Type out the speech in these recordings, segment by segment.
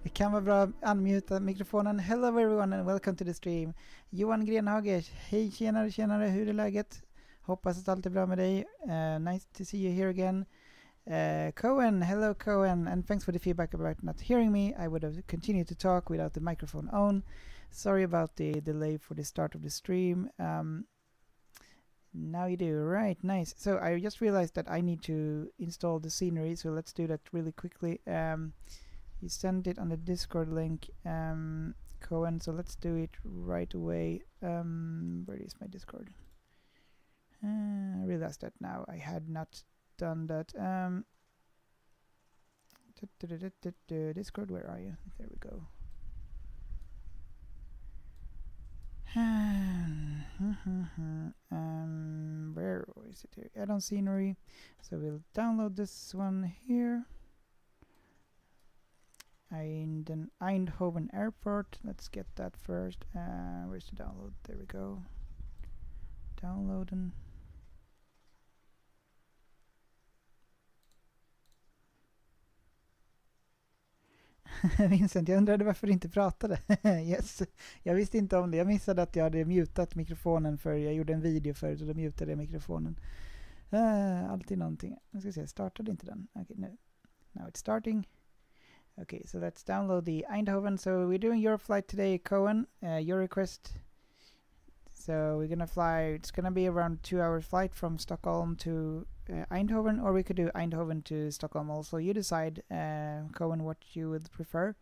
Det kan vara bra att unmuta mikrofonen. Hello everyone and welcome to the stream. Johan Grenhage, hej tjenare, hur är läget? Hoppas att allt är bra med dig. Nice to see you here again. Cohen, hello Cohen, and thanks for the feedback about not hearing me. I would have continued to talk without the microphone on. Sorry about the delay for the start of the stream. Now you do, right, nice. So I just realized that I need to install the scenery, so let's do that really quickly. You sent it on the Discord link, Cohen, so let's do it right away. Where is my Discord? I realized that now I had not done that. Discord, where are you? There we go. Where is it here? Add-on scenery. So we'll download this one here. Eindhoven airport. Let's get that first. Where's the download? There we go. Downloading. Vincent, jag undrade varför du inte pratade. Yes, jag visste inte om det. Jag missade att jag hade mutat mikrofonen för jag gjorde en video förut och då mutade jag mikrofonen. Alltid någonting. Nu ska vi se, startade inte den? Okay, no. Now it's starting. Okay, so let's download the Eindhoven. So we're doing your flight today, Cohen. Your request. So we're gonna fly. It's gonna be around 2 hour flight from Stockholm to Eindhoven, or we could do Eindhoven to Stockholm also. You decide, Cohen, what you would prefer.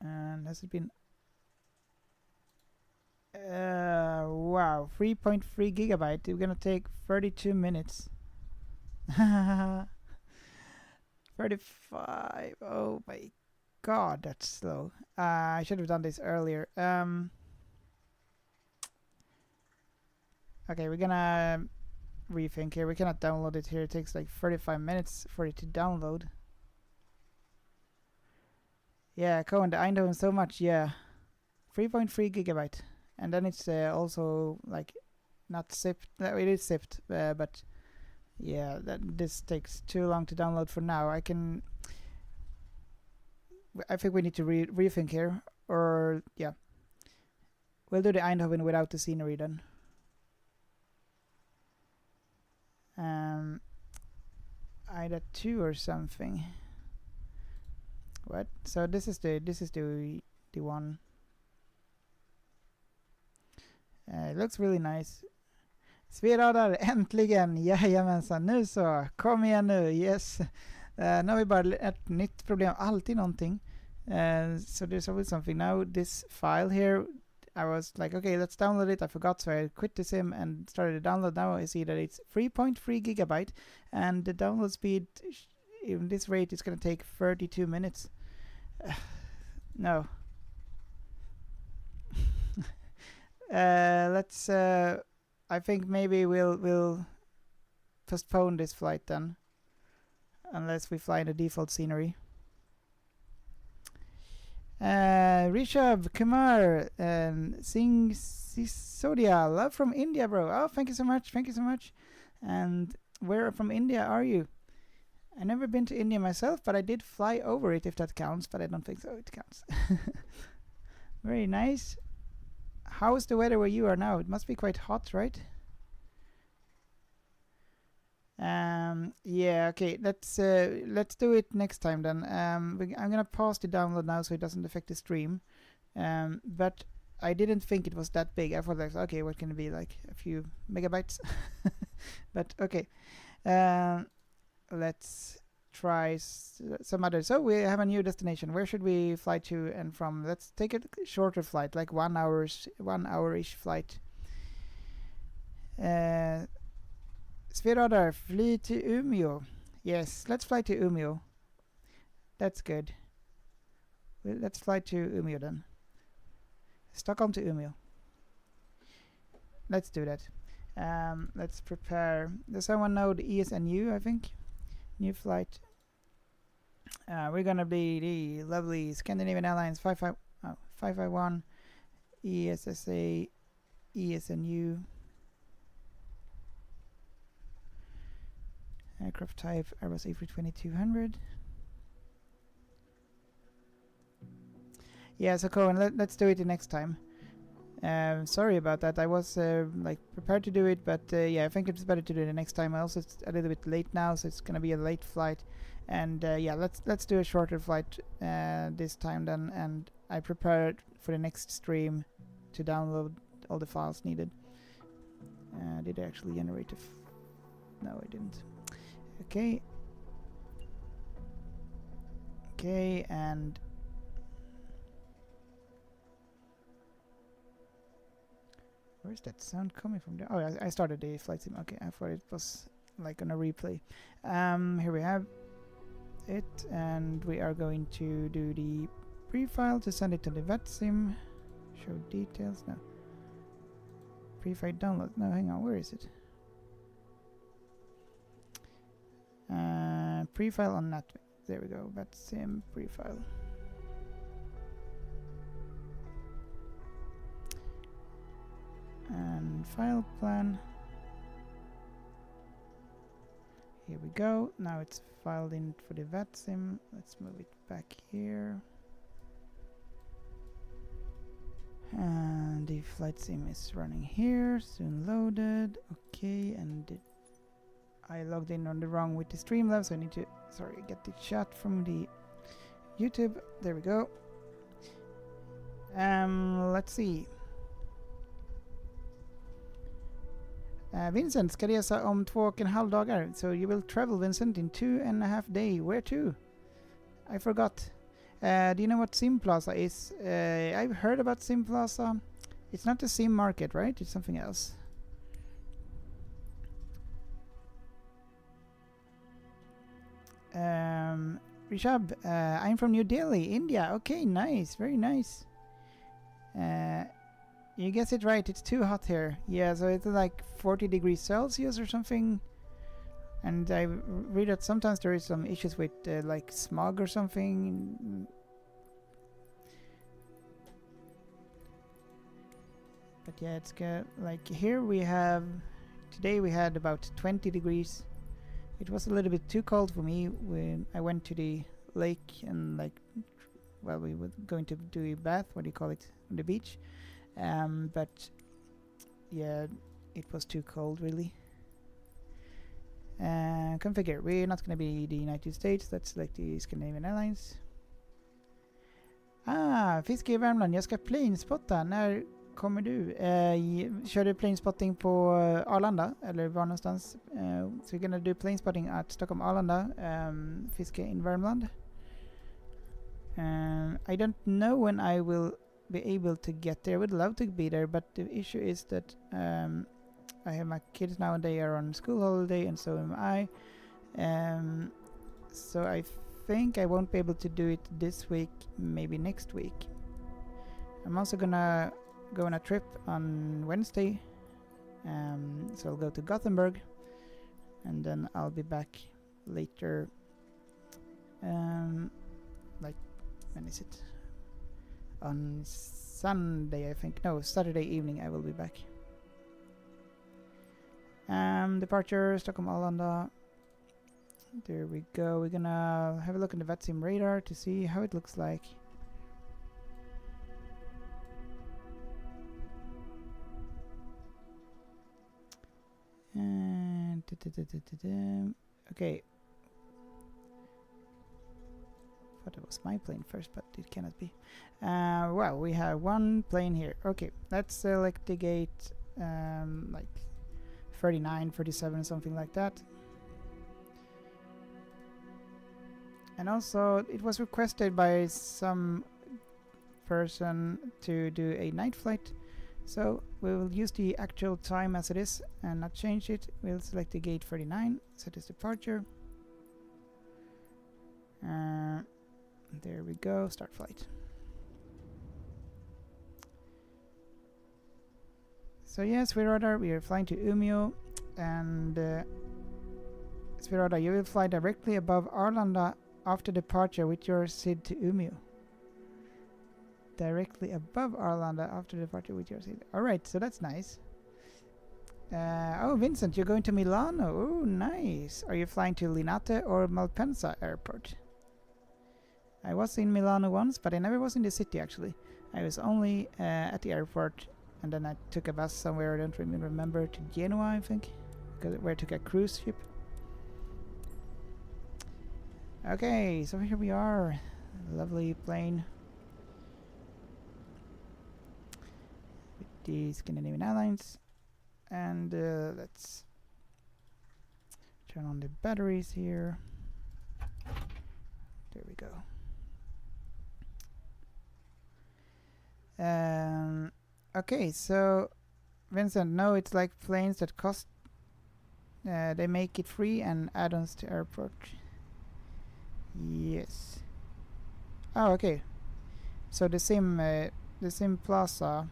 And has it been? Wow, 3.3 gigabyte. We're gonna take 32 minutes. 35. Oh my god, that's slow. I should have done this earlier. Okay, we're gonna rethink here. We cannot download it here. It takes like 35 minutes for it to download. Yeah, Cohen, the Eindhoven so much, yeah. 3.3 gigabyte. And then it's also like not zipped. It is zipped, but yeah, this takes too long to download for now. I think we need to rethink here. Or, yeah. We'll do the Eindhoven without the scenery then. Either 2 or something. What? So this is the one. It looks really nice. Sverradar, äntligen! Jajamensan, nu så! Kom igen nu, yes! Nu har vi bara ett nytt problem, alltid någonting. So there's always something. Now this file here, I was like, okay, let's download it. I forgot, so I quit the sim and started to download. Now I see that it's 3.3 gigabyte, and the download speed, in this rate, is going to take 32 minutes. No. Let's. I think maybe we'll postpone this flight then, unless we fly in the default scenery. Rishabh Kumar, Singh Sisodia, love from India, bro. Oh, thank you so much. And where from India are you? I never been to India myself, but I did fly over it, if that counts, but I don't think so it counts. Very nice. How is the weather where you are now? It must be quite hot, right? Yeah, okay, let's do it next time then. I'm gonna pause the download now so it doesn't affect the stream. But I didn't think it was that big. I thought like, okay, what can it be, like a few megabytes? But okay, let's try some other. So we have a new destination. Where should we fly to and from? Let's take a shorter flight, like 1 hour-ish flight. Sverradar, fly to Umeå. Yes, let's fly to Umeå. That's good. Well, let's fly to Umeå then. Stockholm to Umeå. Let's do that. Let's prepare. Does someone know the ESNU, I think? New flight. We're gonna be the lovely Scandinavian Airlines 551 ESSA ESNU. Aircraft type Airbus A320-200. Yeah, so Cohen, let's do it the next time. Sorry about that. I was like prepared to do it, but yeah, I think it's better to do it the next time. Also, it's a little bit late now, so it's gonna be a late flight. And yeah, let's do a shorter flight this time then. And I prepared for the next stream to download all the files needed. Did I actually generate no, I didn't. Okay. Okay, and where's that sound coming from? Oh, I started the flight sim. Okay, I thought it was like on a replay. Here we have it, and we are going to do the pre-file to send it to the vet sim. Show details. No. Pre-file download. No, hang on. Where is it? Pre-file on NAT. There we go. Vet sim pre-file. And file plan. Here we go. Now it's filed in for the VATSIM. Let's move it back here. And the flight sim is running here. Soon loaded. Okay, and I logged in on the wrong with the Streamlabs, so I need to get the chat from the YouTube. There we go. Let's see. Vincent ska resa om 2,5 dagar. So you will travel, Vincent, in 2.5 days. Where to? I forgot. Do you know what Sim Plaza is? I've heard about Sim Plaza. It's not the Sim Market, right? It's something else. Rishabh, I'm from New Delhi, India. Okay, nice. Very nice. You guessed it right, it's too hot here. Yeah, so it's like 40 degrees Celsius or something. And I read that sometimes there is some issues with like smog or something. But yeah, it's good. Like here we have, today we had about 20 degrees. It was a little bit too cold for me when I went to the lake and like, well, we were going to do a bath, what do you call it, on the beach. But yeah, it was too cold really. Configure. We're not gonna be the United States. Let's select the Scandinavian Airlines. Fiske i Värmland. Jag ska planespotta. När kommer du? Kör du planespotting på Arlanda? Eller var någonstans? So you're gonna do planespotting at Stockholm Arlanda. Fiske in Värmland. I don't know when I will be able to get there. I would love to be there, but the issue is that I have my kids now and they are on school holiday, and so am I. So I think I won't be able to do it this week, maybe next week. I'm also gonna go on a trip on Wednesday, so I'll go to Gothenburg, and then I'll be back later. Like, when is it? On Sunday, I think. No, Saturday evening I will be back. Departure, Stockholm Arlanda. There we go. We're gonna have a look at the VATSIM radar to see how it looks like. And okay. Thought it was my plane first, but it cannot be. Well, we have one plane here. Okay, let's select the gate like 39, 37, something like that. And also, it was requested by some person to do a night flight, so we will use the actual time as it is and not change it. We'll select the gate 39, set as departure. There we go, start flight. So yes, Sverada, we are flying to Umeå, and Sverada, you will fly directly above Arlanda after departure with your SID to Umeå. Directly above Arlanda after departure with your SID. Alright, so that's nice. Oh, Vincent, you're going to Milano. Oh, nice. Are you flying to Linate or Malpensa Airport? I was in Milano once, but I never was in the city actually. I was only at the airport, and then I took a bus somewhere, I don't really remember, to Genoa, I think, where I took a cruise ship. Okay, so here we are. Lovely plane. With the Scandinavian Airlines. And let's turn on the batteries here. There we go. Okay, so Vincent, no, it's like planes that cost. They make it free and add-ons to airport. Yes. Oh, okay. So the same plaza.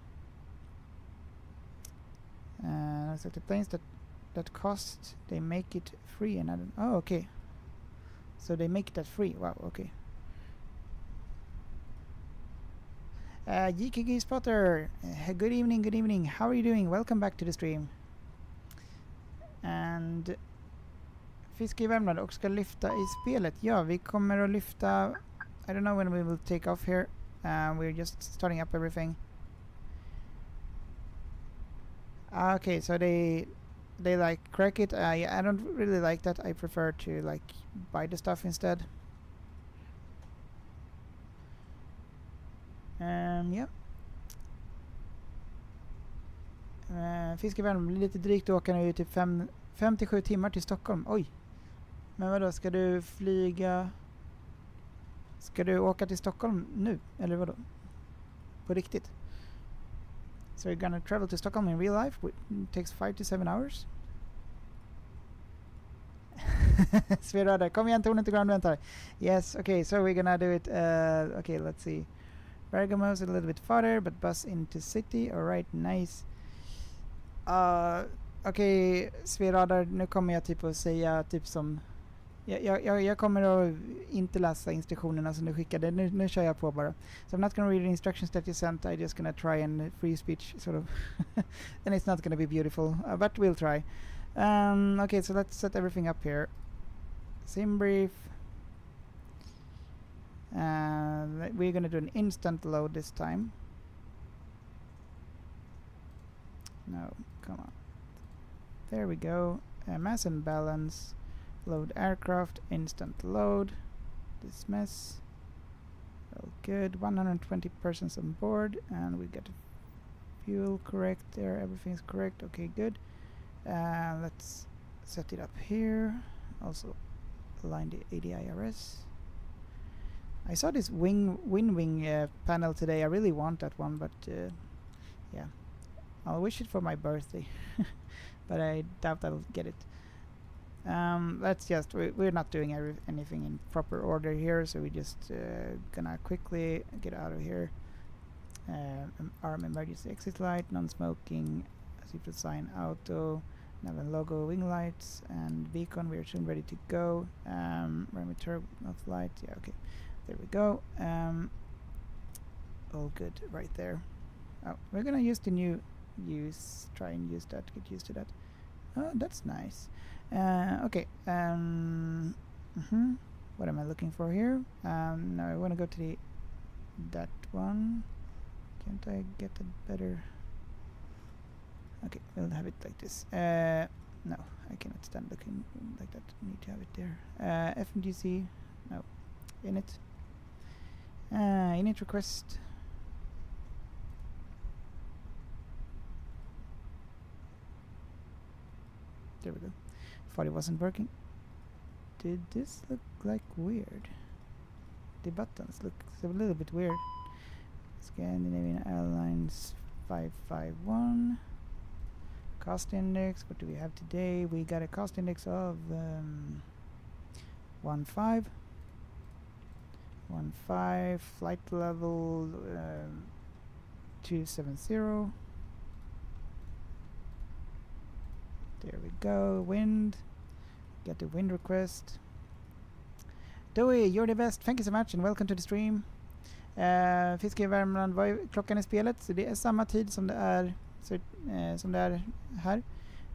So the planes that cost, they make it free and add-on. Oh, okay. So they make that free. Wow. Okay. GKG Spotter, good evening, good evening. How are you doing? Welcome back to the stream. And Fiske i Värmland och ska lyfta i spelet. Ja, vi kommer att lyfta. I don't know when we will take off here. We're just starting up everything. Okay, so they like crack it. I don't really like that. I prefer to like buy the stuff instead. Ja. Fiske i Värmland blir lite drygt att åka nu typ 5-7 timmar till Stockholm. Oj. Men vadå, ska du flyga? Ska du åka till Stockholm nu? Eller vadå? På riktigt? So you're gonna travel to Stockholm in real life? It takes 5 to 7 hours? Sverada, kom igen, tornet till ground väntar. Yes, okay, so we're gonna do it. Okay, let's see. Bergamo's a little bit farther, but bus into city. Alright, nice. Okej, Sverada, nu kommer jag typ att säga typ som... Jag kommer att inte läsa instruktionerna som du skickade. Nu kör jag på bara. So I'm not gonna read the instructions that you sent. I'm just gonna try and free speech sort of. And it's not gonna be beautiful, but we'll try. Okay, so let's set everything up here. Sim brief. We're gonna do an instant load this time. No, come on. There we go. Mass and balance. Load aircraft, instant load. Dismiss. Well, good. 120 persons on board, and we got fuel correct there. Everything's correct. Okay, good. Let's set it up here. Also, align the ADIRS. I saw this wing panel today. I really want that one, but yeah, I'll wish it for my birthday. But I doubt I'll get it. Let's just, we're not doing anything in proper order here, so we just gonna quickly get out of here. Arm emergency exit light, non-smoking, seatbelt sign, auto, nav and logo, wing lights, and beacon. We're soon ready to go. Parameter not light. Yeah, okay, there we go. All good right there. Oh, we're gonna use the new try and use that, get used to that. Oh, that's nice. Okay. What am I looking for here? Now I want to go to that one. Can't I get a better? Okay, we'll have it like this. No, I cannot stand looking like that. Need to have it there. FMGC. No. Init. Init request. There we go. Thought it wasn't working. Did this look like weird? The buttons look a little bit weird. Scandinavian Airlines 551. Cost index. What do we have today? We got a cost index of 15. 15. Flight level 270. There we go. Wind. Get the wind request. Dewey, you're the best. Thank you so much and welcome to the stream. Fiske i Värmland, vad är klockan i spelet? Så det är samma tid som det är här.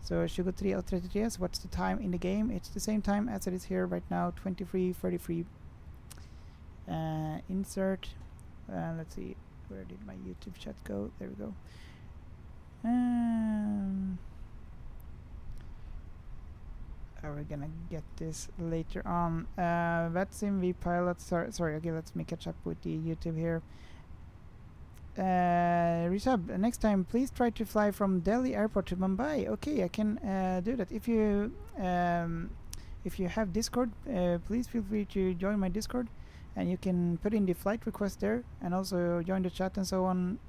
So 23:33. So what's the time in the game? It's the same time as it is here right now, 23:33. Insert. Let's see, where did my YouTube chat go? There we go. Are we gonna get this later on? Vatsim vPilot. Sorry. Okay, let me catch up with the YouTube here. Rishabh, next time please try to fly from Delhi airport to Mumbai. Okay, I can do that. If you have Discord, please feel free to join my Discord, and you can put in the flight request there, and also join the chat and so on.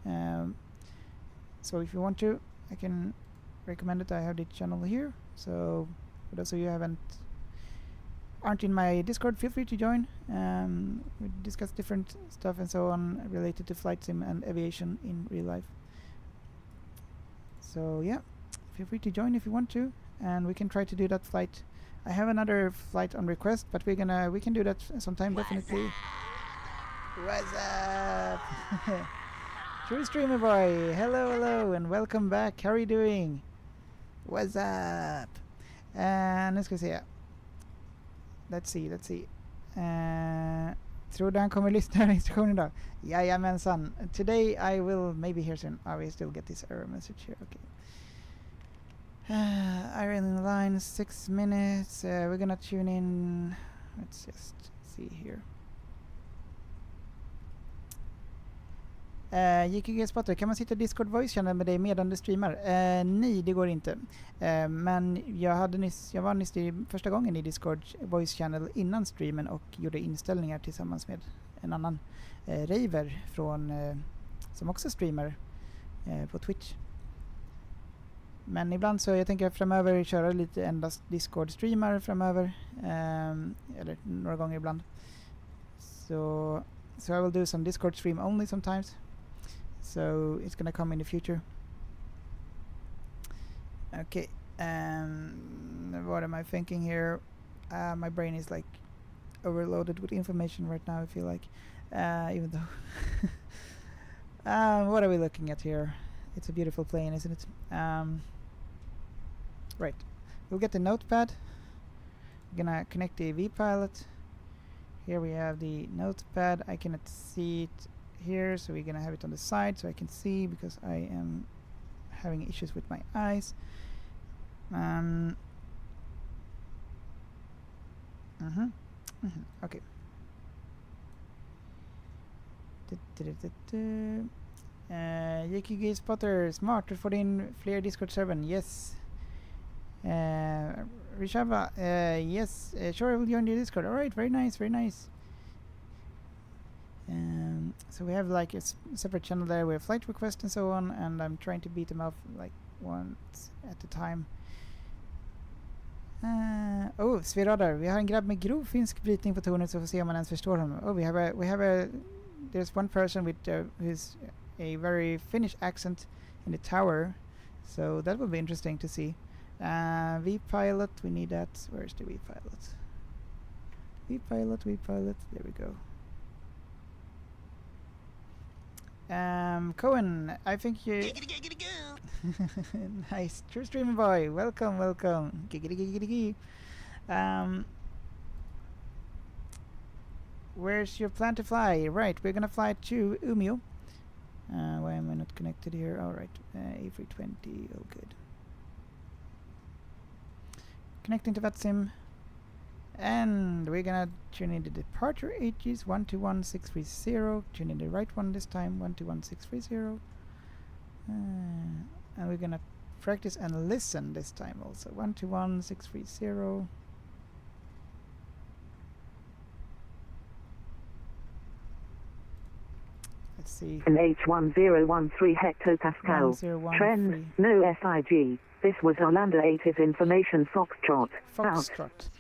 So if you want to, I can recommend it. I have the channel here. So for those of you who aren't in my Discord, feel free to join. We discuss different stuff and so on related to flight sim and aviation in real life. So yeah, feel free to join if you want to, and we can try to do that flight. I have another flight on request, but we can do that sometime. Definitely. What's up? True streamer boy, hello, and welcome back. How are you doing? What's up? Nu ska vi se. Let's see. Tror du han kommer lyssna instruktionen då? Jajamensan. Today I will maybe here soon. We still get this error message here. Okay. Iron in the line, 6 minutes. We're gonna tune in. Let's just see here. JKG Spotter, kan man sitta i Discord voice channel med dig medan du streamar? Nej, det går inte. Men jag var nyss första gången i Discord voice channel innan streamen och gjorde inställningar tillsammans med en annan Raver från som också streamar på Twitch. Men ibland så jag tänker framöver köra lite endast Discord streamar framöver, eller några gånger ibland. So I will do some Discord stream only sometimes. So it's gonna come in the future. Okay. What am I thinking here? My brain is like overloaded with information right now, I feel like. Even though what are we looking at here? It's a beautiful plane, isn't it? Right. We'll get the notepad. We're gonna connect the vPilot. Here we have the notepad. I cannot see it here, so we're gonna have it on the side so I can see, because I am having issues with my eyes. Okay. JKG Spotter, smart, du får in fler Discord-servern. Yes. Rishava, yes, sure, I will join the Discord. Alright, very nice. So we have like a separate channel there with flight requests and so on, and I'm trying to beat them off like once at a time. Sviradar, vi har en grabb med grov finsk brytning på tornet, så får se om man ens förstår honom. There's one person with who's a very Finnish accent in the tower, so that will be interesting to see. vPilot, we need that. Where's the vPilot? vPilot, there we go. Cohen, I think you... Nice. True streamer boy, welcome. Giggity. Where's your plan to fly? Right, we're gonna fly to Umeå. Why am I not connected here? Alright, A320, all good. Connecting to VATSIM, and we're gonna tune in the departure AGs 121630. Tune in the right one this time, 121630. And we're gonna practice and listen this time also, 121630. Let's see. H1013 hectopascal. Trend, no SIG. This was Arlanda 8's information Foxtrot. Foxtrot.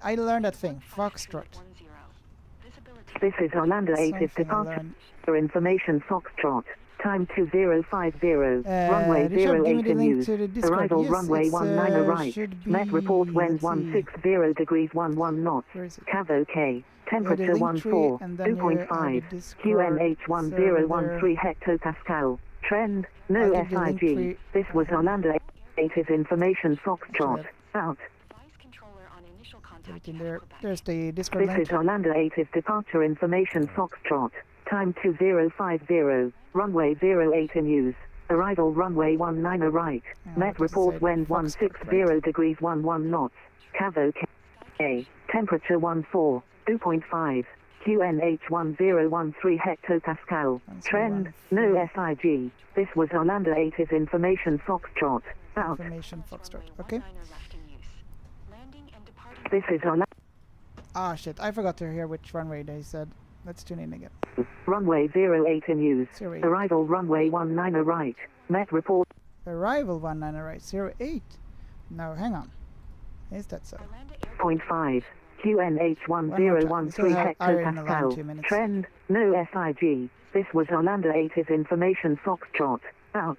I learned that thing. Foxtrot. This is Arlanda 8's departure information Foxtrot. Time 2050. Runway 08 in use. Arrival yes, runway 19 right. Met report wind 160 degrees 11 knots. Cav OK. Temperature 14. 2.5. QNH1013 hectopascal. Trend, no SIG. This was Arlanda 8's information Foxtrot. Out. put it in there. There's the Discord This link. is Arlanda 8 is departure information Foxtrot. Time 2050. Runway 08 in use. Arrival runway 19 right. Met report wind 160 degrees 11 knots. Cavo K. Temperature 14. 2.5. QNH 1013 hectopascal. Trend, no SIG. This was Arlanda 8 is information Foxtrot. Out. Information Foxtrot. Okay. This is Arlanda. Ah shit, I forgot to hear which runway they said. Let's tune in again. Runway 08 in use. 08. Arrival runway 19 right. Met report. Arrival 19 right. 08. No, hang on. Is that so? 0.5. QNH 1013 hectopascal. Trend, no SIG. This was Arlanda 8 is information Foxtrot. Out.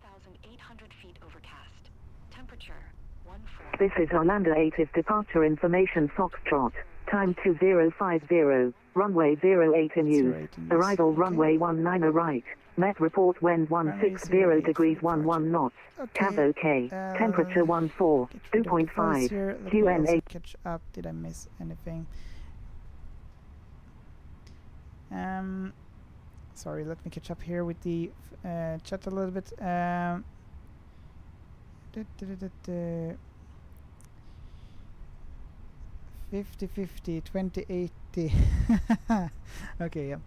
9,800 feet overcast. Temperature 14. This is Arlanda 8 is departure information Foxtrot. Time 2050. Runway 08 in use. Arrival runway 19 right. Met report wind 160 degrees 11 knots. Cavo K. Temperature 14. 2.5. QNH. Catch up. Did I miss anything? Sorry, let me catch up here with the chat a little bit. 50-50, 20-80. Okay, yeah.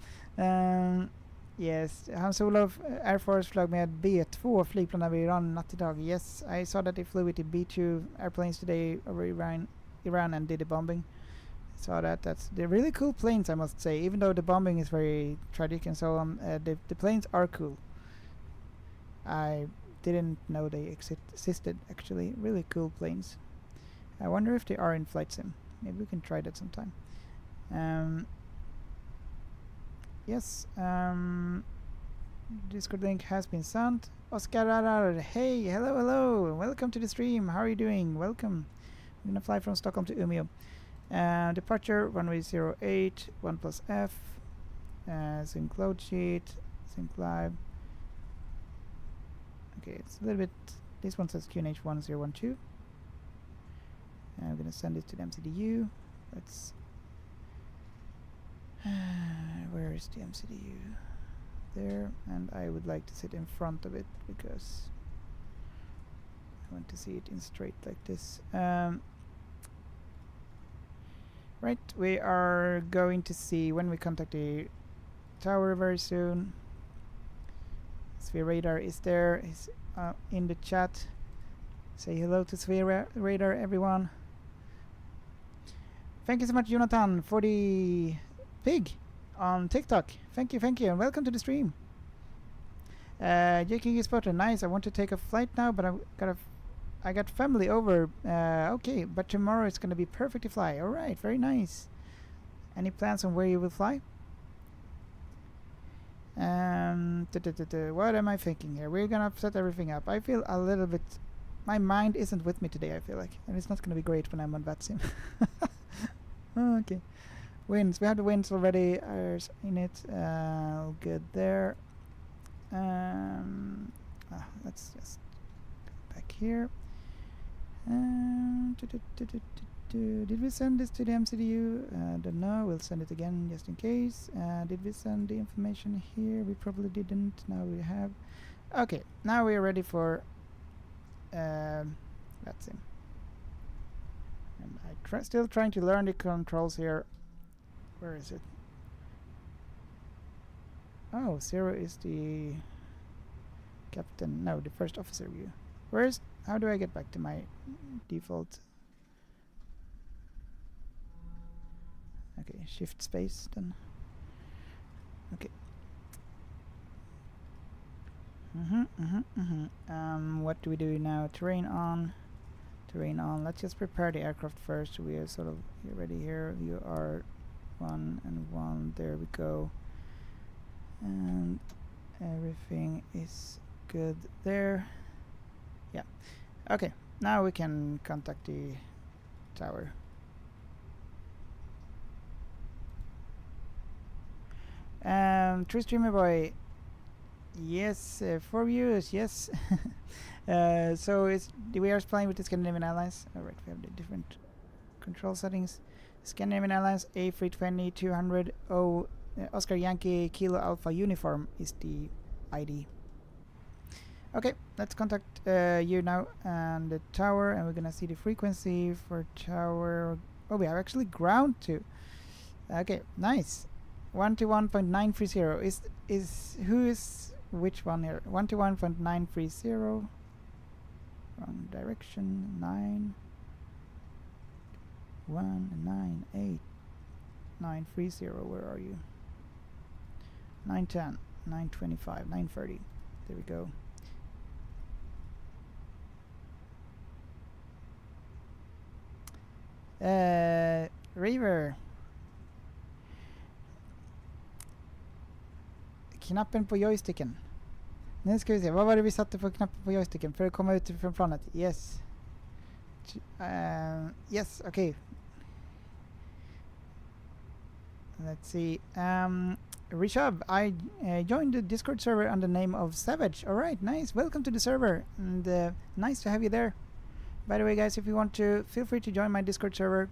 Yes, Hans Olof Air Force flög med B2 flygplan över Iran natt idag. Yes, I saw that they flew with the B2 airplanes today over Iran and did the bombing. Saw that. They're really cool planes, I must say. Even though the bombing is very tragic and so on, the planes are cool. I didn't know they existed, actually. Really cool planes. I wonder if they are in flight sim. Maybe we can try that sometime. Yes, Discord link has been sent. Oscar Rarar, hey, hello, welcome to the stream. How are you doing? Welcome. I'm gonna fly from Stockholm to Umeå. Departure runway 08, 1+F. Sync load sheet, sync live. Okay, it's a little bit. This one says QNH 1012. I'm gonna send it to the MCDU. Let's. Where is the MCDU? There, and I would like to sit in front of it because I want to see it in straight like this. Right, we are going to see when we contact the tower very soon. Sphere Radar is there, is in the chat. Say hello to Sphere Radar, everyone. Thank you so much, Jonathan, for the pig on TikTok. Thank you, and welcome to the stream. JK Spotter, nice. I want to take a flight now, but I got family over. Okay, but tomorrow it's gonna be perfect to fly. All right, very nice. Any plans on where you will fly? What am I thinking here? We're gonna set everything up. I feel a little bit. My mind isn't with me today, I feel like, and it's not gonna be great when I'm on VATSIM. Okay. Winds. We have the winds already in it. All good there. Let's just go back here. Did we send this to the MCDU? Don't know. We'll send it again just in case. Did we send the information here? We probably didn't. Now we have. Okay. Now we are ready for. That's him. And I still trying to learn the controls here. Where is it? Oh, 0 is the captain. No, the first officer view. How do I get back to my default? Okay, shift space then. Okay. What do we do now? Terrain on. Let's just prepare the aircraft first. We are sort of ready here. You are 1 and 1. There we go. And everything is good there. Yeah. Okay. Now we can contact the tower. True Streamer Boy. Yes, 4 views. Yes. So we are flying with the Scandinavian Airlines. All right, we have the different Control settings. Scandinavian Airlines A320 200 Oscar Yankee Kilo Alpha Uniform is the ID. Okay, let's contact you now and the tower, and we're gonna see the frequency for tower. Oh, we have actually ground too. Okay, nice. 121.930 is who is which one here? 121.930. Wrong direction. 9198930. Where are you? 910, 925, 930. There we go. River. Knappen på joysticken. Nu ska vi se, vad var det vi satte på knappen på joysticken för att komma ut från planet? Yes. Yes, okay. Let's see. Rishabh, I joined the Discord server under the name of Savage. Alright, nice. Welcome to the server. And nice to have you there. By the way, guys, if you want to, feel free to join my Discord server.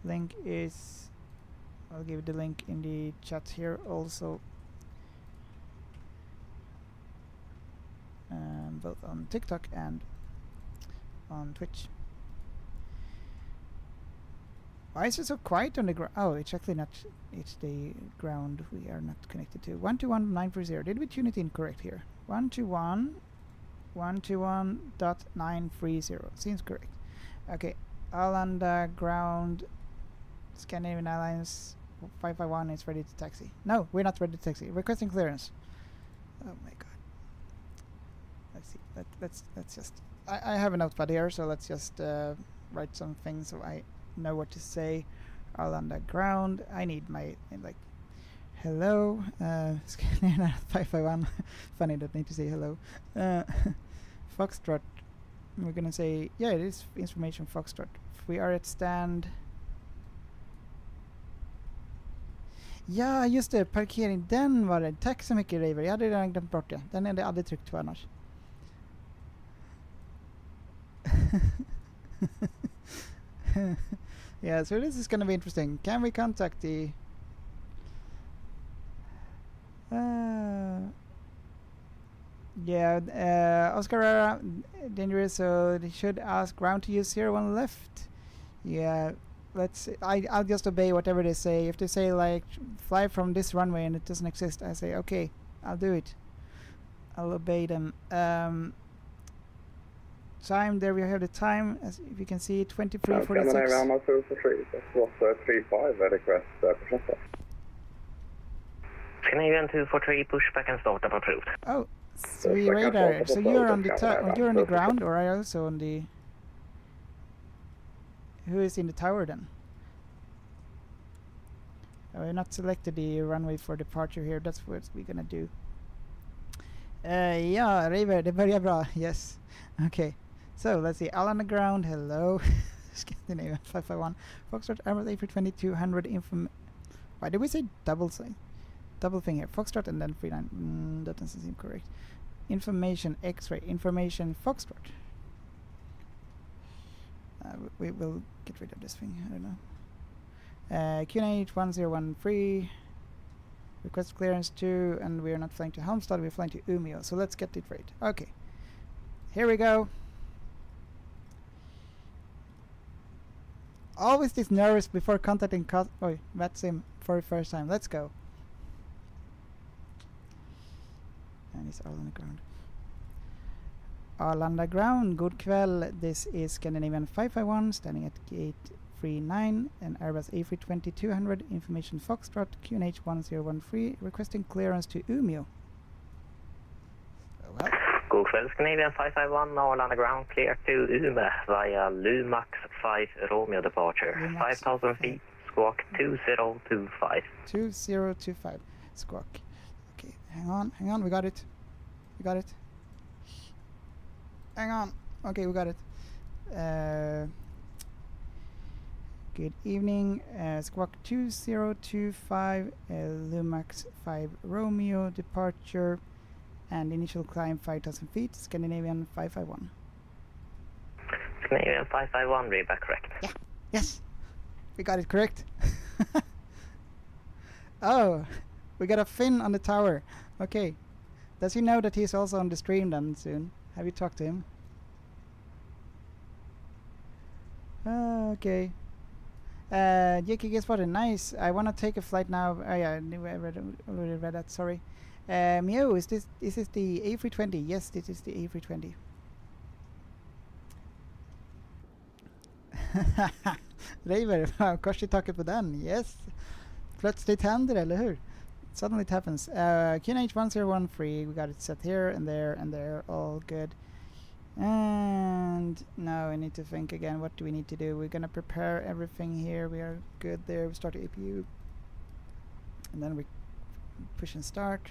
Link is... I'll give the link in the chat here also. Both on TikTok and on Twitch. Why is it so quiet on the ground? Oh, it's actually not. It's the ground we are not connected to. 121.930. Did we tune it in correct here? 121.930. Seems correct. Okay. Arlanda ground. Scandinavian Airlines 551 is ready to taxi. No, we're not ready to taxi. Requesting clearance. Oh my god. Let's see. Let's just. I have a notepad here, so let's just write some things so I know what to say. Arlanda ground. I need my like. Hello. Scandinavian 551. Funny that I need to say hello. Foxtrot. We're gonna say yeah. It is information Foxtrot. We are at stand. Ja, just det. Parkering. Den var det. Tack så mycket, Raver. Jag hade redan glömt bort det. Den hade jag aldrig tryckt på annars. Yeah, so this is going to be interesting. Can we contact the... Oscar dangerous, so they should ask ground to use 01 left. Yeah, let's... I'll just obey whatever they say. If they say, like, fly from this runway and it doesn't exist, I say, okay, I'll do it. I'll obey them. Time, there we have the time, as if you can see, 23:46. Canadian 243, pushback and start up approved. Oh, sweet radar. So you're on the you're on the ground, or are you also on the... Who is in the tower then? Oh, we're not selected the runway for departure here. That's what we're gonna do. Ja, River, det börjar bra. Yes. Okay. So let's see. All on the ground. Hello. Scandinavian 551. Foxtrot Airbus A320 200 inform. Why did we say double thing? Double thing here. Foxtrot and then 39. That doesn't seem correct. Information X-ray. Information Foxtrot. We will get rid of this thing. I don't know. QNH 1013. Request clearance 2, and we are not flying to Halmstad. We're flying to Umeå. So let's get it right. Okay. Here we go. Always this nervous before contacting that's him for the first time. Let's go. And it's all on the ground. Arlanda ground. Good kväll. This is Scandinavian 551 standing at gate 39 and Airbus A320 200. Information Foxtrot QNH 1013 requesting clearance to Umeå. Well. God kväll, Canadian 551, Arlanda ground, clear to Umeå via Lumax 5 Romeo departure. Lumax 5,000 feet, squawk 2025. 2025, squawk. Okay, hang on, we got it. Hang on, okay, we got it. Good evening, squawk 2025, Lumax 5 Romeo departure. And initial climb 5,000 feet, Scandinavian 551. Scandinavian 551, read back correct. Yeah, yes, We got it correct. Oh, we got a Finn on the tower. Okay. Does he know that he's also on the stream then soon? Have you talked to him? Okay. Jake, guess what? Nice. I want to take a flight now. Oh yeah, I already read that. Sorry. Mew, is this the A320? Yes, this is the A320. Raver, kanske tackar på den. Yes. Plötsligt händer det, eller hur? Suddenly it happens. QNH 1013, we got it set here and there, all good. And now I need to think again, what do we need to do? We're gonna prepare everything here. We are good there. We start the APU. And then we push and start.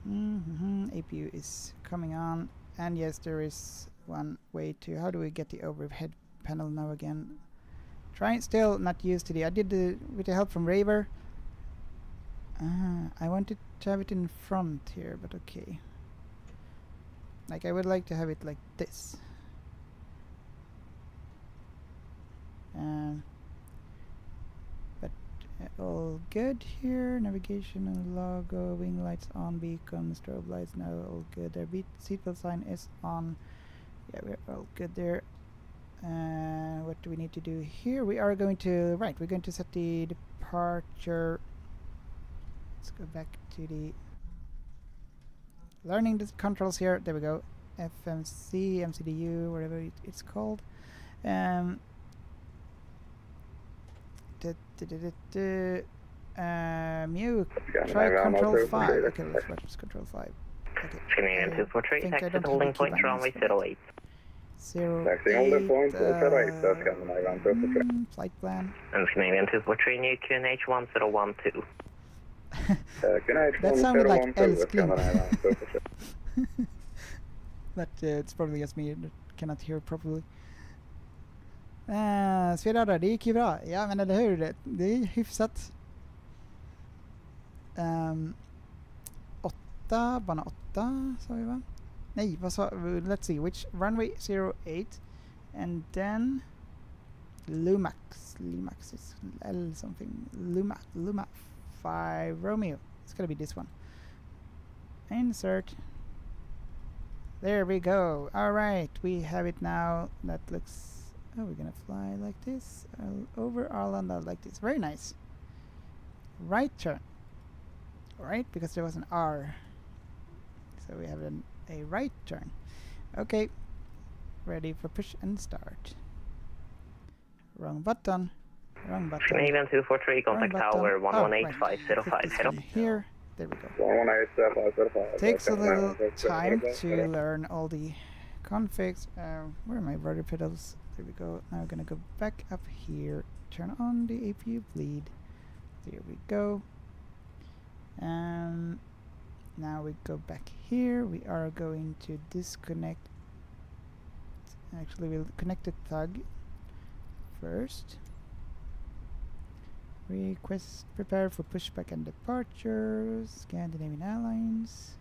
APU is coming on. And yes, there is one way to... How do we get the overhead panel now again? Trying still not used to the... I did with the help from Raver. I wanted to have it in front here, but okay. Like I would like to have it like this. But all good here. Navigation and logo, wing lights on, beacon, strobe lights now all good. Their seatbelt sign is on. Yeah, we're all good there. What do we need to do here? We are going to we're going to set the departure. Let's go back to the learning the controls here. There we go. FMC, MCDU, whatever it's called. Mew, try control 5. Okay, let's watch control 5. Okay. Canadian 243, exit holding point runway 08. 08, flight plan. And Canadian 243, new QNH 1012. That sounded like älskling. But it's probably just me that cannot hear properly. Svedada, det gick ju bra. Ja, men eller hur? Det är hyfsat. 8, bana 8 sa vi va? Nej, vad sa... Let's see, which runway 08 and then Lumax is L something. Luma 5 Romeo. It's gonna be this one. Insert. There we go. Alright, we have it now. That looks... Oh, we're gonna fly like this. Over Arlanda like this. Very nice. Right turn. Right, because there was an R. So we have a right turn. Okay. Ready for push and start. Wrong button. Wrong button. Canadian 243, contact tower 118505. Head up. Here. There we go. Takes a little time to learn all the configs. Where are my rudder pedals? There we go. Now we're gonna go back up here. Turn on the APU bleed. There we go. Now we go back here. We are going to disconnect. Actually, we'll connect the tug first. Request prepare for pushback and departure. Scandinavian Airlines.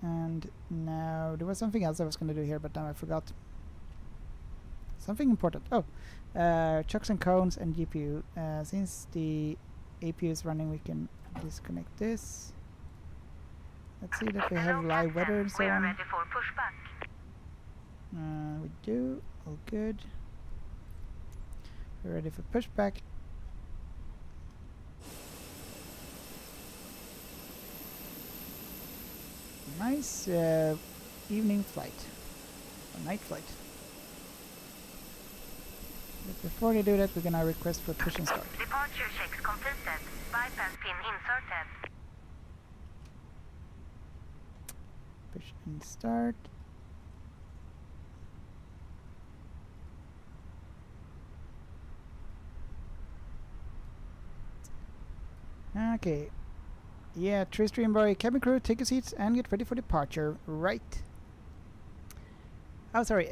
And now there was something else I was going to do here, but now I forgot. Something important. Oh, chocks and cones and GPU. Since the APU is running, we can disconnect this. Let's see that we have live weather and so on. We are ready for pushback. We do. All good. We're ready for pushback. Nice evening flight. Or night flight. But before they do that, we're gonna request for push and start. Departure checks completed. Bypass pin inserted. Push and start. Okay. Yeah, True Stream Boy, cabin crew, take your seats and get ready for departure. Right. Oh, sorry,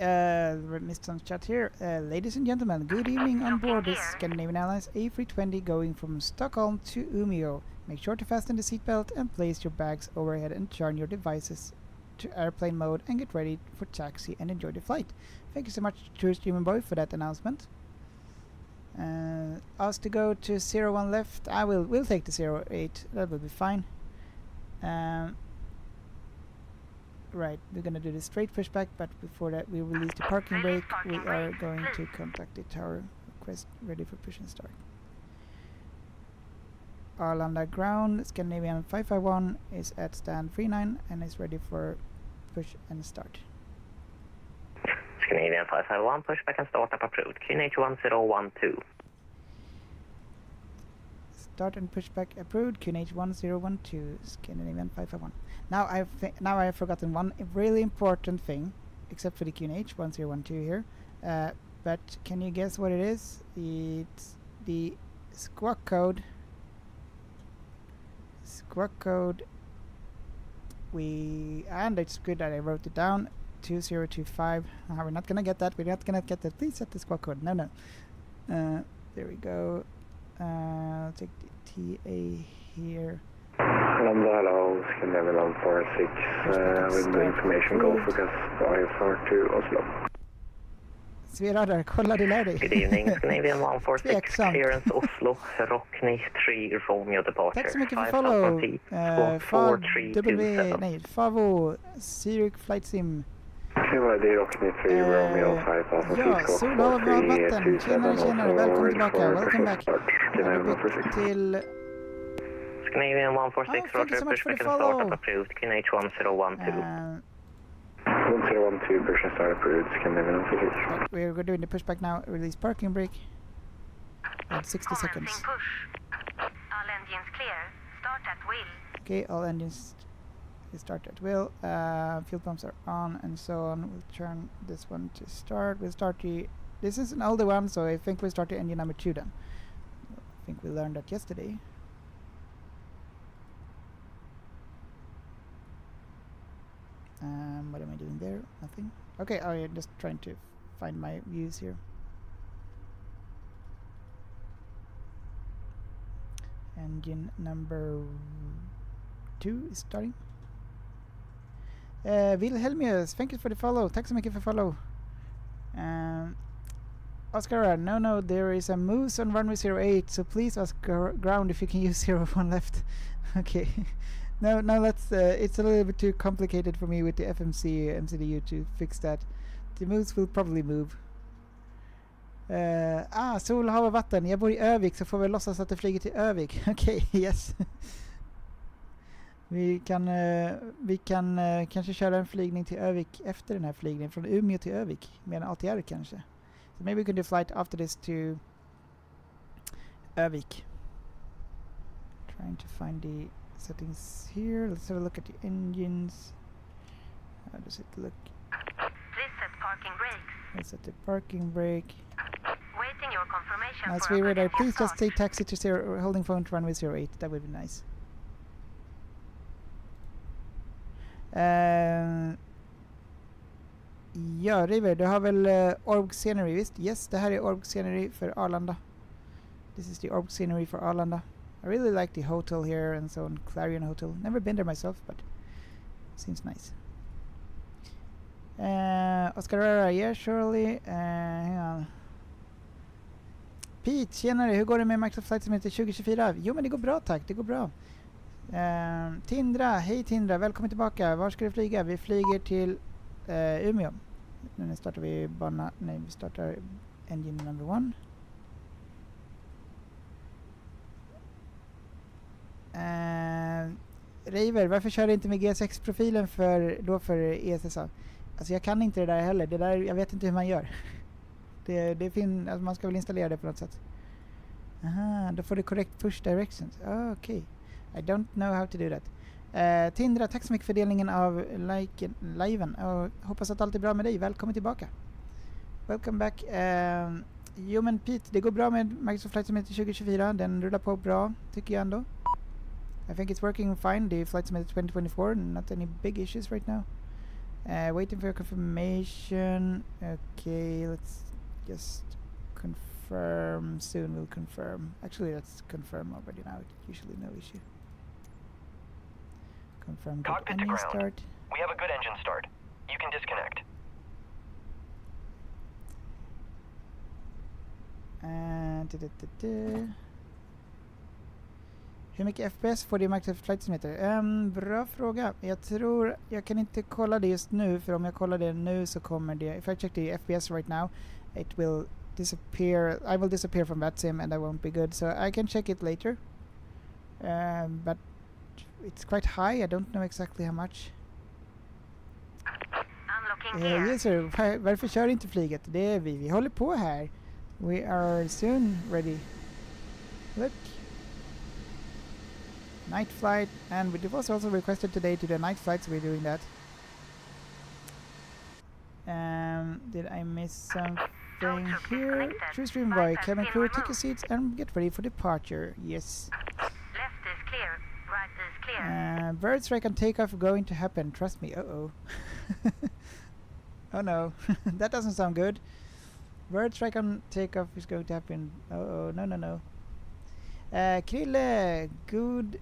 missed some chat here. Ladies and gentlemen, good evening on board this Scandinavian Airlines A320 going from Stockholm to Umeå. Make sure to fasten the seatbelt and place your bags overhead and turn your devices to airplane mode and get ready for taxi and enjoy the flight. Thank you so much to Streamer Boy for that announcement. Asked to go to 01 left. We'll take the 08. That will be fine. Right, we're gonna do the straight pushback, but before that we release the parking brake. We are going to contact the tower. Request ready for push and start. Arlanda ground, Scandinavian 551 is at stand 39 and is ready for push and start. Scandinavian 551, pushback and startup approved. QNH 1012. Start and pushback approved. QNH 1012. Scandinavian 551. Now I have forgotten one really important thing, except for the QNH 1012 here. But can you guess what it is? It's the squawk code. And it's good that I wrote it down. 2025. We're not gonna get that. We're not gonna get that. Please set the squawk code. No. There we go. Take the TA here. Hello, Scandinavian 146. With the information go for gas IFR to Oslo. Sverradar, kolla du lär dig. Good evening, Scandinavian 146, clearance Oslo, Rockney 3 Romeo departure. Tack så mycket för follow. Favo, Zurich Flight Sim. Rockney 3 Romeo 5000 feet. Ja, Solhav vatten. Tjenare, välkommen tillbaka. Welcome back. Till Scandinavian 146, roger, pushback and startup approved, QNH 1012. 1012, push and start approved, Scandinavian 146. Right, we're doing the pushback now. Release parking brake. At 60 seconds. Push. All engines clear. Start at will. Okay, all engines start at will. Fuel pumps are on and so on. We'll turn this one to start. We'll start the... This is an older one, so I think we'll start the engine number 2 then. I think we learned that yesterday. What am I doing there? Nothing. Okay, I'm just trying to find my views here. Engine number 2 is starting. Wilhelmius, thank you for the follow. Tack så mycket för follow. Oscar, no, there is a moose on runway 08, so please ask ground if you can use 01 left. Okay. No, let's. It's a little bit too complicated for me with the FMC MCDU to fix that. The moose will probably move. Sol, hav och vatten. Jag bor i Övik, så får vi låtsas att det flyger till Övik. Okej, yes. Vi kan kanske köra en flygning till Övik efter den här flygningen. Från Umeå till Övik. Med en ATR kanske. So maybe we can do flight after this to Övik. Trying to find the settings here. Let's have a look at the engines. How does it look? Please set parking brakes. Let's set the parking brake. Waiting your confirmation. As for we a radar, good please just start. take taxi to holding phone to runway 08. That would be nice. Ja, River, du har väl Org Scenery, visst? Yes, det här är Org Scenery för Arlanda. This is the Org Scenery for Arlanda. I really like the hotel here and so on, Clarion Hotel. Never been there myself, but seems nice. Oscar Rara, yeah, surely. Hang on. Pete, tjenare, hur går det med Microsoft Flight Simulator 2024? Jo, men det går bra, tack, det går bra. Tindra, hej Tindra, välkommen tillbaka. Var ska du flyga? Vi flyger till Umeå. Nu startar vi vi startar engine number 1. River, varför kör du inte med G6-profilen för ESSA? Alltså jag kan inte det där heller. Jag vet inte hur man gör. Alltså man ska väl installera det på något sätt. Aha, då får du correct push directions. Okej. I don't know how to do that. Tindra, tack så mycket för delningen av liven. Hoppas att allt är bra med dig. Välkommen tillbaka. Welcome back. Jo men Pete, det går bra med Microsoft Flight Simulator 2024. Den rullar på bra, tycker jag ändå. I think it's working fine. The Flight Simulator 2024, not any big issues right now. Waiting for your confirmation. Okay, let's just confirm. Soon we'll confirm. Actually, let's confirm already now. Usually no issue. Confirm good engine start. We have a good engine start. You can disconnect. Hur mycket FPS får det i Flight Simulator? Bra fråga. Jag tror, jag kan inte kolla det just nu, för om jag kollar det nu så kommer det, if I check the FPS right now, it will disappear, I will disappear from that sim and that won't be good, so I can check it later. But it's quite high, I don't know exactly how much. Unlocking gear. Yes sir, varför kör inte flyget? Det är vi håller på här. We are soon ready. Look. Night flight, and it was also requested today to do a night flight, so we're doing that. Did I miss something here? True stream boy, cabin crew, take your seats and get ready for departure. Yes. Left is clear. Right is clear. Bird strike and takeoff going to happen, trust me. Uh-oh. Oh no, that doesn't sound good. Bird strike on takeoff is going to happen. Uh-oh, no. Krille, good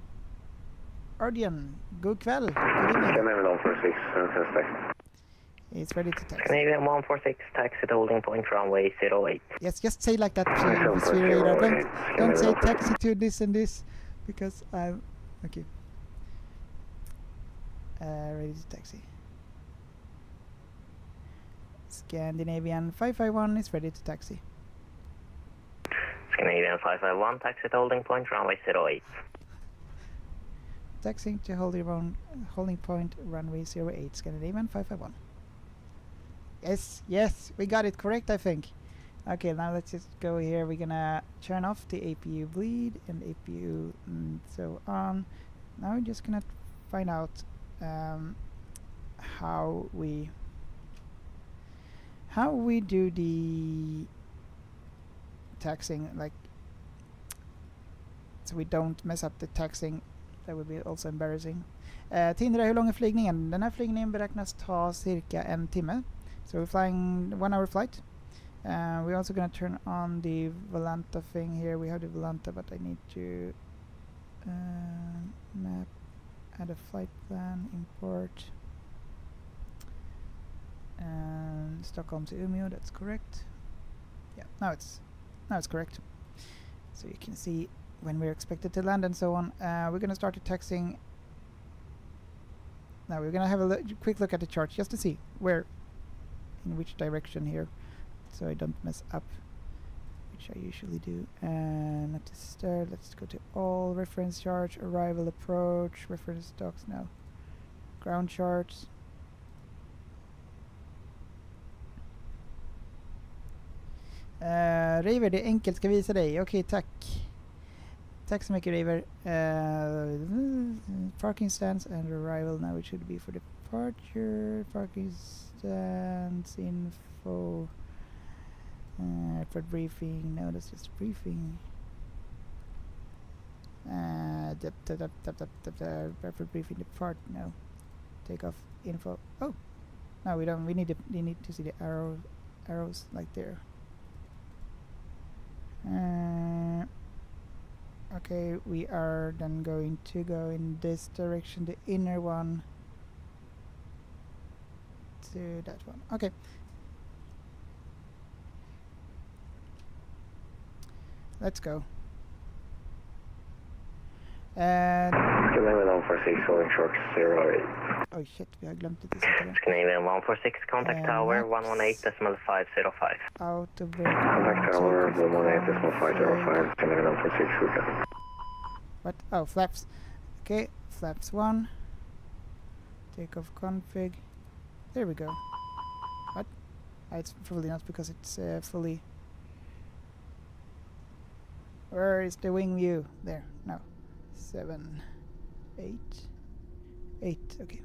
Ardian, good kväll. Good evening. Canadian 146, fantastic. It's ready to taxi. Canadian 146, taxi to holding point runway 08. Yes, just say like that. Don't say taxi to this and this, because I'm okay. Ready to taxi. Scandinavian 551 is ready to taxi. Canadian 551, taxi to holding point runway 08. Taxiing to holding point runway 08, Scandinavian 551. Yes, we got it correct, I think. Okay, now let's just go here. We're gonna turn off the APU bleed and APU and so on. Now we're just gonna find out how we do the taxing, like, so we don't mess up the taxing. That would be also embarrassing. Tindra, hur lång är flygningen? Den här flygningen beräknas ta cirka en timme. So we're flying 1 hour flight. We're also going to turn on the Volanta thing here. We have the Volanta, but I need to map, add a flight plan, import. And Stockholm to Umeå, that's correct. Yeah, now it's correct. So you can see when we're expected to land and so on. We're going to start the taxiing. Now we're going to have a quick look at the chart just to see where, in which direction here, so I don't mess up, which I usually do. And not to start, let's go to all reference charts, arrival, approach, reference stocks now, ground charts. River, det är enkelt, ska visa dig. Okej, tack. Tack så mycket, River. Parking stands and arrival. Now it should be for departure. Parking stands, info. Airport briefing. No, that's just briefing. Airport briefing, depart. No. Take off info. Oh, no, we don't. We need to see the arrows like there. Okay, we are then going to go in this direction, the inner one to that one. Okay. Let's go. Canadian 146, holding short 08. Oh shit, vi har glömt det. Canadian 146, contact tower 118.505. Out of Contact tower 118.505, Canadian 146, we got it. What? Oh, flaps. Okay, flaps 1. Take off config. There we go. What? It's probably not because it's fully... Where is the wing view? There, no. 7, 8, 8, okay.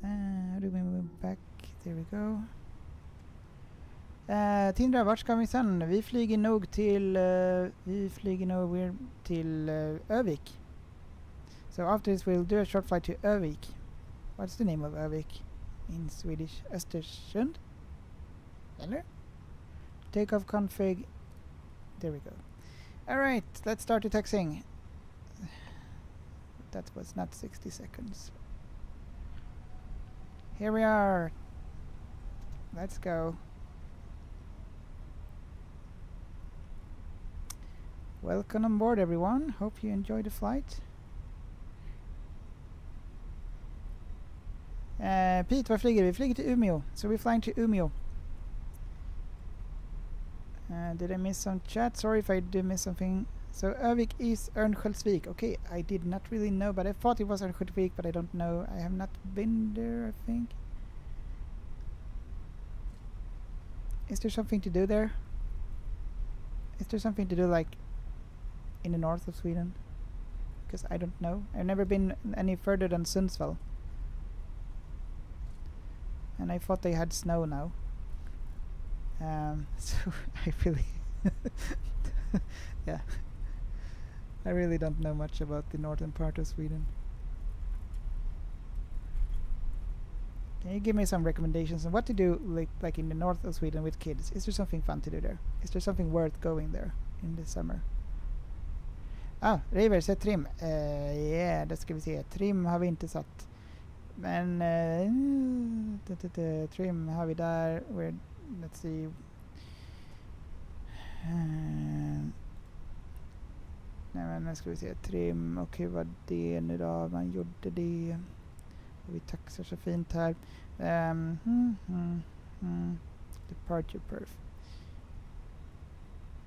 How do we move back? There we go. Tindra, vart ska vi sen? Vi flyger nog till Övik. So after this we'll do a short flight to Övik. What's the name of Övik in Swedish? Östersund? Eller? Take off config. There we go. Alright, let's start the taxiing. That was not 60 seconds. Here we are. Let's go. Welcome on board, everyone. Hope you enjoy the flight. Pete, var flyger vi? Vi flyger till Umeå. So we're flying to Umeå. Did I miss some chat? Sorry if I did miss something. So Övik is Örnsköldsvik. Okay, I did not really know, but I thought it was Örnsköldsvik, but I don't know. I have not been there, I think. Is there something to do there? Is there something to do like in the north of Sweden? Because I don't know. I've never been any further than Sundsvall. And I thought they had snow now. So I really yeah, I really don't know much about the northern part of Sweden. Can you give me some recommendations on what to do like in the north of Sweden with kids? Is there something fun to do there? Is there something worth going there in the summer? Ah, River, sätt trim. Yeah, då ska vi se. Trim har vi inte satt. Men trim har vi där. Let's see. Nej, men nu ska vi se. Trim. Okej, vad det nu då? Man gjorde det. Och vi taxar så fint här. Departure perf.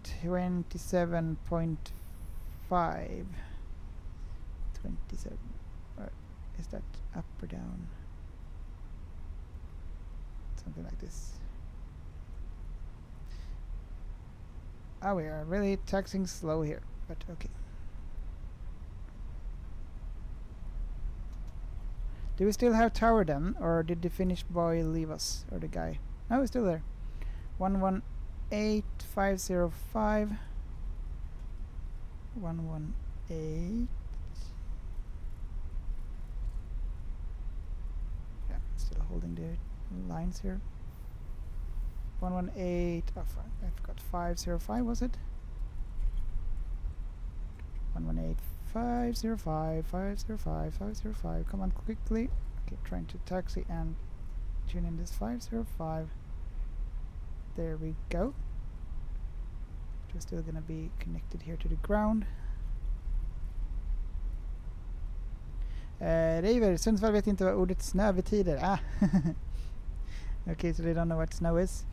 27.5. 27. Is that up or down? Something like this. Oh, we are really taxing slow here, but okay. Do we still have tower then, or did the Finnish boy leave us, or the guy? No, he's still there. 118.505. 118. Yeah, still holding the lines here. 118. Oh, I forgot 505. Was it? 118. 505, 505, 505. Come on, quickly. Okay, trying to taxi and tune in this 505. There we go. We're still gonna be connected here to the ground. River, Sundsvall vet inte vad ordet snö betyder. Ah. Okay, so they don't know what snow is.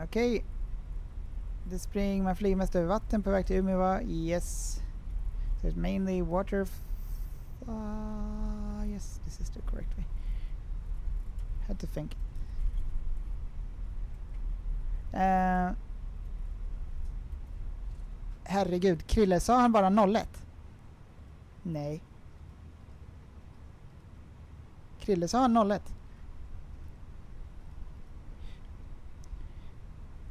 Okay. Det spring, man flyger mest över vatten på väg till Umeå, va? Yes. So it's mainly water. Yes, this is the correct way. Had to think. Herregud, Krille, sa han bara 01? Nej. Krille, sa han 01?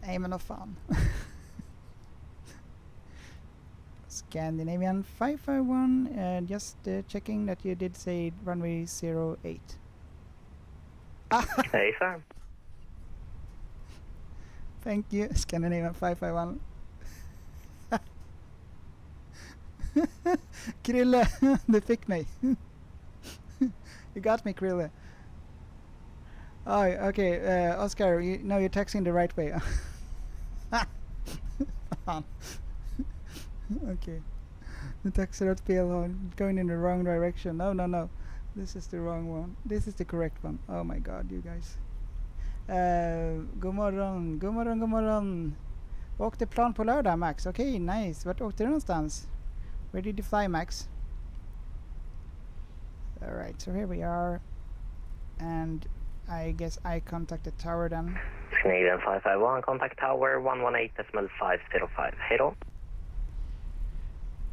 Nej, men vad fan. Scandinavian 551, just checking that you did say runway 08. Hey, sir. Thank you, Scandinavian 551. Krille, du fick mig. You got me, Krille. Oh, okay, Oscar, you're texting the right way. Okay. The taxer at PL going in the wrong direction. No. This is the wrong one. This is the correct one. Oh my god, you guys. God morgon. Åkte plan på lördag, Max. Okay, nice. Vart åkte du någonstans? Where did you fly, Max? Alright, so here we are. And I guess I contact the tower then. Scandinavian 551, contact tower 118.505. Hej då.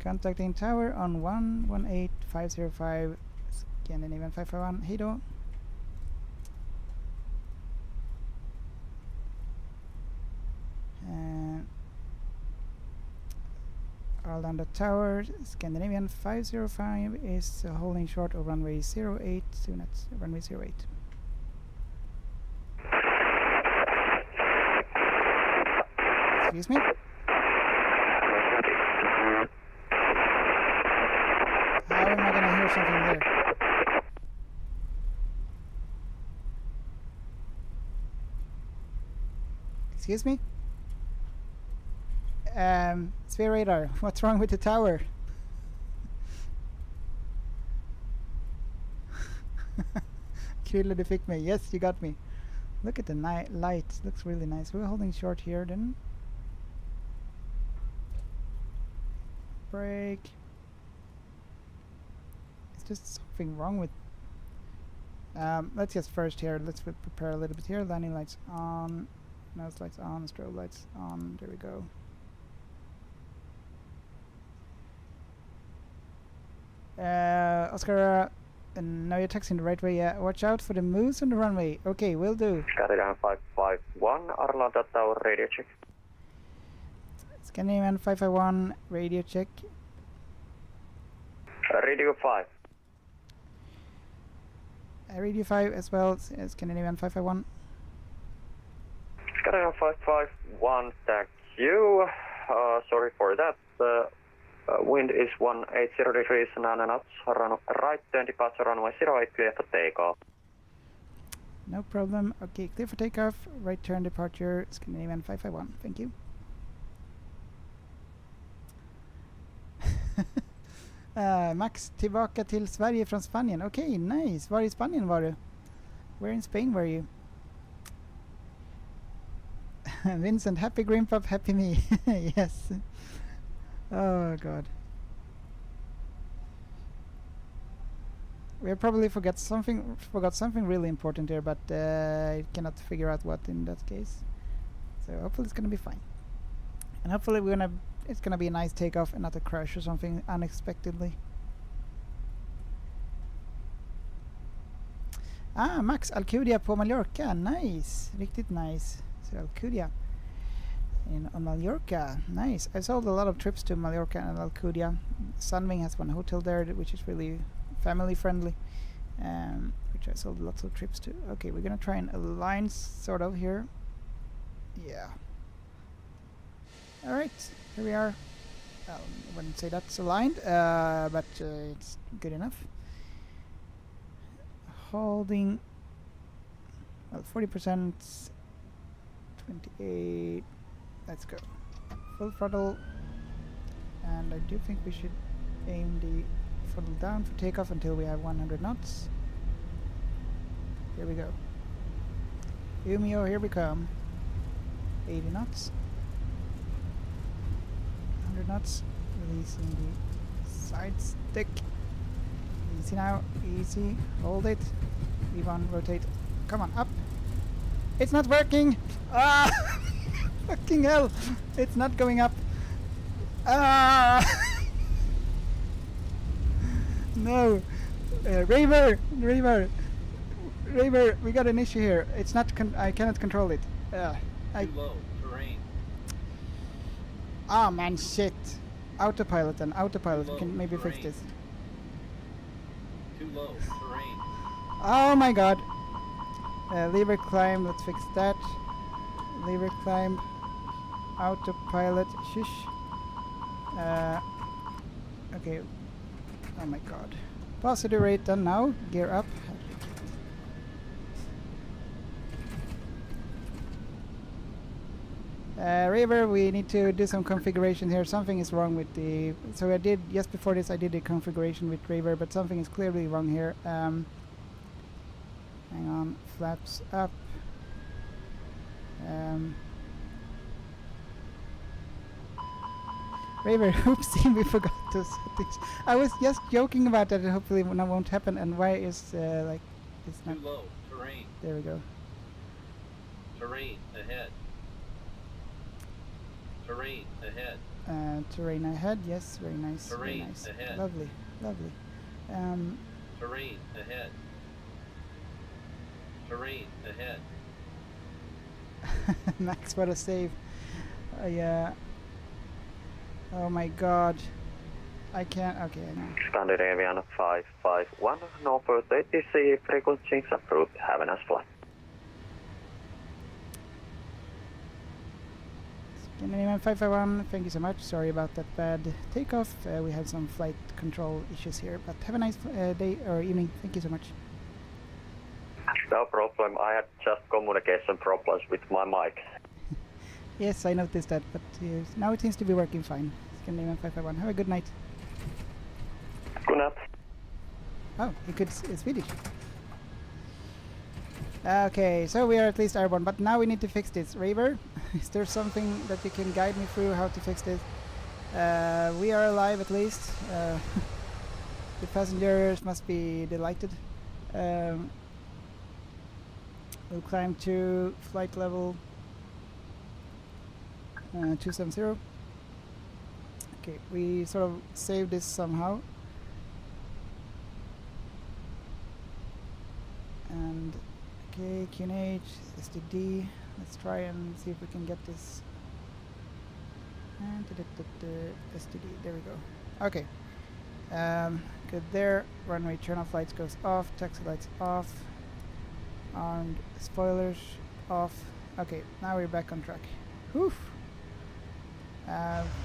Contacting tower on 118.505. Scandinavian 551. Hej då. Arlanda Tower, Scandinavian 505 is holding short of runway 08, soon at runway 08. Excuse me? How am I gonna hear something there? Excuse me? Sphere radar, what's wrong with the tower? Krille, du fick mig. Yes, you got me. Look at the light. Looks really nice. We're holding short here then. Brake. Is just something wrong with... let's just first here. Let's prepare a little bit here. Landing lights on. Nose lights on. Strobe lights on. There we go. Oscar, now you're taxiing the right way. Yeah, watch out for the moves on the runway. Okay, will do. Scandinavian 551, Arlanda Tower, radio check. Scandinavian 551, radio check. Radio 5. Radio 5 as well, Scandinavian 551. Scandinavian 551, thank you. Sorry for that. Wind is 180 degrees, 9 knots. Right turn departure runway 08, clear for takeoff. No problem. Okay, clear for takeoff. Right turn departure, Scandinavian 551. Thank you. Max, tillbaka till Sverige från Spanien. Okej, nice. Var i Spanien var du? Where in Spain were you? Vincent, happy Grandpap, happy me. Yes. Oh god. We probably forgot something really important here, but I cannot figure out what in that case. So hopefully it's gonna be fine. And hopefully it's gonna be a nice takeoff and not a crash or something unexpectedly. Ah, Max, Alcudia på Mallorca. Nice. Riktigt nice. So Alcudia on Mallorca. Nice. I sold a lot of trips to Mallorca and Alcudia. Sunwing has one hotel there which is really family friendly, which I sold lots of trips to. Okay, we're gonna try and align sort of here. Yeah. Alright, here we are. I wouldn't say that's aligned, but it's good enough. Holding, well, 40%, 28, let's go. Full throttle, and I do think we should aim the throttle down for takeoff until we have 100 knots. Here we go. Umio, here we come. 80 knots. 100 knots. Releasing the side stick. Easy now. Easy. Hold it. Leave on. Rotate. Come on. Up. It's not working. Ah! Fucking hell. It's not going up. Ah! No. Raver. We got an issue here. It's not. I cannot control it. Too low. Terrain. Ah, man, shit. Autopilot then. Autopilot. We can maybe fix this. Too low. Terrain. Oh my god. Lever climb. Let's fix that. Lever climb. Autopilot. Shush. Okay. Oh my god. Positive rate done now. Gear up. River, we need to do some configuration here. Something is wrong with the... So I did, just before this, I did a configuration with River, but something is clearly wrong here. Hang on. Flaps up. River, oopsie, we forgot those settings. I was just joking about that, and hopefully that won't happen. And why is, like... It's not... Too low. Terrain. There we go. Terrain ahead. Terrain ahead. Terrain ahead, yes, very nice. Terrain very nice. ahead. Lovely, lovely. Terrain ahead. Terrain ahead. Max, what a save. Yeah. Oh my god. I can't, okay, I know. Scandinavian 551, Northwest ATC, frequencies approved. Have a nice flight. Scandinavian 551, thank you so much. Sorry about that bad takeoff. We had some flight control issues here, but have a nice day or evening. Thank you so much. No problem. I had just communication problems with my mic. Yes, I noticed that, but now it seems to be working fine. Scandinavian 551. Have a good night. Good night. Oh, you could Swedish. Okay, so we are at least airborne, but now we need to fix this. Raver, is there something that you can guide me through how to fix this? We are alive at least. The passengers must be delighted. We'll climb to flight level 270. Okay, we sort of saved this somehow. And okay, QNH, STD. Let's try and see if we can get this. And STD, there we go. Okay. Good there. Runway turn off lights goes off. Taxi lights off. Armed spoilers off. Okay, now we're back on track. Whew.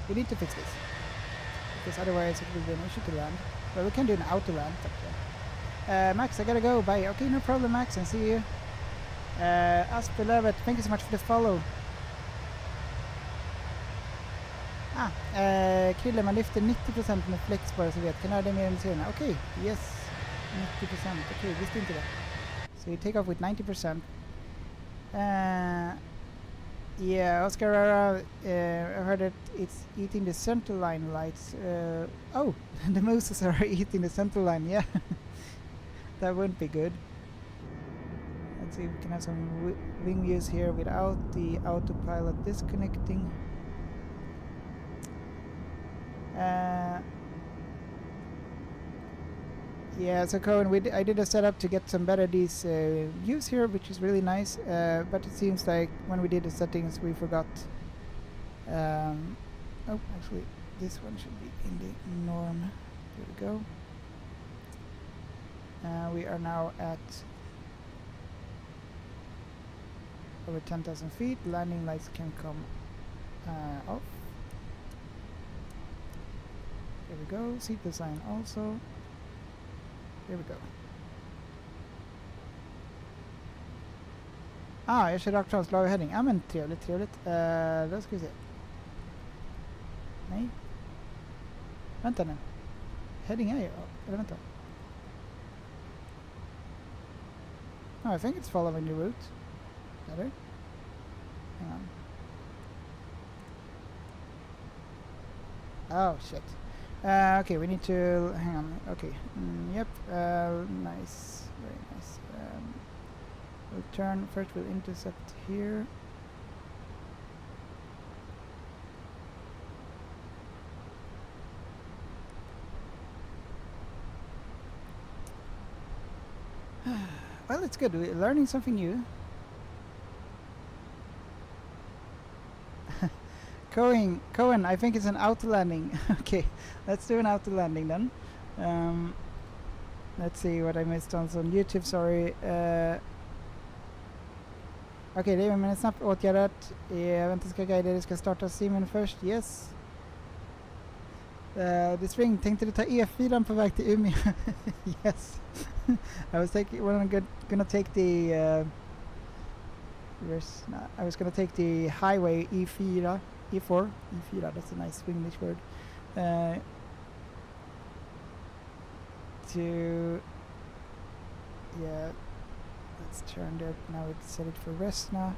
We need to fix this, because otherwise it will be an issue to land. But we can do an auto land. Max, I gotta go. Bye. Okay, no problem, Max, and see you. Asp11, thank you so much for the follow. Krille, man lyfter 90% med flex bara så vet. Kan jag det mer än senare? Okej, yes. 90%. Okej, visste inte det. So you take off with 90%. Yeah, Oscar Rara, I heard that it's eating the center line lights. Oh, the mooses are eating the center line, yeah. That wouldn't be good. Let's see if we can have some wing views here without the autopilot disconnecting. Yeah, so Cohen, I did a setup to get some better these views here, which is really nice. But it seems like when we did the settings, we forgot. Oh, actually, this one should be in the norm. There we go. We are now at over 10,000 feet. Landing lights can come off. There we go. Seat design also. There we go. Jag kör rakt fram, slag och heading. Ja men trevligt. Då ska vi se. Nej. Vänta nu. Heading är ju... Eller vänta. Oh, I think it's following the route. Better. Hang on. Oh shit. Okay, we need to hang on. Okay, yep. Nice, very nice. We'll turn first. We'll intercept here. Well, it's good. We're learning something new. Cohen, I think it's an auto landing. Okay, let's do an auto landing then. Let's see what I missed on YouTube, sorry. Okej, det är men snabbt åtgärdat. Vänta, ska guida, det ska starta simmen först, yes. This ring, tänkte du ta E4 på väg till Umeå? Yes. I was gonna take the I was gonna take the highway E4, that's a nice English word, to, yeah, let's turn that, now we set it for Resna,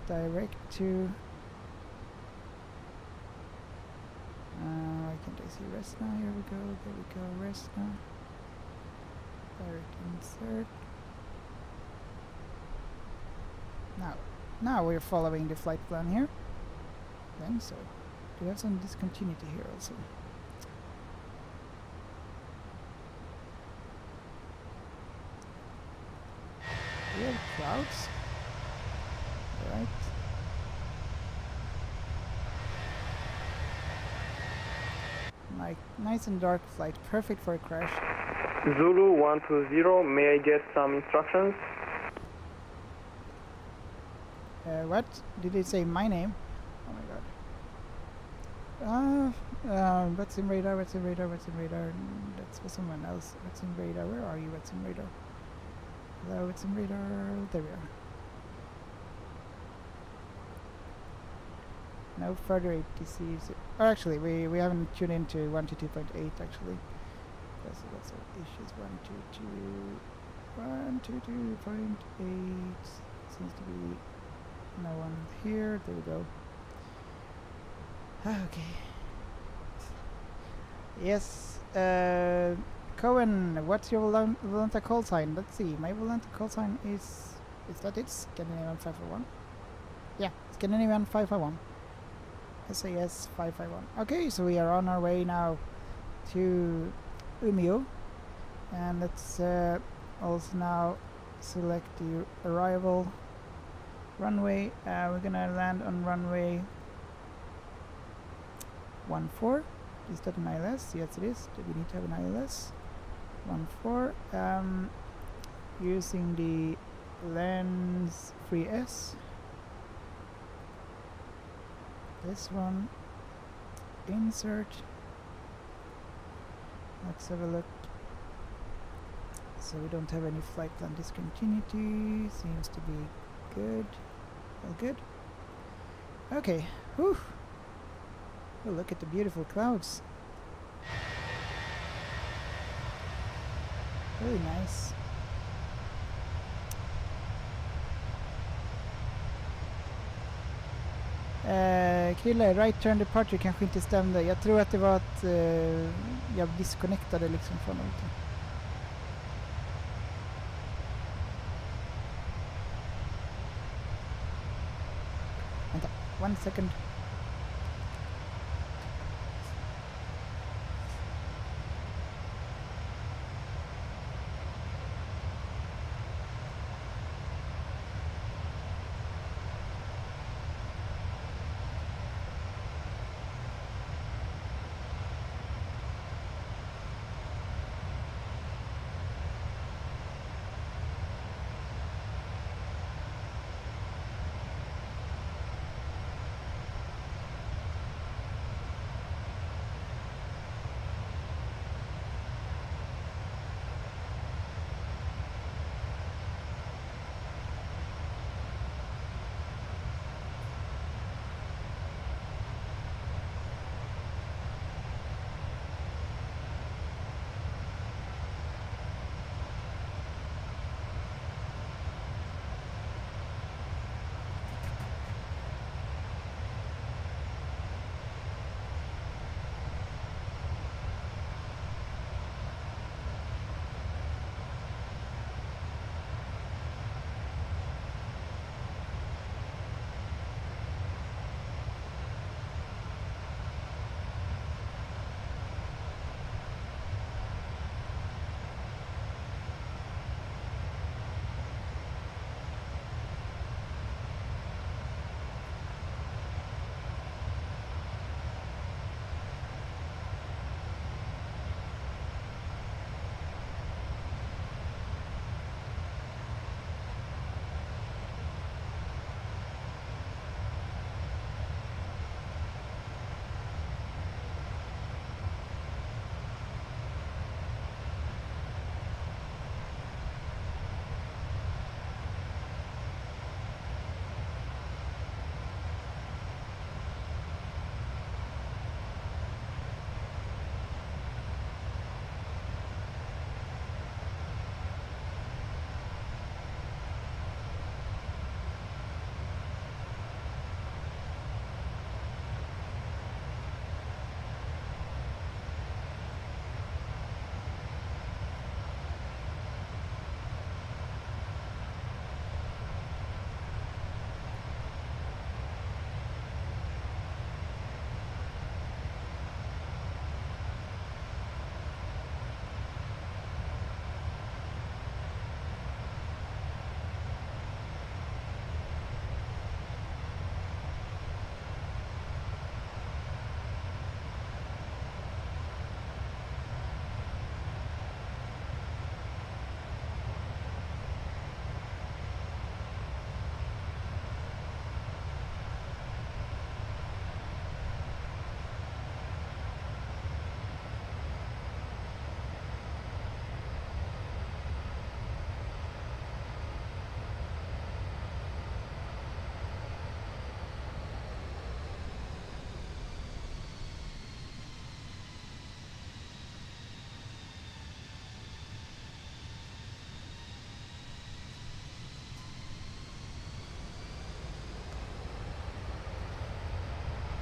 direct to, I can't see Resna, here we go, there we go, Resna, direct insert. Now we're following the flight plan here. Then so we have some discontinuity here also. We have clouds. Alright. Like nice and dark flight, perfect for a crash. Zulu 120, may I get some instructions? What? Did it say my name? Oh my god. What's in radar? That's for someone else. What's in radar? Where are you? What's in radar? Hello, what's in radar? There we are. No further ATCs. Or actually, we haven't tuned into 122.8 actually. Because lots of issues. 122.8 seems to be no one here. There we go. Okay. Yes. Cohen, what's your Volanta call sign? Let's see. My Volanta call sign is that it? Scandinavian 551. Yeah, Scandinavian 551. SAS 551. Okay, so we are on our way now to Umeå, and let's also now select the arrival runway. We're gonna land on runway 14. Is that an ILS? Yes, it is. Do we need to have an ILS? 14. Using the lens free S. This one. Insert. Let's have a look. So we don't have any flight plan discontinuity. Seems to be good. All good. Okay. Whew. Oh, look at the beautiful clouds. Really nice. Krille, right turn departure kanske inte stämde. Jag tror att det var att jag disconnectade liksom från någonting. Vänta, 1 second.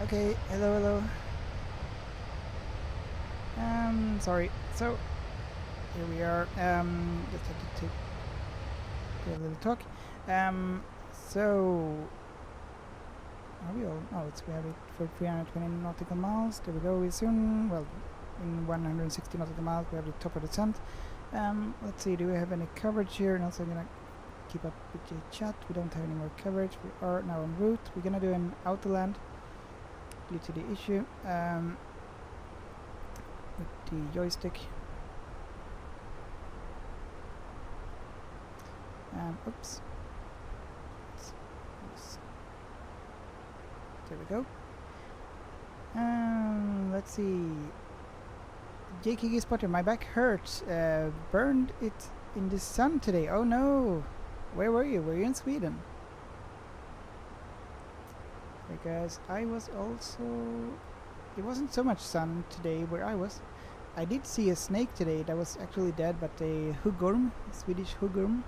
Okay, hello. Sorry. So here we are. Just have to have a little talk. So are we all? Oh, we have it for 320 nautical miles. There we go. We soon. Well, in 160 nautical miles, we have the top of the descent. Let's see. Do we have any coverage here? And also, I'm gonna keep up with the chat. We don't have any more coverage. We are now en route. We're gonna do an autoland due to the issue with the joystick. Oops. There we go. Let's see. JKG Spotter, my back hurts. Burned it in the sun today. Oh no! Where were you? Were you in Sweden? Because I was also... It wasn't so much sun today where I was. I did see a snake today that was actually dead, but a huggorm, Swedish huggorm.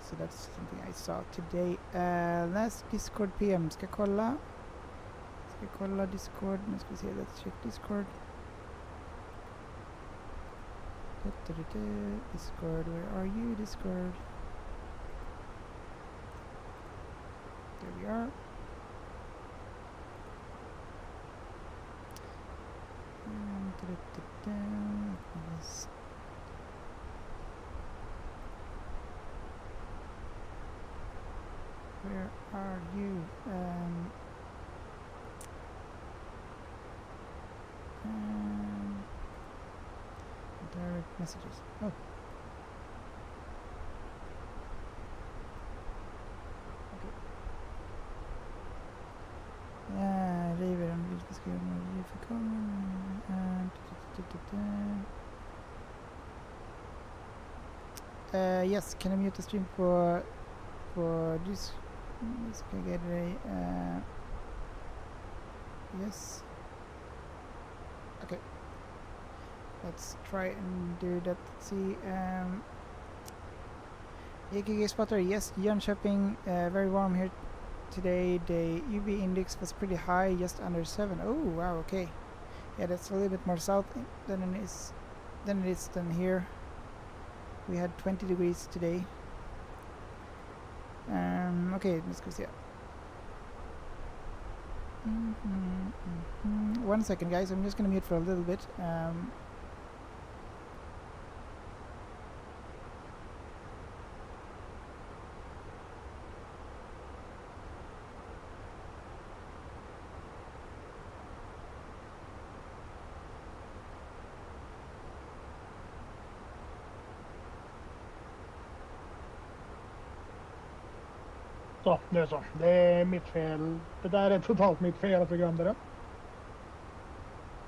So that's something I saw today. Last Discord PM. Ska kolla Discord. Nu ska vi se. Let's check Discord. Discord, where are you, Discord? There we are. Yes. Where are you? Direct messages. Oh. Okay. River on yes, can I mute the stream for this? Let's get ready. Yes. Okay. Let's try and do that. Let's see. JKG Spotter, yes, Jönköping, very warm here today. The UV index was pretty high, just under 7. Oh, wow, okay. Yeah, that's a little bit more south than it is than here. We had 20 degrees today. Okay, let's go see it. 1 second, guys. I'm just gonna mute for a little bit. Så, nu så. Det är mitt fel. Det där är totalt mitt fel att vi glömde det.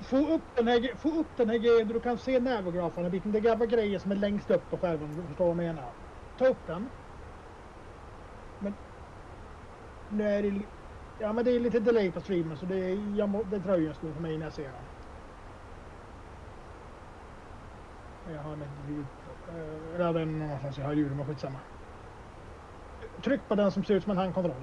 Få upp den här grejen. Du kan se navgrafen. Det grabbar grejer som är längst upp på skärmen. Du förstår vad jag menar. Ta upp den. Men nu är det... Ja, men det är lite delay på streamen. Så det dröjer en stund för mig när jag ser den. Jag har ett ljud. Eller den någonstans. Jag har ljud, men skitsamma. Tryck på den som ser ut som en handkontroll.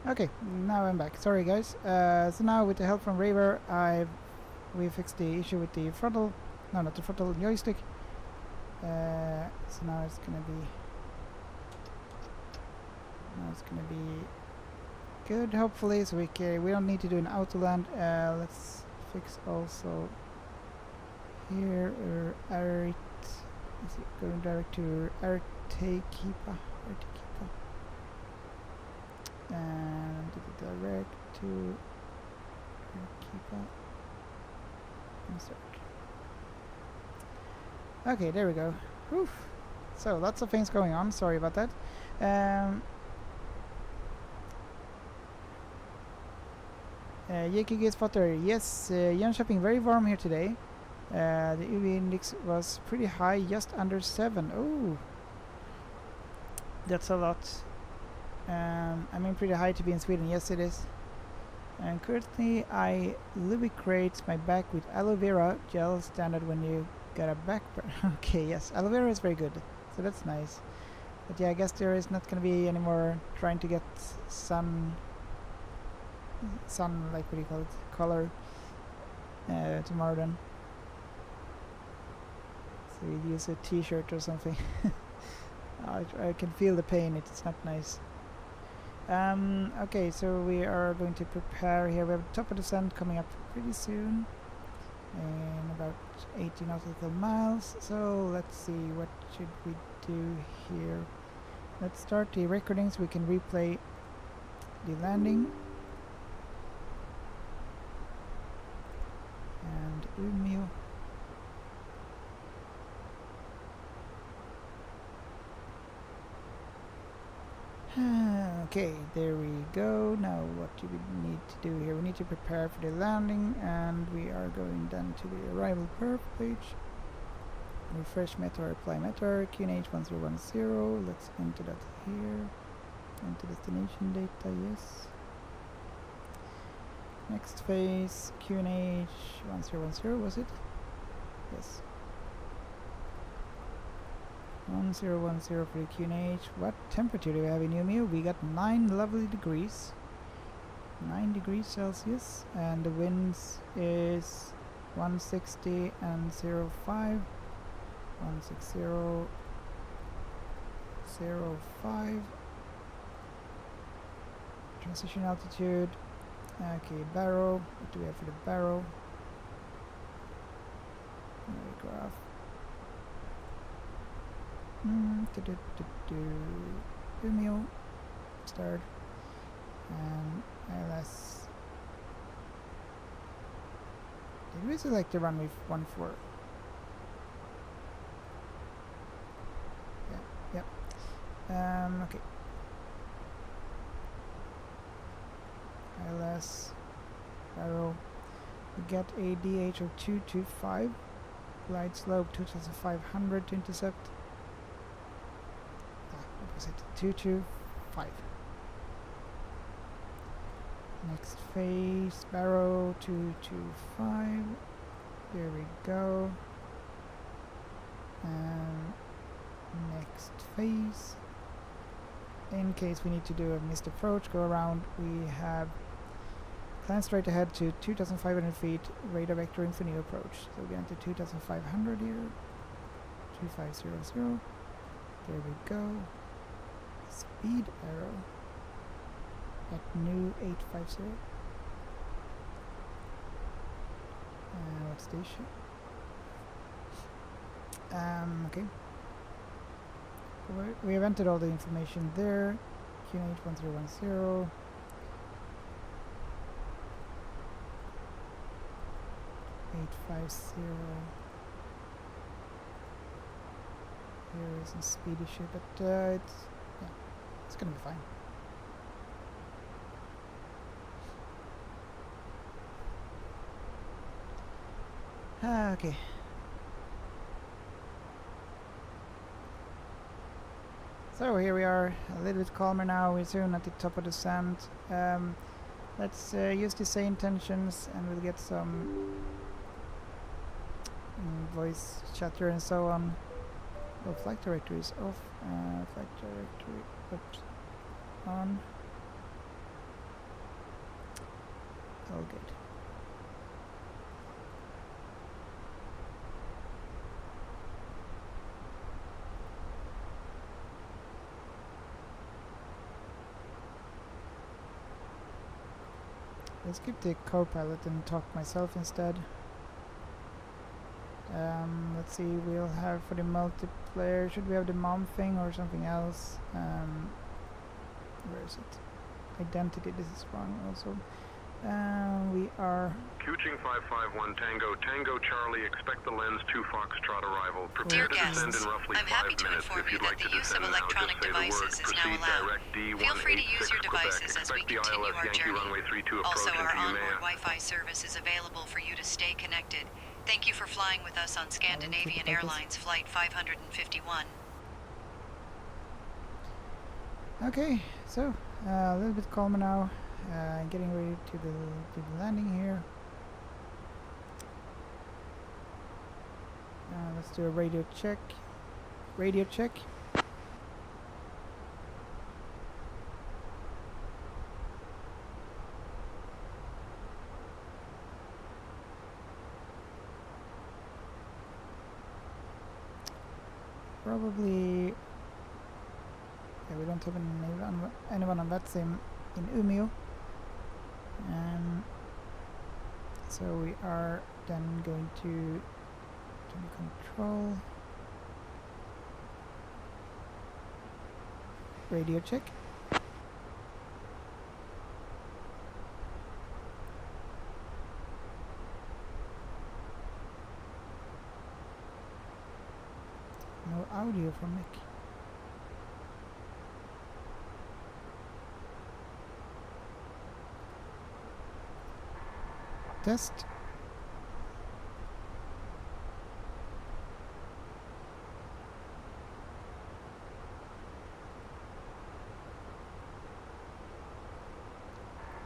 Okay, now I'm back. Sorry guys. So now with the help from Raver, we fixed the issue with the throttle. No, not the throttle, joystick. So now it's gonna be good, hopefully. So we don't need to do an auto land. Let's fix also here is it going direct to Arequipa? And direct to Arequipa. Insert. Okay, there we go. Whew. So lots of things going on. Sorry about that. JKG spotter. Yes, Jönköping very warm here today. The UV index was pretty high, just under 7. Oh, that's a lot. I mean pretty high to be in Sweden. Yes, it is. And currently I lubricate my back with aloe vera gel, standard when you get a back burn. Okay, yes, aloe vera is very good, so that's nice. But yeah, I guess there is not going to be any more trying to get sun like, what do you call it, color tomorrow then. So you use a t-shirt or something. I can feel the pain, it's not nice. Okay, so we are going to prepare here. We have top of the descent coming up pretty soon in about 80 nautical miles. So let's see, what should we do here? Let's start the recording so we can replay the landing. And Umeå. Okay, there we go. Now what do we need to do here? We need to prepare for the landing, and we are going then to the arrival perf page. Refresh METAR, apply METAR, QNH 1010. Let's enter that here. Enter destination data, yes. Next phase, QNH 1010, was it? Yes. 1010 for the QNH. What temperature do we have in Umeå? We got 9 lovely degrees. 9 degrees Celsius. And the winds is 160 and 05. 160, 05. Transition altitude. Okay, barrow. What do we have for the barrow? Graph. Umeå. Start. And LS. Did we select the runway 14? Yeah. Okay. LS. Barrow. We get a DH of 225. Glide slope 2500 to intercept. What was it? 225. Next phase, barrow 225. There we go. Next phase. In case we need to do a missed approach, go around, we have plan straight ahead to 2,500 feet, radar vectoring for new approach. So we're going to 2,500 here. 2500. There we go. Speed arrow at new 850. What station? Okay. We have entered all the information there. QNH 1010. 850. Here is a speed issue, but it's gonna be fine. Okay. So here we are, a little bit calmer now. We're soon at the top of the sand. Let's use the same tensions, and we'll get some voice chatter and so on. Oh, flight directory is off. Flight directory on. All good. Let's skip the co-pilot and talk myself instead. Let's see, we'll have for the multiplayer, should we have the mom thing or something else? Where is it? Identity, this is wrong also. We are... Kuching 551 Tango, Tango Charlie, expect the lens 2 Foxtrot arrival. Prepare Dear to descend guests, in roughly I'm 5 happy to minutes. inform If you you'd that like the to use of descend now, electronic just say the word, devices is now proceed allowed. direct Feel free to use your D186 devices Quebec. as we Expect the continue ILS our Yankee journey. runway 32 Also, approach our into onboard Umeå. Wi-Fi service is available for you to stay connected. Thank you for flying with us on Scandinavian Airlines Flight 551. Okay, so a little bit calmer now. Getting ready to the landing here. Let's do a radio check. Radio check. Probably. Yeah, we don't have anyone on that sim in Umeå. So we are then going to control radio check. No audio from Nick. Test.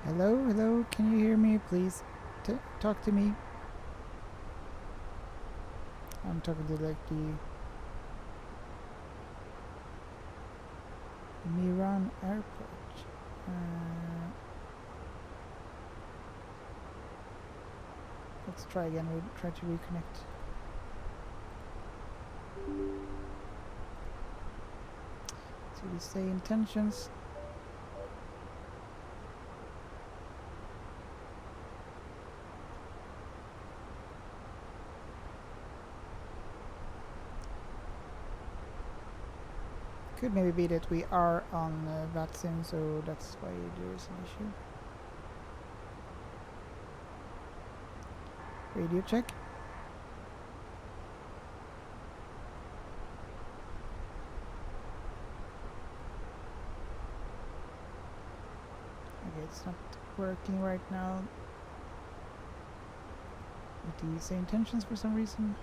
Hello, hello, can you hear me? Please talk to me. I'm talking to like the Miran Airport. Let's try again, we'll try to reconnect. So we say intentions. Could maybe be that we are on VATSIM, so that's why there is an issue. Radio check. Okay, it's not working right now. With the same intentions for some reason.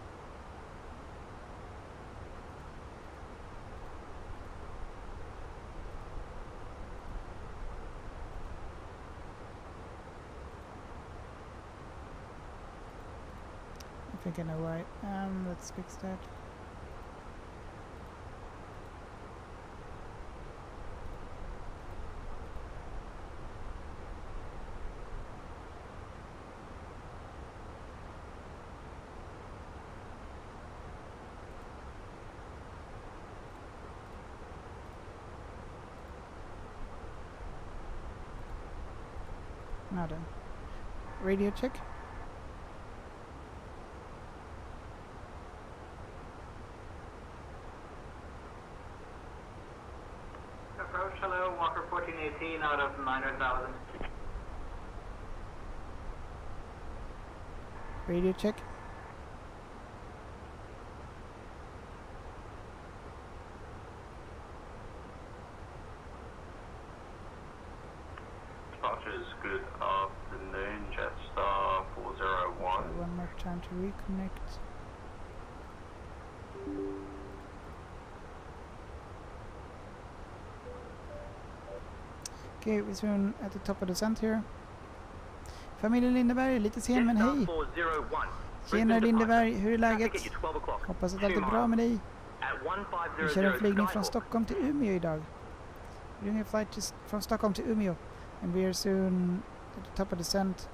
I think I know why. Let's fix that. Now then. Radio check. Approach, hello, Walker 1418 out of 9,000. Radio check. Departures, good afternoon, Jetstar 401. Try one more time to reconnect. Okay, we're soon at the top of the descent here. Familjen Lindeberg, lite sen men hej! Tjenare Lindeberg, hur är läget? Hoppas att allt är bra med dig. Vi kör en flygning från Stockholm till Umeå idag. We're doing a flight from Stockholm to Umeå. And we are soon at the top of the descent.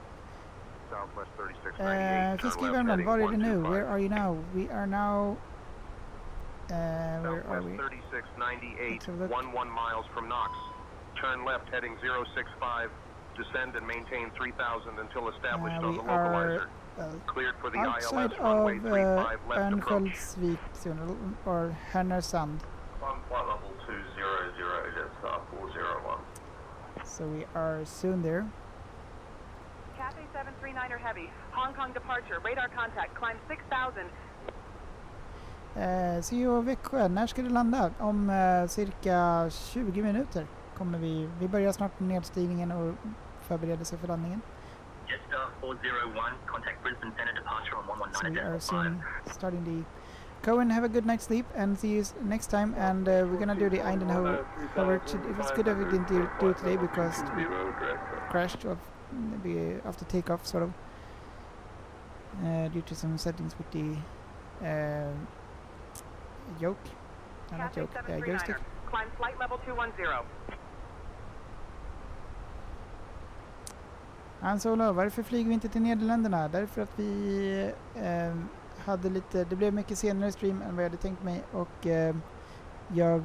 Southwest 3698. Fiske Värmland, var är du nu? Where are you now? We are now... where are we? Southwest 3698, 11 miles from Knox. Turn left heading 065. Descend and maintain 3000 until established on the localizer. Cleared for the outside ILS runway of 35 left approach. Örnsköldsvik soon, or Härnösand. Flight level 200, that's 401. So we are soon there. Cathay 739er Heavy, Hong Kong departure, radar contact, climb 6000. See you Växjö. När ska du landa? Om cirka 20 minuter kommer vi. Vi börjar snart med nedstigningen och förbereder sig för landningen. Jetstar 401, contact Brisbane Center departure on 119.5. So we are soon starting the... Go and have a good night's sleep and see you next time. And we're gonna do the Eindhoven. It was good that we didn't do it today because we crashed maybe after takeoff, sort of, due to some settings with the yoke. Not yoke, joystick. Climb flight level 210. Hans-Olof, varför flyger vi inte till Nederländerna? Därför att vi hade lite, det blev mycket senare stream än vad jag hade tänkt mig, och jag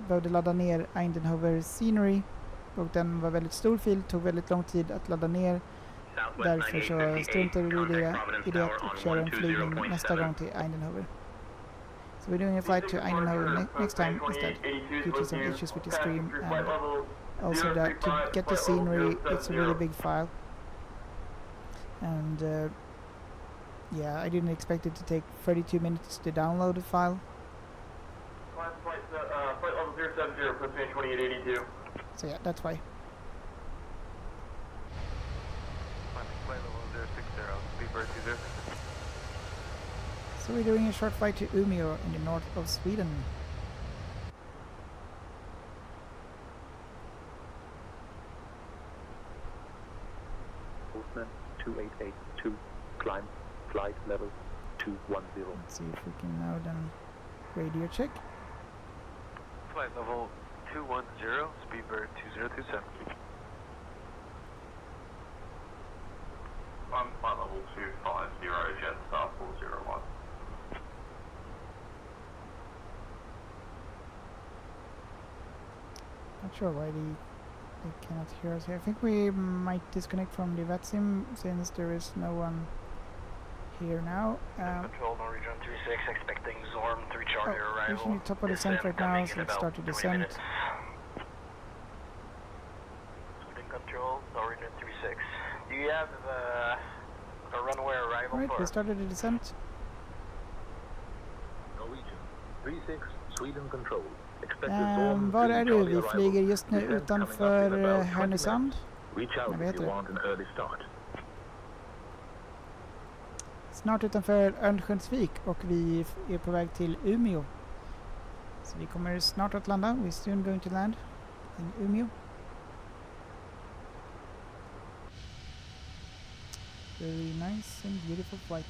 behövde ladda ner Eindhoven Scenery, och den var väldigt stor fil, tog väldigt lång tid att ladda ner. Därför så struntade vi i det och köra en flygning nästa gång till Eindhoven. So we're doing a flight to Eindhoven next time instead, due to some issues with the stream, and also that to get the scenery, it's a really big file, and yeah, I didn't expect it to take 32 minutes to download the file. Flight level 070, puts me in 2882. So yeah, that's why. Flight level 060, speedbird 20. So we're doing a short flight to Umeå in the north of Sweden. Movement 2882, climb flight level 210. Let's see if we can now then radio check. Flight level 210, speedbird 2027. I'm flight level 250, Jetstar 401. Not sure why they cannot hear us here. I think we might disconnect from the VATSIM since there is no one here now. Control Norwegian 36, expecting Zorm 3 Charger arrival. We're top of descent right now, so let's start the descent. Sweden Control Norwegian 36. Do you have a runway arrival Right, we started the descent. Norwegian 36, Sweden Control. Var är du? Vi flyger just nu utanför Härnösand. Snart utanför Örnsköldsvik, och vi är på väg till Umeå. Så vi kommer snart att landa. We're soon going to land in Umeå. Very nice and beautiful flight.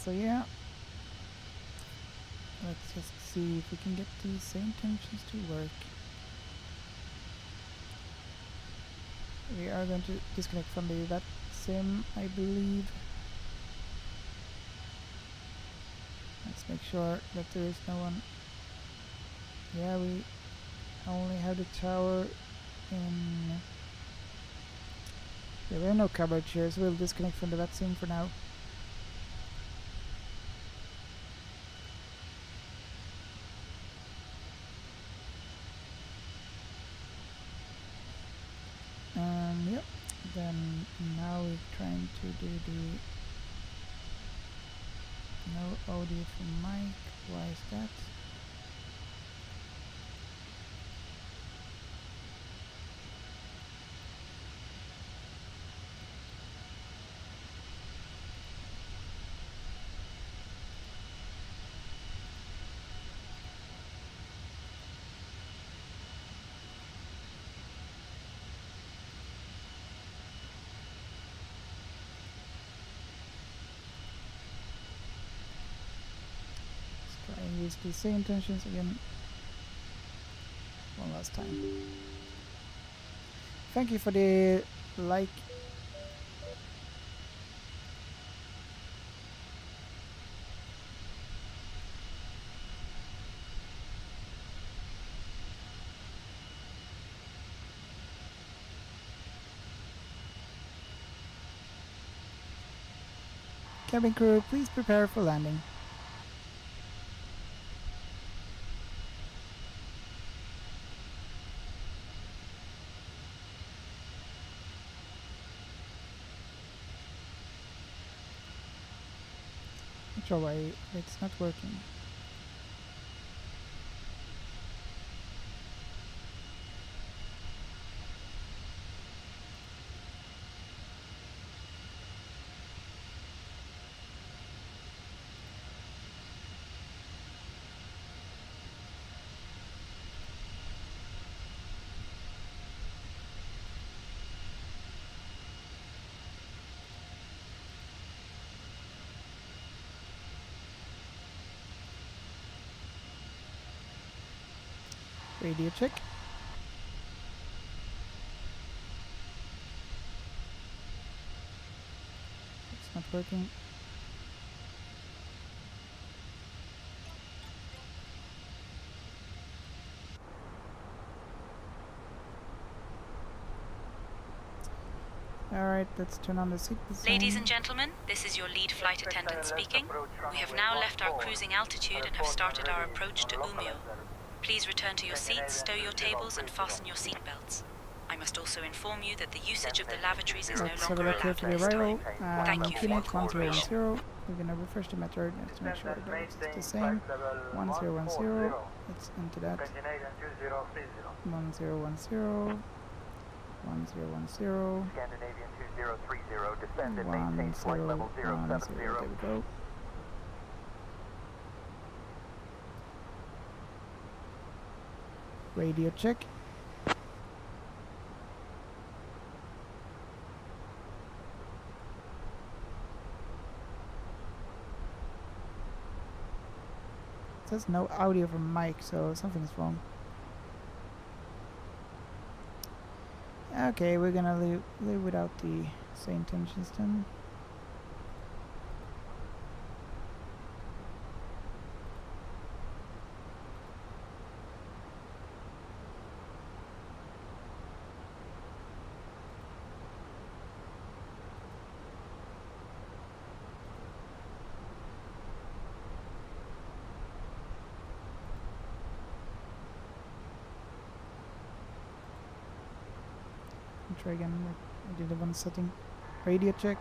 So yeah, let's just see if we can get the same tensions to work. We are going to disconnect from the VATSIM, I believe. Let's make sure that there is no one. Yeah, we only have the tower in... There are no coverage here, so we'll disconnect from the VATSIM for now. Yep, then now we're trying to do the no audio from mic. Why is that? basically same intentions again. One last time. Thank you for the like. Cabin crew, please prepare for landing. Not sure why it's not working. Radio check. It's not working. Alright, let's turn on the seatbelt sign. Ladies and gentlemen, this is your lead flight attendant speaking. We have now left our cruising altitude and have started our approach to Umeå. Please return to your seats, stow your tables and fasten your seatbelts. I must also inform you that the usage of the lavatories is no longer allowed at this time. Thank you for your cooperation. 1010. We're gonna refresh the method to make sure that it's the same. 1010. Let's enter that. 1010. 1010. Scandinavian 2030, descend and maintain flight level 070. There we go. Radio check. It says no audio from mic, so something's wrong. Okay, we're gonna live without the same tensions then. Try again. I did the one setting. Radio check.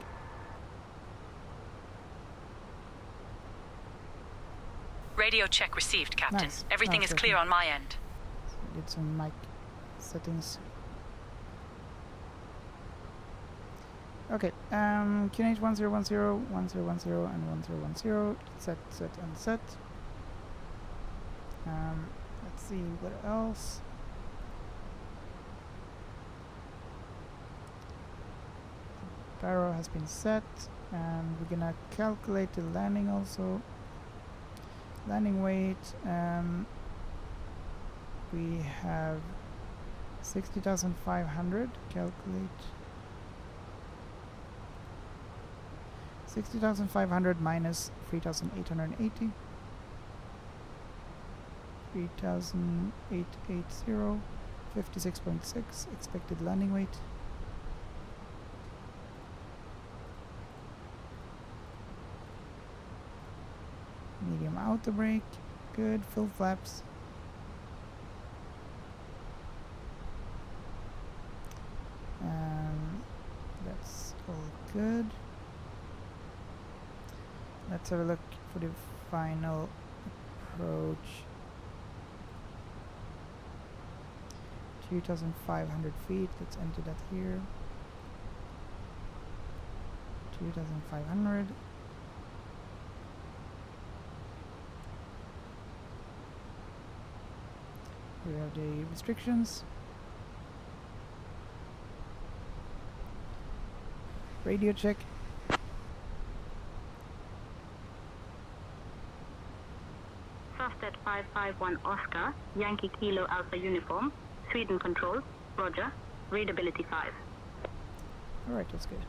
Radio check received, Captain. Nice. Everything is clear on my end. So I did some mic settings. Okay. QNH 1010, 1010, and 1010. Set, and set. Let's see what else. Gyro has been set, and we're gonna calculate the landing also. Landing weight, we have 60,500. Calculate 60,500 minus 3,880. 3,880. 56.6 expected landing weight. Medium outer brake, good. Full flaps. That's all good. Let's have a look for the final approach. 2,500 feet. Let's enter that here. 2,500. We have the restrictions. Radio check. Fasten 551 Oscar, Yankee Kilo Alpha Uniform, Sweden Control, Roger, readability 5. Alright, that's good.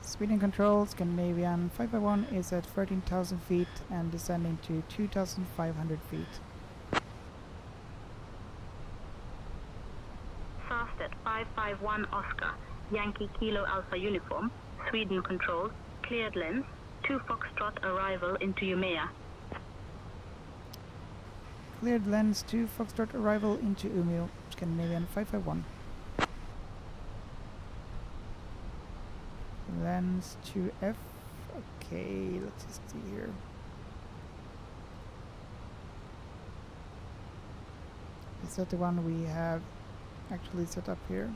Sweden Control, Scandinavian 551 is at 13,000 feet and descending to 2,500 feet. Fast at 551 Oscar, Yankee Kilo Alpha Uniform, Sweden Control, cleared lens, 2 Foxtrot arrival into Umeå. Cleared lens, 2 Foxtrot arrival into Umeå, Scandinavian 551. Lens 2F. Okay, let's just see here. Is that the one we have actually set up here?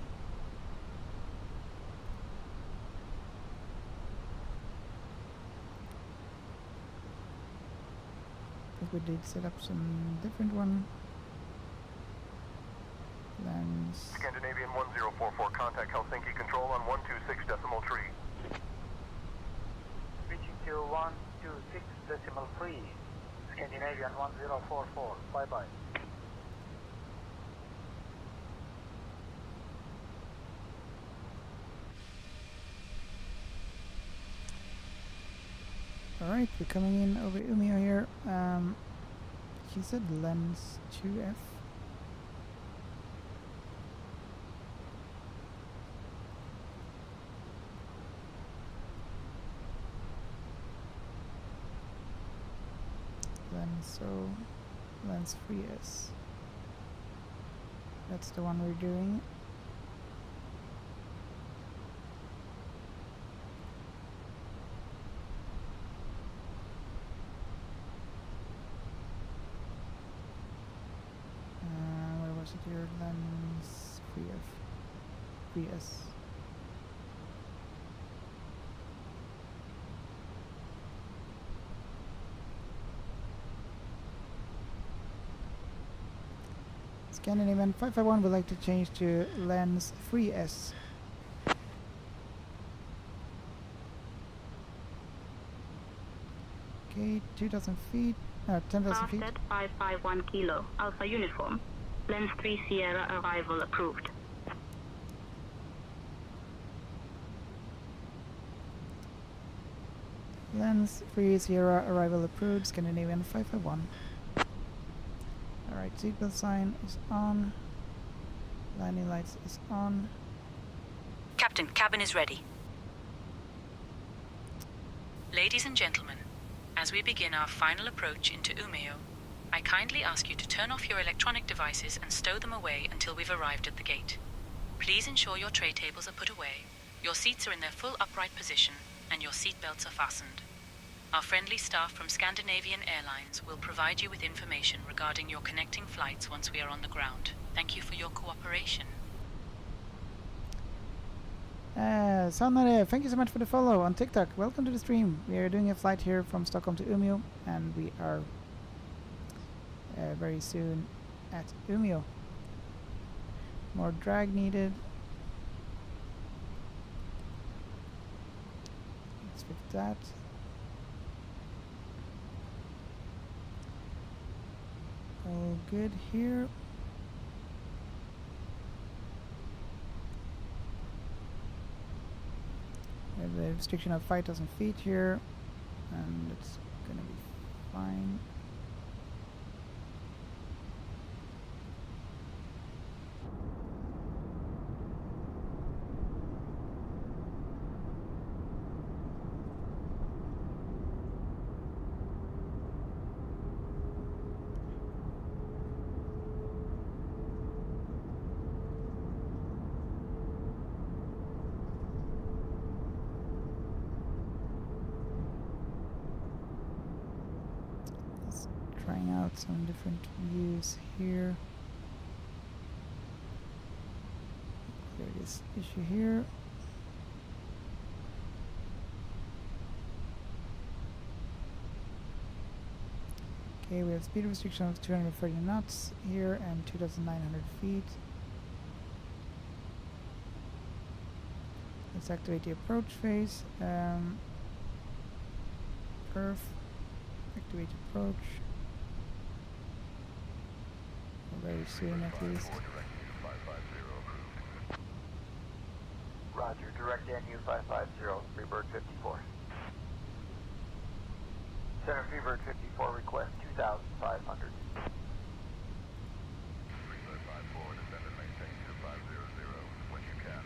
I think we did set up some different one. Lens. Scandinavian 1044, contact Helsinki Control on 126.3. Reaching to 126.3. Scandinavian 1044. Bye-bye. Alright, we're coming in over Umeå here. She said lens 2F. So lens 3S. That's the one we're doing. Where was it here? Lens 3F. 3S. Scandinavian 551 would like to change to lens 3S. Okay, 2,000 feet, 10,000 feet. Fast at 551 Kilo, Alpha Uniform, lens 3 Sierra arrival approved. Lens 3 Sierra arrival approved, Scandinavian 551. Alright, seatbelt sign is on. Landing lights is on. Captain, cabin is ready. Ladies and gentlemen, as we begin our final approach into Umeå, I kindly ask you to turn off your electronic devices and stow them away until we've arrived at the gate. Please ensure your tray tables are put away, your seats are in their full upright position, and your seat belts are fastened. Our friendly staff from Scandinavian Airlines will provide you with information regarding your connecting flights once we are on the ground. Thank you for your cooperation. Sanare, thank you so much for the follow on TikTok. Welcome to the stream. We are doing a flight here from Stockholm to Umeå, and we are very soon at Umeå. More drag needed. Let's fix that. All good here. We have a restriction of 5,000 feet here, and it's gonna be fine. Trying out some different views here. Clear this issue here. Okay, we have speed restriction of 230 knots here and 2,900 feet. Let's activate the approach phase. Perf. Activate approach. Very soon at least. Roger, direct NU 550, Freebird 54. Center Freebird 54, request 2,500. Freebird 54, descend and maintain 2500 when you can.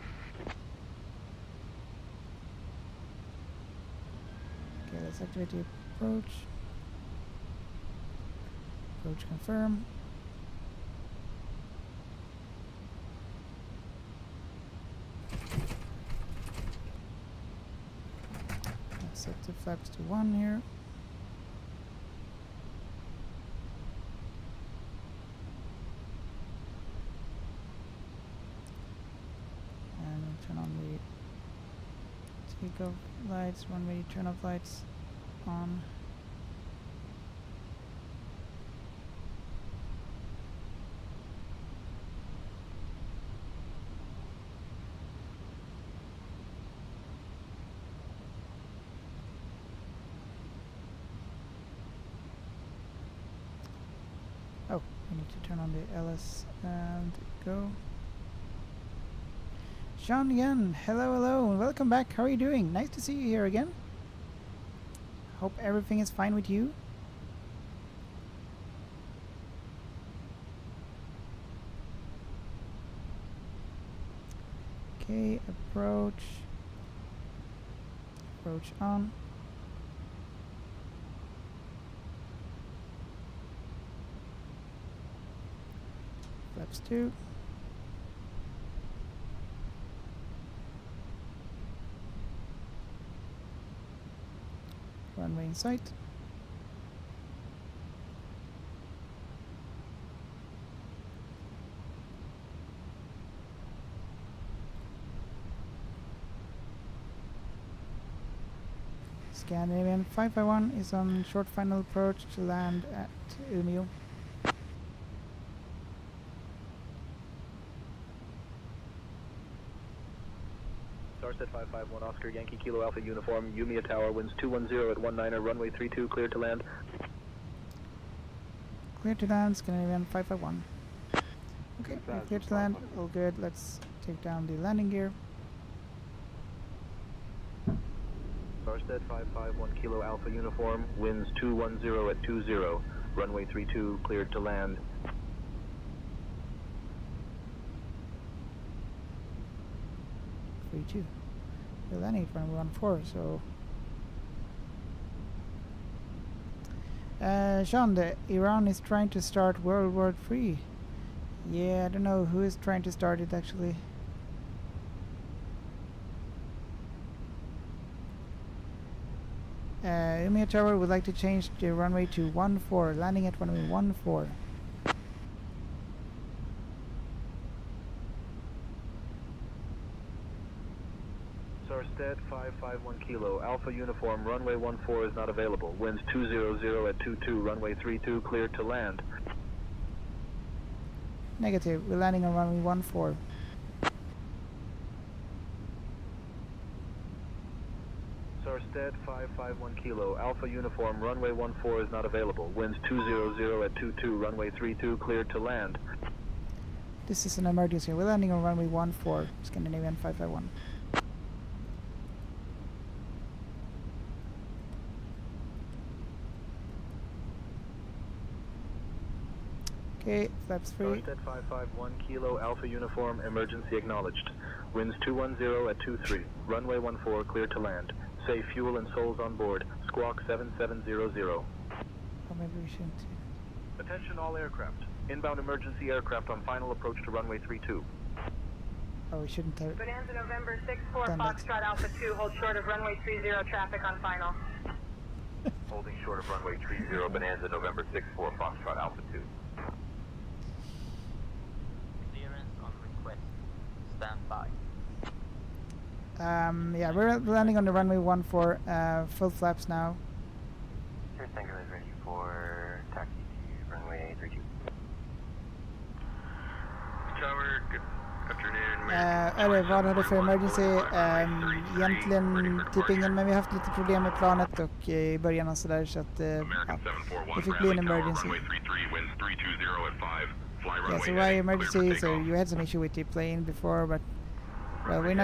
Okay, let's activate the approach. Approach confirm. Let's set the flaps to 1 here. And we'll turn on the takeoff lights, runway turn off lights on. Oh, we need to turn on the LS and go. Sean again, hello, and welcome back. How are you doing? Nice to see you here again. Hope everything is fine with you. Okay, approach. Approach on. Flaps 2. Runway in sight. Scandinavian 551 is on short final approach to land at Umeå. Starset 551 Oscar Yankee Kilo Alpha Uniform, Umeå Tower, winds 210 at 19er, runway 32, clear to land. Clear to land, Scandinavian 551. Okay, we're clear to land, all good. Let's take down the landing gear. Starset 551 Kilo Alpha Uniform, winds 210 at 20, runway 32, cleared to land. We're landing at runway 14, so Sean, Iran is trying to start World War III. Yeah, I don't know who is trying to start it actually. Umeå Tower would like to change the runway to 14, landing at runway 14. Starset 551 Kilo Alpha Uniform, runway 14 is not available. Winds 200 at 22, runway 32, cleared to land. Negative, we're landing on runway 14. Starset 551 Kilo Alpha Uniform, runway 14 is not available. Winds 200 at 22, runway 32, cleared to land. This is an emergency. We're landing on runway 14, Scandinavian 551. Okay, flaps free. Starset 551 Kilo Alpha Uniform, emergency acknowledged. Winds 210 at 23, runway 14, cleared to land. Safe fuel and souls on board. Squawk 7700. Oh, maybe we shouldn't. Attention all aircraft. Inbound emergency aircraft on final approach to runway 32. Oh, we shouldn't have. Bonanza November 64, Foxtrot Alpha 2, hold short of runway 30, traffic on final. Holding short of runway 30, Bonanza November 64, Foxtrot Alpha 2. Clearance on request. Stand by. Yeah, we're landing on the runway 14, full flaps now. Sure, Tango is ready for taxi to runway 32. Tower, Vad har du för emergency? Egentligen typ ingen, men vi har haft lite problem med planet och i början och sådär, så att det fick bli en emergency. Yeah, so why emergency? So you had some issue with the plane before, but well, we're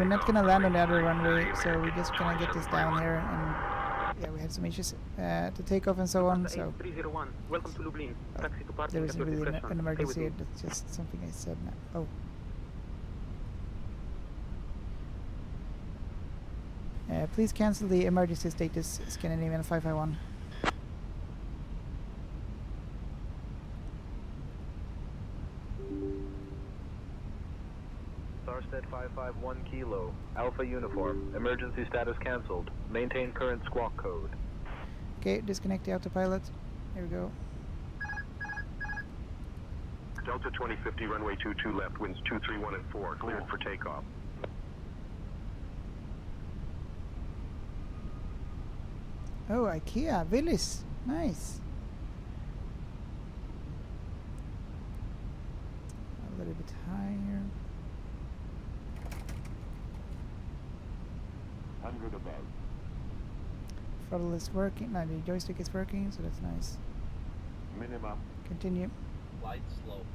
not gonna land on the other runway, so we're just gonna get this down here, and yeah, we had some issues to take off and so on, so Welcome to Lublin. Taxi to parking there at isn't your really discretion. an emergency, that's just something I said now. Oh. Please cancel the emergency status, Scandinavian 551. Starsted 551 Kilo, Alpha Uniform, emergency status cancelled. Maintain current squawk code. Okay, disconnect the autopilot. Here we go. Delta 2050, runway 22 left, winds 231 and 4, cleared for takeoff. Oh, IKEA, Willys, nice. A little bit higher. 100 above. Throttle is working. No, the joystick is working, so that's nice. Minimum. Continue. Light slope.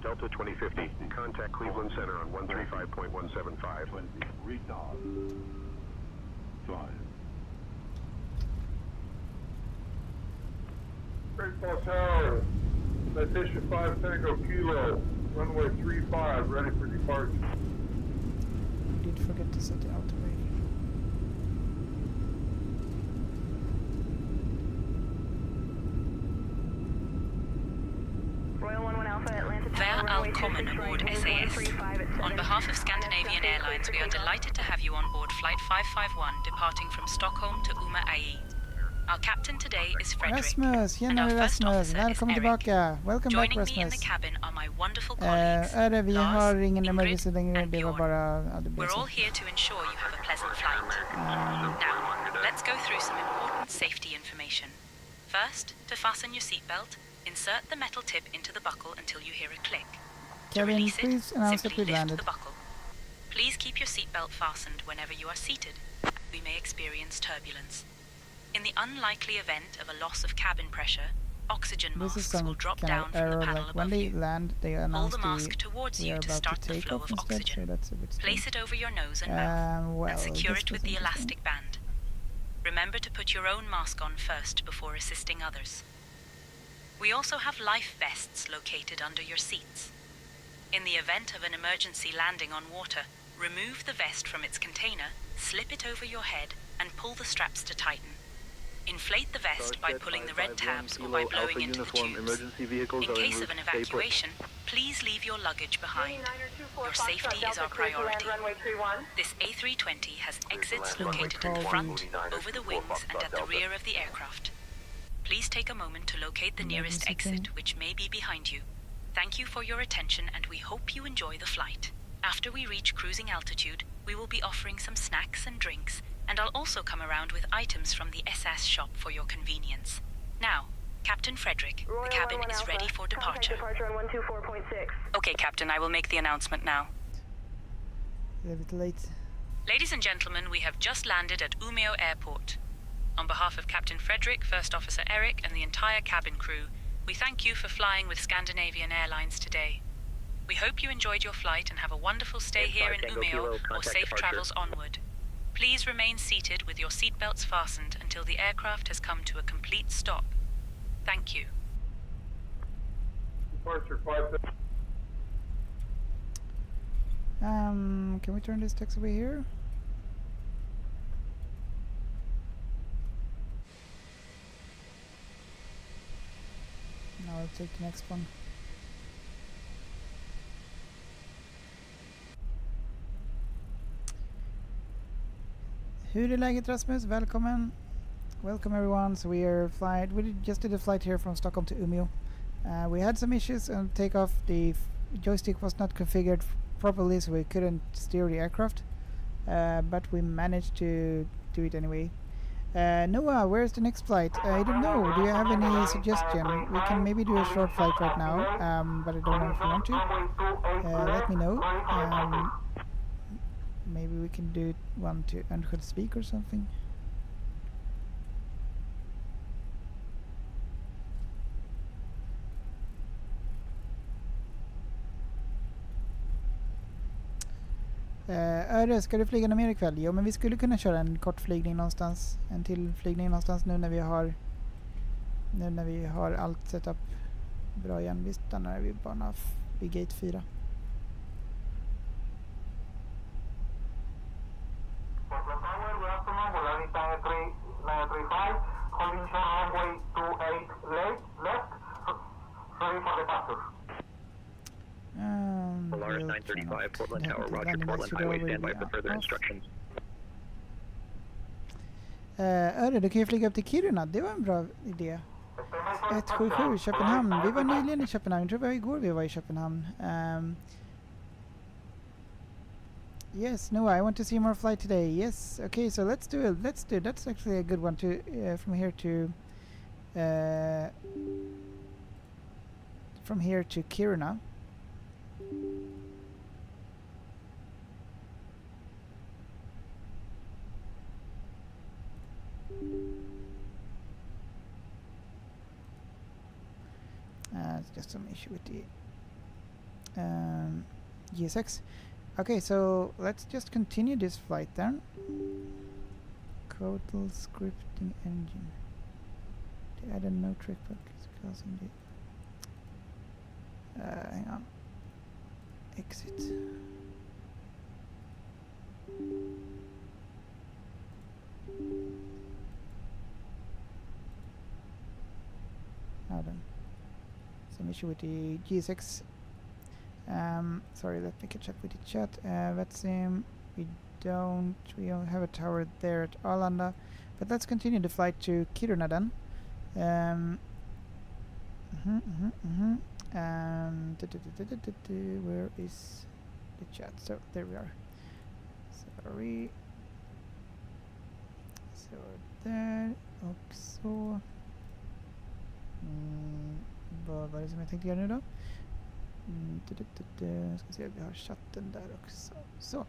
Delta 2050, contact Cleveland Center on 135.175. 20, retard. 5. Great Falls Tower, Citation 5 Tango Kilo, runway 35, ready for departure. We did forget to set the auto radio. Välkommen aboard SAS. On behalf of Scandinavian Airlines, we are delighted to have you on board Flight 551 departing from Stockholm to Umeå. Our captain today is Frederick, Rasmus, and our first Rasmus, officer is välkommen Eric. tillbaka. Welcome back, Joining Rasmus. me in the cabin are my wonderful colleagues, Vi har ingen Lars, emergency Ingrid, längre, and det var Björn. bara... Ja, det blev We're så. all here to ensure you have a pleasant flight. Now, let's go through some important safety information. First, to fasten your seatbelt, insert the metal tip into the buckle until you hear a click. To Kevin, release it, please announce that simply we lift landed. the buckle. Please keep your seatbelt fastened whenever you are seated. We may experience turbulence. In the unlikely event of a loss of cabin pressure, oxygen This is masks some will drop kind down of from the error, panel like when above they you. land, they Hold announce the mask towards we you are to about start to the take flow off of instead, so oxygen. that's a bit strange. Place it over your nose and mouth, Well, and secure this it with was the interesting. elastic band. Remember to put your own mask on first before assisting others. We also have life vests located under your seats. In the event of an emergency landing on water, remove the vest from its container, slip it over your head, and pull the straps to tighten. Inflate the vest by pulling the red tabs or by blowing into the tubes. In case of an evacuation, please leave your luggage behind. Your safety is our priority. This A320 has exits located in the front, over the wings, and at the rear of the aircraft. Please take a moment to locate the nearest exit, which may be behind you. Thank you for your attention, and we hope you enjoy the flight. After we reach cruising altitude, we will be offering some snacks and drinks, and I'll also come around with items from the SAS shop for your convenience. Now, Captain Frederick, the cabin is ready for departure. Departure on 124.6. Okay, Captain, I will make the announcement now. A bit late. Ladies and gentlemen, we have just landed at Umeå Airport. On behalf of Captain Frederick, First Officer Eric, and the entire cabin crew, we thank you for flying with Scandinavian Airlines today. We hope you enjoyed your flight and have a wonderful stay here in Umeå or safe travels onward. Please remain seated with your seatbelts fastened until the aircraft has come to a complete stop. Thank you. Departure 5. Can we turn this taxiway here? Now I'll take the next one. Hur är läget, Rasmus? Välkommen. Welcome everyone. So we just did a flight here from Stockholm to Umeå. We had some issues on takeoff. The joystick was not configured properly, so we couldn't steer the aircraft. but we managed to do it anyway. Noah, where's the next flight? I don't know. Do you have any suggestion? We can maybe do a short flight right now, but I don't know if you want to. Let me know. Maybe we can do one to Eindhoven or something. Öre, ska du flyga någon mer ikväll? Jo, men vi skulle kunna köra en kort flygning någonstans. En till flygning någonstans nu när vi har allt setup bra igen. Vi stannar vid bana vid gate 4. Polaris 935, Portland Tower, Roger, Portland Highway, standby for further instructions. Öre, du kan ju flyga upp till Kiruna, det var en bra idé. 177 Köpenhamn, vi var nyligen i Köpenhamn, jag tror det var igår vi var i Köpenhamn. Yes, no, I want to see more flight today. Yes, okay, so let's do it. That's actually a good one to from here to Kiruna. It's just some issue with the GSX. Okay, so let's just continue this flight then. Total scripting engine. They added no trick book causing the hang on. Exit. Now then. Some issue with the GSX. Sorry, let me catch up with the chat. We don't have a tower there at Arlanda, but let's continue the flight to Kiruna then. Where is the chat? So there we are. Sorry. Så där också. Vad var det som jag tänkte göra nu då? Ska se, vi har chatten där också. Så.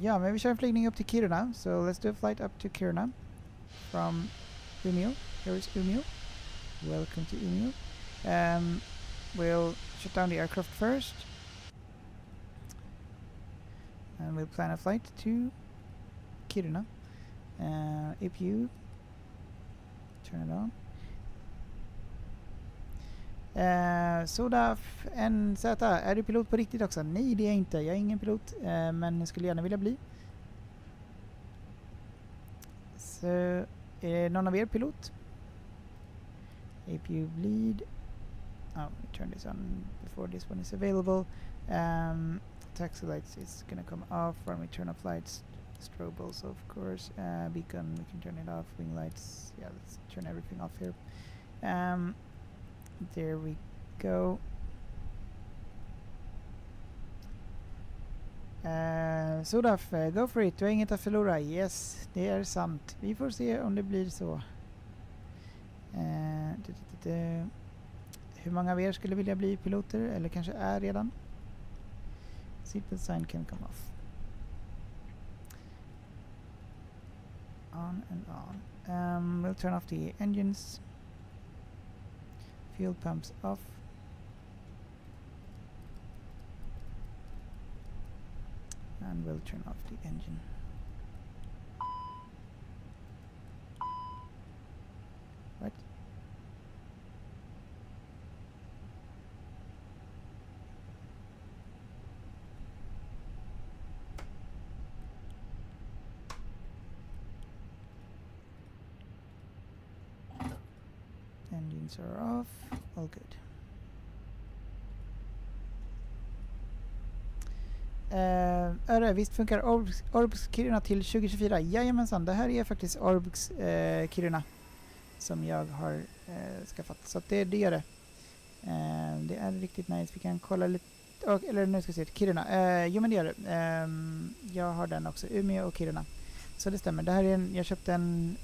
Ja, men vi kör en flygning upp till Kiruna. So let's do a flight up to Kiruna from Umeå. Here is Umeå. Welcome to Umeå. We'll shut down the aircraft first. And we'll plan a flight to Kiruna. If you turn it on. Sodaf NZ, är du pilot på riktigt också? Nej, det är jag inte. Jag är ingen pilot, men jag skulle gärna vilja bli. Så, är någon av er pilot? If you bleed... Oh, let me turn this on before this one is available. Taxi lights is gonna come off when we turn off lights. Strobles, of course. Beacon, we can turn it off. Wing lights, yeah, let's turn everything off here. There we go. Sodaf, go for it. Du har inget att förlora. Yes, det är sant. Vi får se om det blir så. Hur många av er skulle vilja bli piloter? Eller kanske är redan? Seatbelt sign can come off. On and on. We'll turn off the engines. Fuel pumps off. And we'll turn off the engine. What? Engines are off. All good. Visst funkar Orbx Kiruna till 2024? Jajamensan, det här är faktiskt Orbx Kiruna som jag har skaffat. Så att det gör det. Det är riktigt nice. Vi kan kolla lite eller nu ska vi se, Kiruna. Jo men det gör det. Jag har den också, Umeå och Kiruna. Så det stämmer. Det här är jag köpte en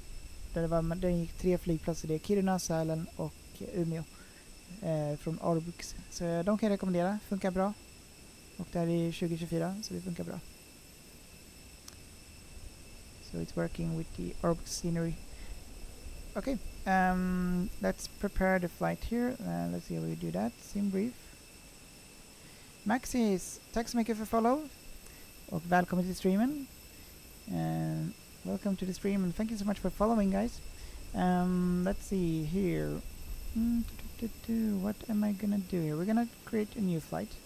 där det gick 3 flygplatser. Det är Kiruna, Sälen och Umeå. Från Arbux. Så de kan jag rekommendera. Funkar bra. Och det här är 2024 så det funkar bra. So it's working with the Arbux scenery. Okay, let's prepare the flight here. Let's see how we do that. Sim brief. Maxis, tack så mycket för follow. Och välkommen till streamen. Welcome to the stream and thank you so much for following, guys. Let's see here. What am I gonna do here? We're gonna create a new flight.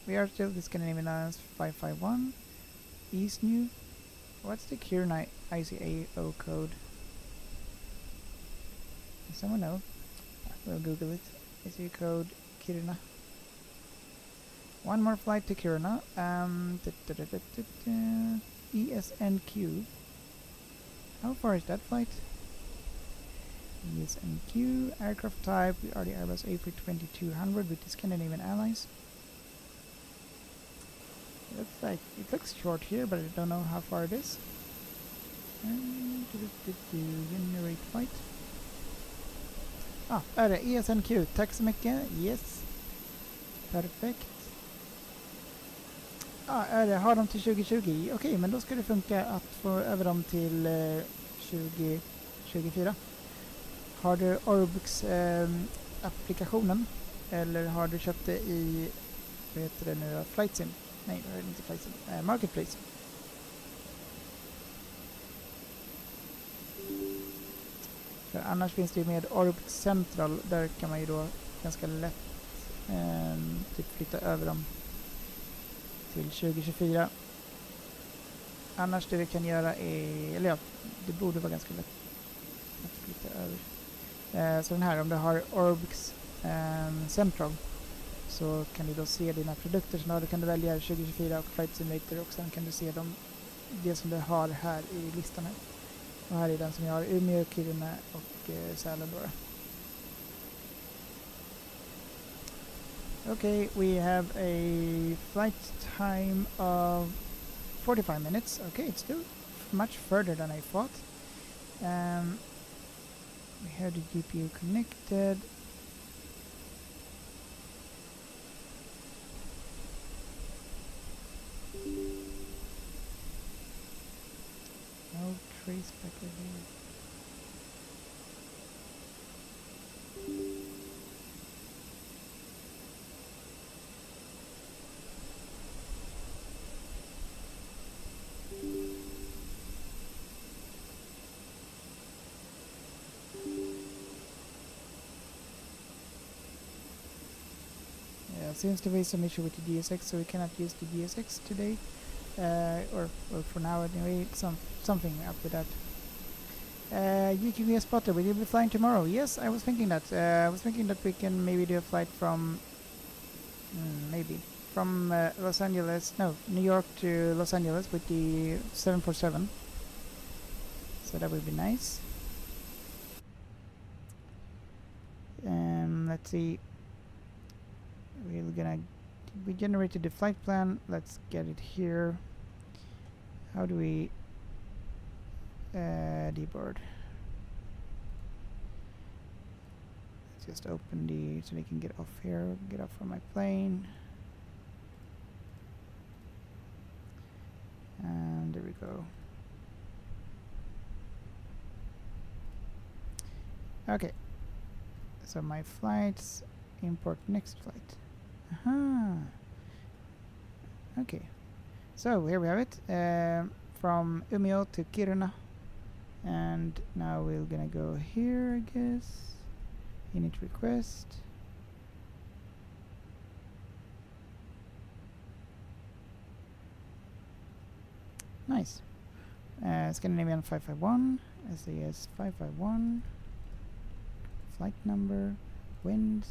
We are still the Scandinavian Islands 551. East New. What's the Kiruna ICAO code? Does someone know? We'll Google it. ICAO code Kiruna. One more flight to Kiruna. ESNQ. How far is that flight? ESNQ. Aircraft type. We are the Airbus A320-200 with the Scandinavian Airlines. Looks like it looks short here, but I don't know how far it is. Generate flight. Är det ESNQ? Tack så mycket. Yes. Perfekt. Har de till 2020? Okej, men då ska det funka att få över dem till 2024. Har du Orbux applikationen? Eller har du köpt det i, vad heter det nu, flightsim? Nej, det är inte flightsim. Marketplace. För annars finns det ju med Orbux Central. Där kan man ju då ganska lätt typ flytta över dem till 2024. Annars det vi kan göra är, eller ja, det borde vara ganska lätt att flytta över. Så den här, om du har Orbux Central så kan du då se dina produkter. Så då kan du välja 2024 och Flight Simulator och sen kan du se det som du har här i listan här. Och här är den som jag har, Umeå, Kiruna och Sälen då. Okay, we have a flight time of 45 minutes. Okay, it's still much further than I thought. We have the GPU connected. No trace back here. Seems to be some issue with the DSX, so we cannot use the DSX today, or for now anyway. Something up with that. UQV spotter, will you be flying tomorrow? Yes, I was thinking that. I was thinking that we can maybe do a flight from Los Angeles, no, New York to Los Angeles with the 747. So that would be nice. Let's see. We generated the flight plan. Let's get it here. How do we deboard? Let's just open so they can get off here, get off from my plane. And there we go. Okay. So my flights, import next flight. Okay, so here we have it, from Umeå to Kiruna, and now we're gonna go here, I guess. Init request. Nice. Scandinavian 551, SAS 551, flight number, wind.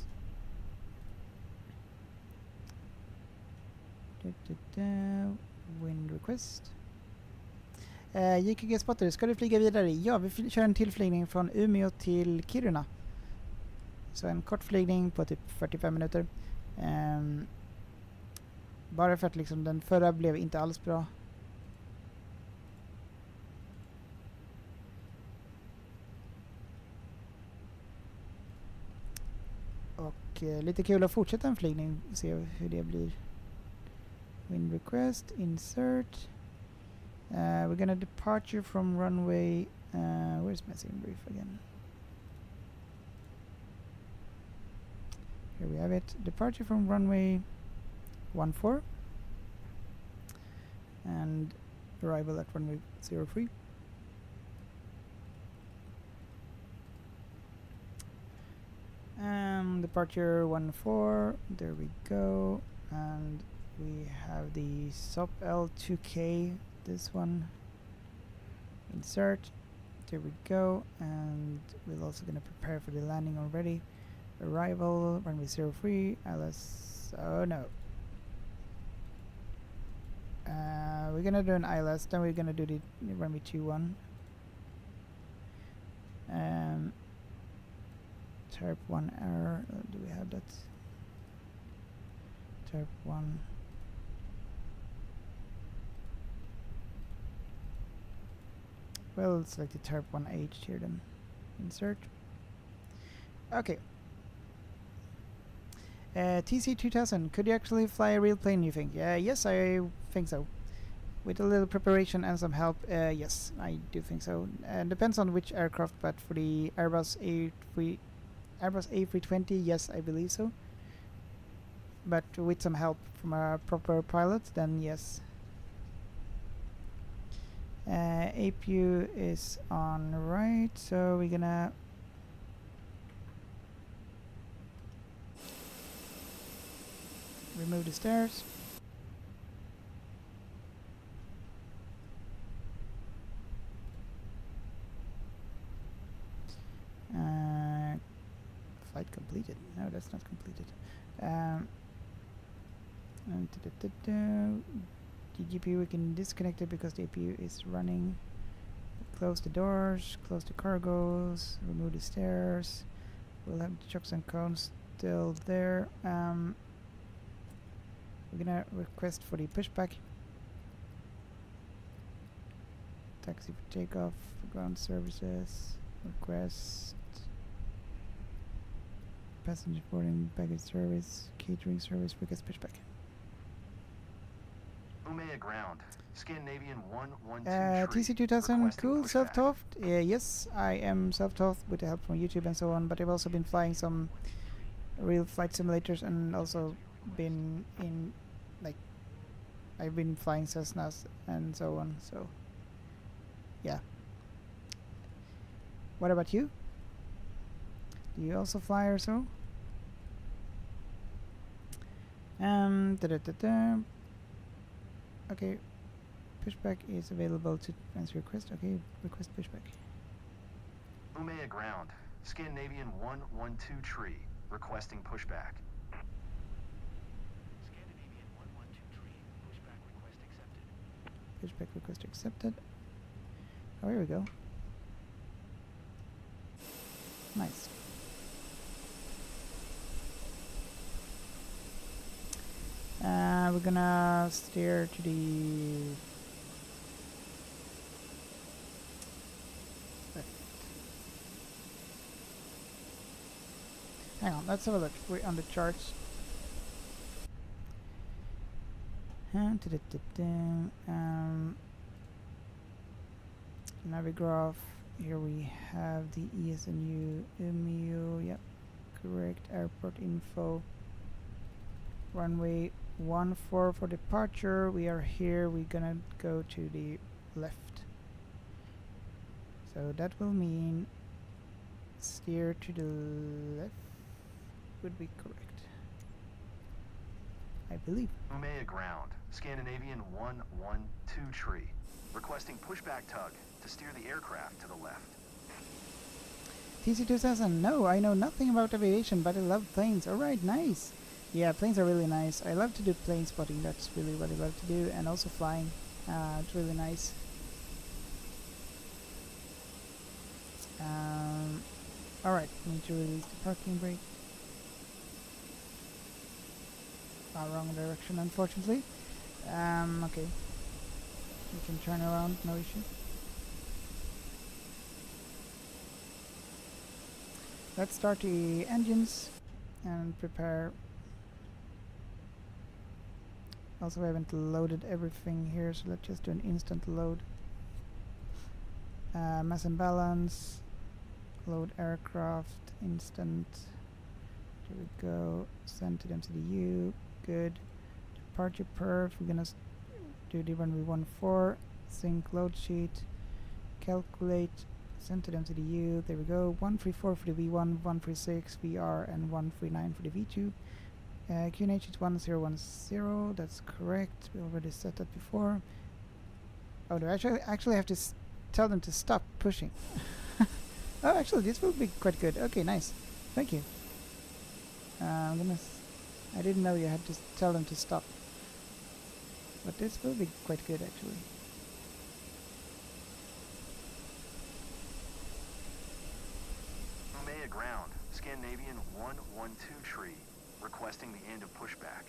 Wind request. JKG Spotter, ska du flyga vidare? Ja, vi kör en tillflygning från Umeå till Kiruna. Så en kort flygning på typ 45 minuter. Bara för att liksom den förra blev inte alls bra. Och lite kul att fortsätta en flygning. Se hur det blir. Wind request, insert. We're gonna departure from runway. Where's messaging brief again? Here we have it. Departure from runway 14 and arrival at runway 03. Departure 14. There we go. And we have the SOP L2K. This one. Insert. There we go. And we're also going to prepare for the landing already. Arrival, runway 03, ILS, oh no. We're gonna do an ILS, then we're gonna do the runway 21. Terp 1 error, do we have that? Terp 1. Well, select the Terp 1H here then. Insert. Okay. TC2000, could you actually fly a real plane, you think? Yes, I think so. With a little preparation and some help, yes, I do think so. Depends on which aircraft, but for the Airbus A320, yes, I believe so. But with some help from a proper pilot, then yes. APU is on right, so we're gonna remove the stairs. Flight completed. No, that's not completed. And the GPU we can disconnect it because the APU is running. Close the doors, close the cargos, remove the stairs. We'll have the chocks and cones still there. We're gonna request for the pushback. Taxi for takeoff, ground services, request. Passenger boarding, baggage service, catering service, request pushback. Umea ground, Scandinavian 112 TC2000, cool, self-taught? Yes, I am self-taught with the help from YouTube and so on, but I've also been flying some real flight simulators and also been in, like, I've been flying Cessnas and so on, so yeah. What about you? Do you also fly or so? Okay, pushback is available to answer request. Okay, request pushback. Umea ground, Scandinavian 112 tree, requesting pushback. Scandinavian 112 tree, pushback request accepted. Pushback request accepted. Oh, here we go. Nice. We're gonna steer to the left. Hang on, let's have a look. We're on the charts. Navigraph. Here we have the ESNU, Umeå, yep, correct, airport info. Runway 14 for departure. We are here. We're gonna go to the left. So that will mean steer to the left would be correct, I believe. Umea ground, Scandinavian 112 tree, requesting pushback tug to steer the aircraft to the left. TC2000, no, I know nothing about aviation, but I love planes. Alright, nice. Yeah, planes are really nice. I love to do plane spotting. That's really what I love to do, and also flying. It's really nice. Alright, need to release the parking brake. Wrong direction, unfortunately. Okay. We can turn around, no issue. Let's start the engines and prepare. Also, I haven't loaded everything here, so let's just do an instant load. Mass and balance, load aircraft, instant. There we go. Send to the MCDU. Good. Departure perf. We're gonna do the runway 14. Sync load sheet. Calculate. Send to the MCDU. There we go. 134 for the V1, 136 VR, and 139 for the V2. QNH is 1010. That's correct. We already said that before. Oh, do I actually have to tell them to stop pushing? Oh, actually, this will be quite good. Okay, nice. Thank you. I didn't know you had to tell them to stop. But this will be quite good, actually. Umea ground, Scandinavian 112 tree, requesting the end of pushback.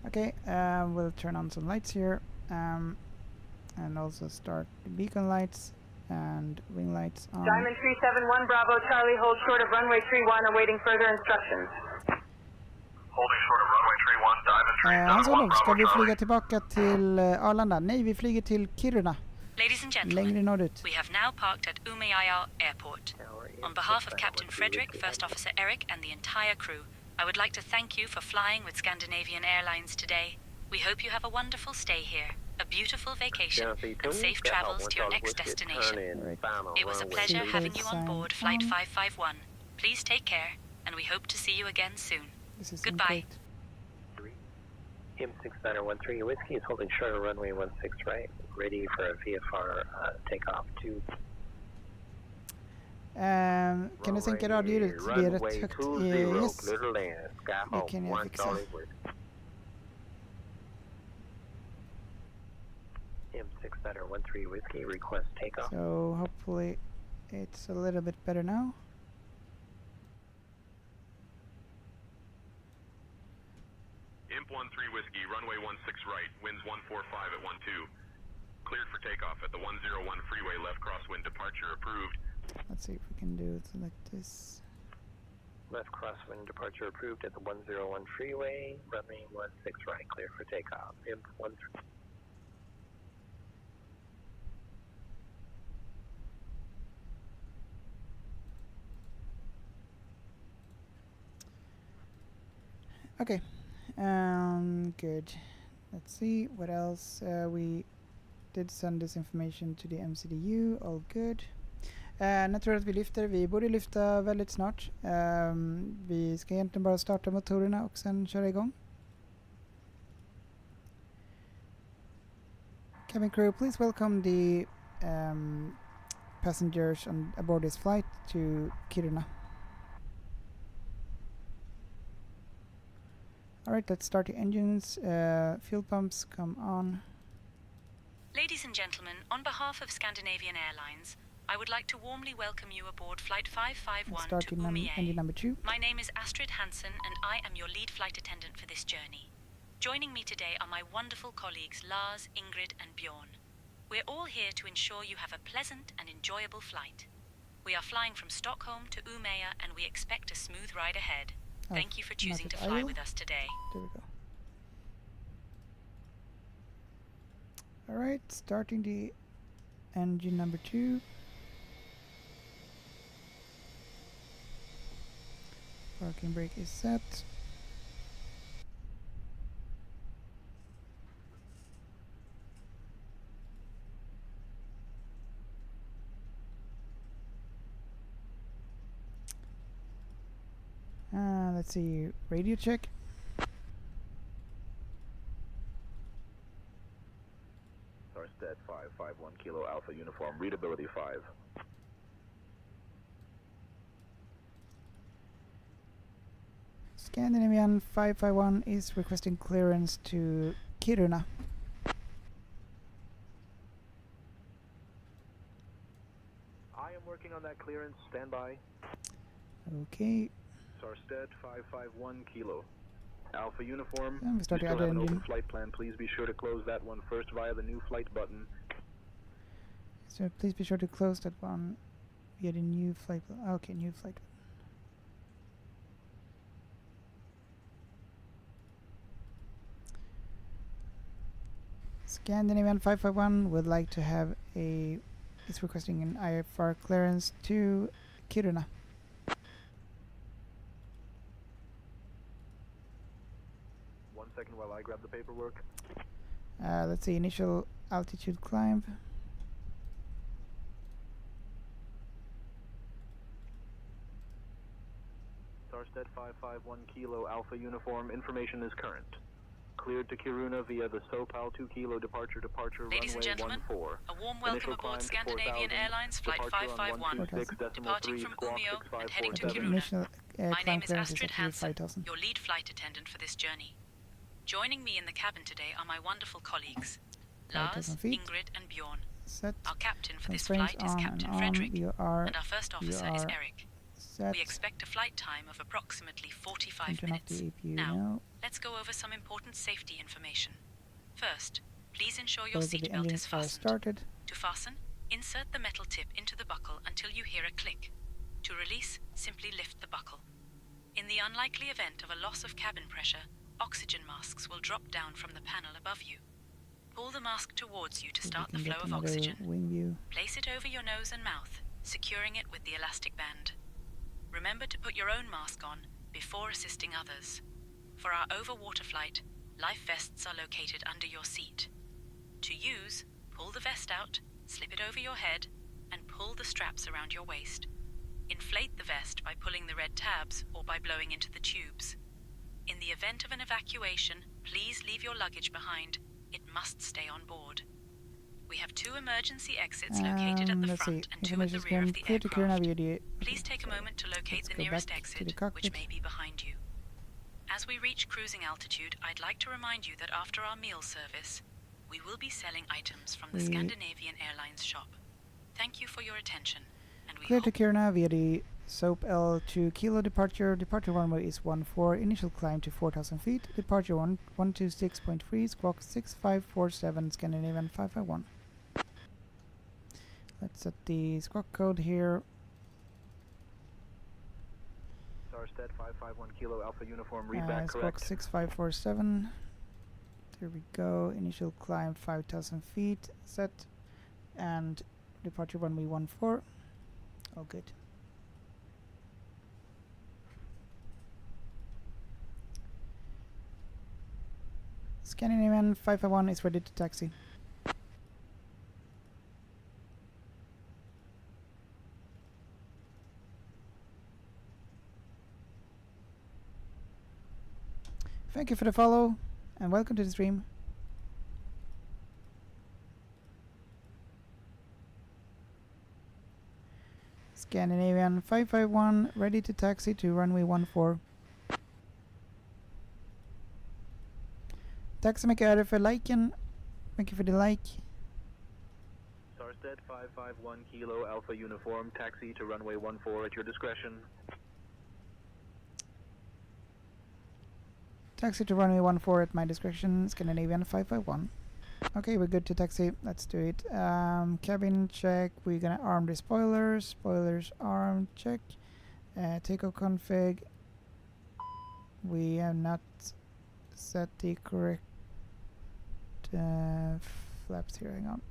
Okay, we'll turn on some lights here, and also start the beacon lights and wing lights on. Diamond 371 Bravo Charlie, hold short of runway 31, awaiting further instructions. Holding short of runway 31, Diamond 371 Hans-Olof, ska vi Bravo flyga Charlie. tillbaka till Arlanda? Nej, vi flyger till Kiruna. Ladies and Längre gentlemen, norrut. we have now parked at Umeå Airport. On behalf of Captain Frederick, First Officer Eric, and the entire crew, I would like to thank you for flying with Scandinavian Airlines today. We hope you have a wonderful stay here, a beautiful vacation, and safe travels to your next destination. It was a pleasure having you on board Flight 551. Please take care, and we hope to see you again soon. This is Goodbye. M6913 Whiskey is holding short of runway 16 right, ready for a VFR takeoff to. Kan du sänka radioljudet? Det är rätt högt. Yes. Det kan jag fixa. M6913 Whiskey request takeoff. So hopefully it's a little bit better now. Imp 13 Whiskey, runway 16 right, winds 145 at 12. Cleared for takeoff at the 101 freeway, left crosswind departure approved. Let's see if we can do it like this. Left crosswind departure approved at the 101 freeway, runway 16 right, clear for takeoff. Imp 13. Okay. Good. Let's see what else. We did send this information to the MCDU. All good. Jag tror att vi lyfter. Vi borde lyfta väldigt snart. Vi ska egentligen bara starta motorerna och sen köra igång. Cabin crew, please welcome the passengers on aboard this flight to Kiruna. Alright, let's start the engines. Fuel pumps, come on. Ladies and gentlemen, on behalf of Scandinavian Airlines, I would like to warmly welcome you aboard Flight 551 to Engine number 2. My name is Astrid Hansen, and I am your lead flight attendant for this journey. Joining me today are my wonderful colleagues Lars, Ingrid, and Bjorn. We're all here to ensure you have a pleasant and enjoyable flight. We are flying from Stockholm to Umeå, and we expect a smooth ride ahead. Thank you for choosing to fly with us today. There we go. Alright, starting the engine number 2. Parking brake is set. Let's see, radio check. Starsted 551 Kilo Alpha Uniform, readability 5. Scandinavian 551 is requesting clearance to Kiruna. I am working on that clearance. Stand by. Okay. Sarstedt 551 Kilo. Alpha Uniform. And we You start the still other have an open engine. flight plan. Please be sure to close that one first via the new flight button. So please be sure to close that one via the new flight. Okay, new flight. Scandinavian 551 would like to have a. Is requesting an IFR clearance to Kiruna. 1 second while I grab the paperwork. Let's see, initial altitude climb. Sarstedt 551 Kilo Alpha Uniform. Information is current. Cleared to Kiruna via the Sopal 2 Kilo departure Ladies and runway gentlemen, 14. a warm welcome Initial aboard climb to Scandinavian 4,000, Airlines Flight departure on 551, 126.3, departing from squawk Umeå and heading to 6547. Initial Kiruna. My climb name is clearance Astrid actually Hansen, 5,000. your lead flight attendant for this journey. Joining me in the cabin today are my wonderful colleagues, Lars, 5,000 feet. Ingrid and Bjorn. Set. Our captain for this Constraints flight is on Captain and Frederick, You are, and our first officer is Eric. Set. We expect a flight time of approximately 45 Turn off minutes. the APU Now, now. let's go over some important safety information. First, please ensure your Both of the seatbelt engines is are fastened. started. To fasten, insert the metal tip into the buckle until you hear a click. To release, simply lift the buckle. In the unlikely event of a loss of cabin pressure, oxygen masks will drop down from the panel above you. Pull the mask towards you to So we start the can flow get of another oxygen. wing view. Place it over your nose and mouth, securing it with the elastic band. Remember to put your own mask on before assisting others. For our overwater flight, life vests are located under your seat. To use, pull the vest out, slip it over your head, and pull the straps around your waist. Inflate the vest by pulling the red tabs or by blowing into the tubes. In the event of an evacuation, please leave your luggage behind. It must stay on board. We have 2 emergency exits located at the Let's front see. and 2 at the Information rear of is the clear to Kiruna aircraft. via the. Please take a moment to locate Let's the go nearest back to the exit, cockpit. which may be behind you. As we reach cruising altitude, I'd like to remind you that after our meal service, we will be selling items from the Scandinavian Airlines shop. Thank you for your attention, and we Clear hope to Kiruna via the SOAP L2 Kilo departure. Departure runway is 14. Initial climb to 4,000 feet. Departure 126.3. Squawk 6547. Scandinavian 551. Let's set the squawk code here. Sarstedt 551 Kilo Alpha Uniform. Read back Squawk correct. 6547. There we go. Initial climb 5,000 feet set. And departure runway 14. All good. Scandinavian 551 is ready to taxi. Thank you for the follow and welcome to the stream. Scandinavian 551 ready to taxi to runway 14. Tack så mycket Öre för liken. Thank you for the like. Sarstedt 551 Kilo Alpha Uniform. Taxi to runway 14 at your discretion. Taxi to runway 14 at my discretion. Scandinavian 551. Okay, we're good to taxi. Let's do it. Cabin check. We're gonna arm the spoilers. Spoilers armed. Check. Takeoff config. We have not set the correct flaps here. Hang on.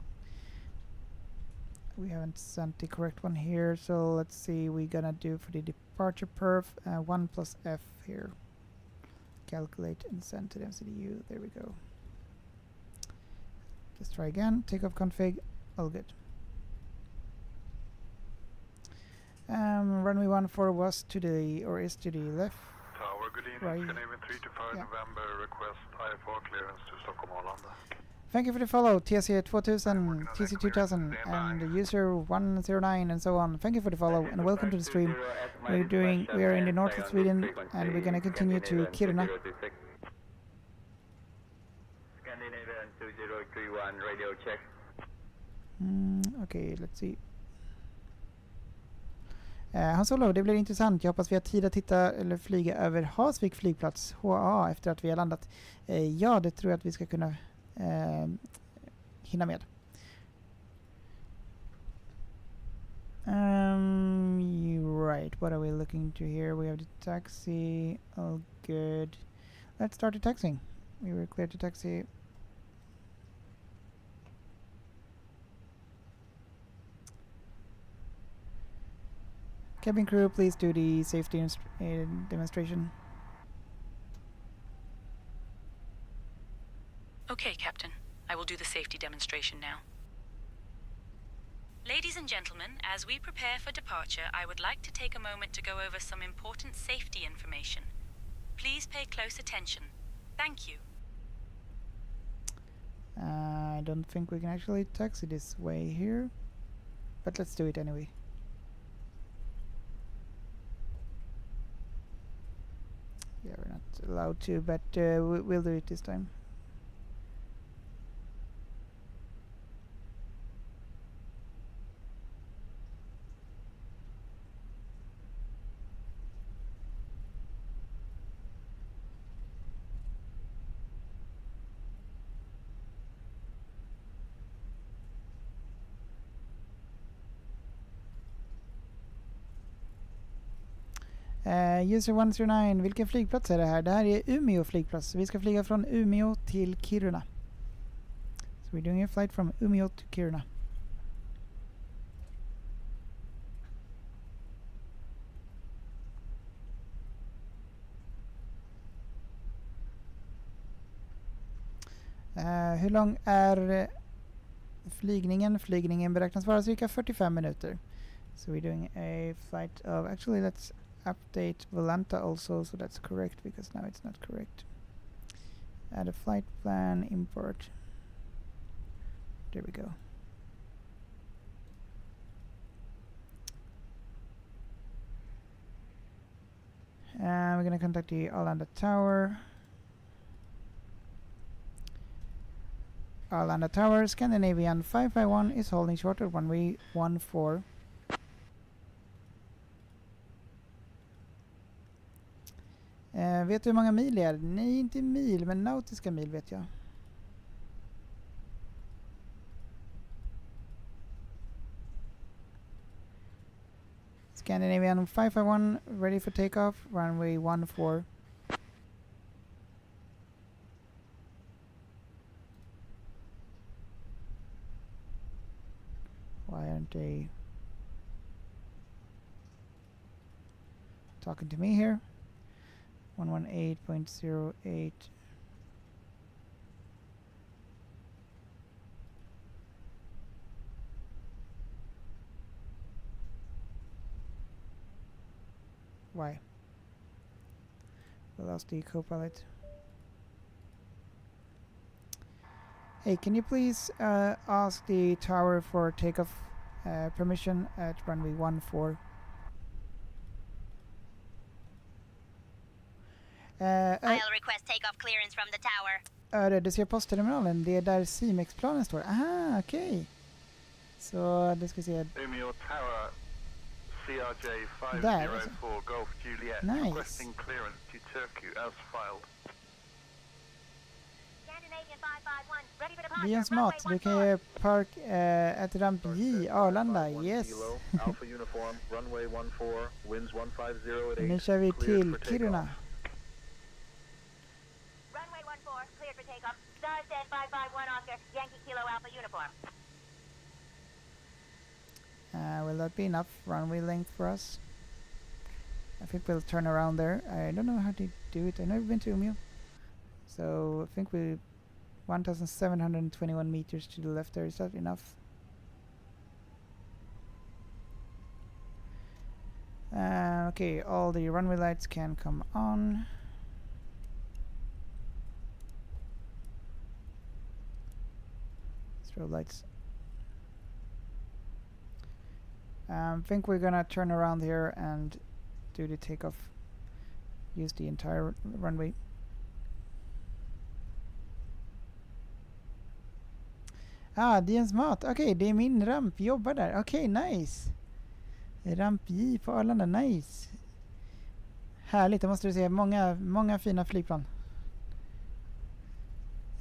We haven't sent the correct one here. So let's see. We're gonna do for the departure perf 1 plus F here. Calculate and send to the MCDU. There we go. Let's try again. Takeoff config. All good. Runway 14 was to the, or is to the left. Tower, good evening. Right. Scandinavian 3 to 5 November. Request IFR clearance to Stockholm Arlanda. Thank you for the follow, TSC2000, TC2000, and the user 109, and so on. Thank you for the follow, and welcome to the stream. We are in the north of Sweden, and we're gonna continue to Kiruna. Scandinavian 2031, radio check. Okej, let's see. Hans-Olof, det blir intressant. Jag hoppas vi har tid att titta eller flyga över Hasvik flygplats, HA, efter att vi har landat. Ja, det tror jag att vi ska kunna hinna med. Right, what are we looking to here? We have the taxi. All good. Let's start the taxiing. We were clear to taxi. Cabin crew, please do the safety demonstration. Okay, Captain. I will do the safety demonstration now. Ladies and gentlemen, as we prepare for departure, I would like to take a moment to go over some important safety information. Please pay close attention. Thank you. I don't think we can actually taxi this way here, but let's do it anyway. Yeah, we're not allowed to, but we'll do it this time. User 109, vilken flygplats är det här? Det här är Umeå flygplats. Vi ska flyga från Umeå till Kiruna. So we're doing a flight from Umeå to Kiruna. Hur lång är flygningen? Flygningen beräknas vara cirka 45 minuter. So we're doing a flight of... Actually, let's update Volanta also, so that's correct, because now it's not correct. Add a flight plan, import. There we go. We're going to contact the Arlanda Tower. Arlanda Tower, Scandinavian 551 is holding short at runway 14. Vet du hur många mil det är? Nej, inte mil, men nautiska mil vet jag. Scandinavian 551, ready for takeoff, runway 14. Why aren't they talking to me here? 118.08. Why? We lost the co-pilot. Hey, can you please ask the tower for takeoff permission at runway 14? I'll request takeoff clearance from the tower. Du ser postterminalen, det är där Simex-planen står. Aha, okej. Okay. Så det ska se. Umeå Tower, CRJ 504 Golf Juliet, nice. Requesting clearance to Turku as filed. Scandinavian 551, ready for departure. Beyond smart, du kan ju park at ramp J, Arlanda, yes. Alpha Uniform, runway 14, winds 150 at 8. Nu kör vi till Kiruna. Runway 14, cleared for takeoff. Star stand 551 Oscar, Yankee Kilo Alpha Uniform. Will that be enough runway length for us? I think we'll turn around there. I don't know how to do it. I've never been to Umeå. So I think we 1,721 meters to the left there. Is that enough? Okay, all the runway lights can come on. Strobe lights. Think we're gonna turn around here and do the takeoff. Use the entire runway. DNs mat. Okej, det är min ramp. Jobbar där. Okej, nice. Ramp J på Arlanda. Nice. Härligt, det måste du se. Många fina flygplan.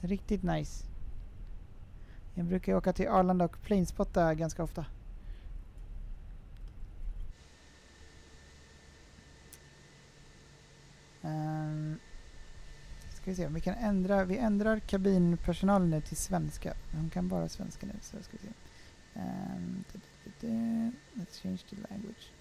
Riktigt nice. Jag brukar åka till Arlanda och planespotta ganska ofta. Ska vi se om vi kan ändra. Vi ändrar kabinpersonalen nu till svenska. De kan bara svenska nu, så ska vi se. Let's change the language.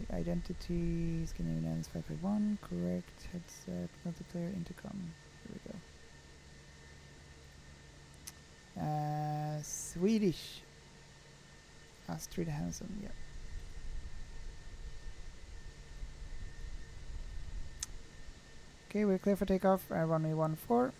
Identity, Scandinavian 551, correct, headset, multiplayer, intercom. Here we go. Swedish. Astrid Hansen, yeah. Okay, we're clear for takeoff. Runway 14.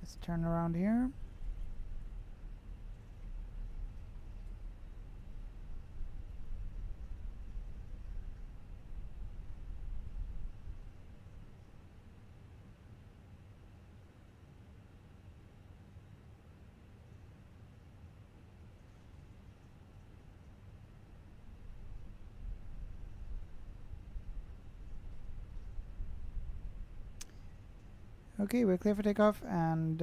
Let's turn around here. Okay, we're clear for takeoff, and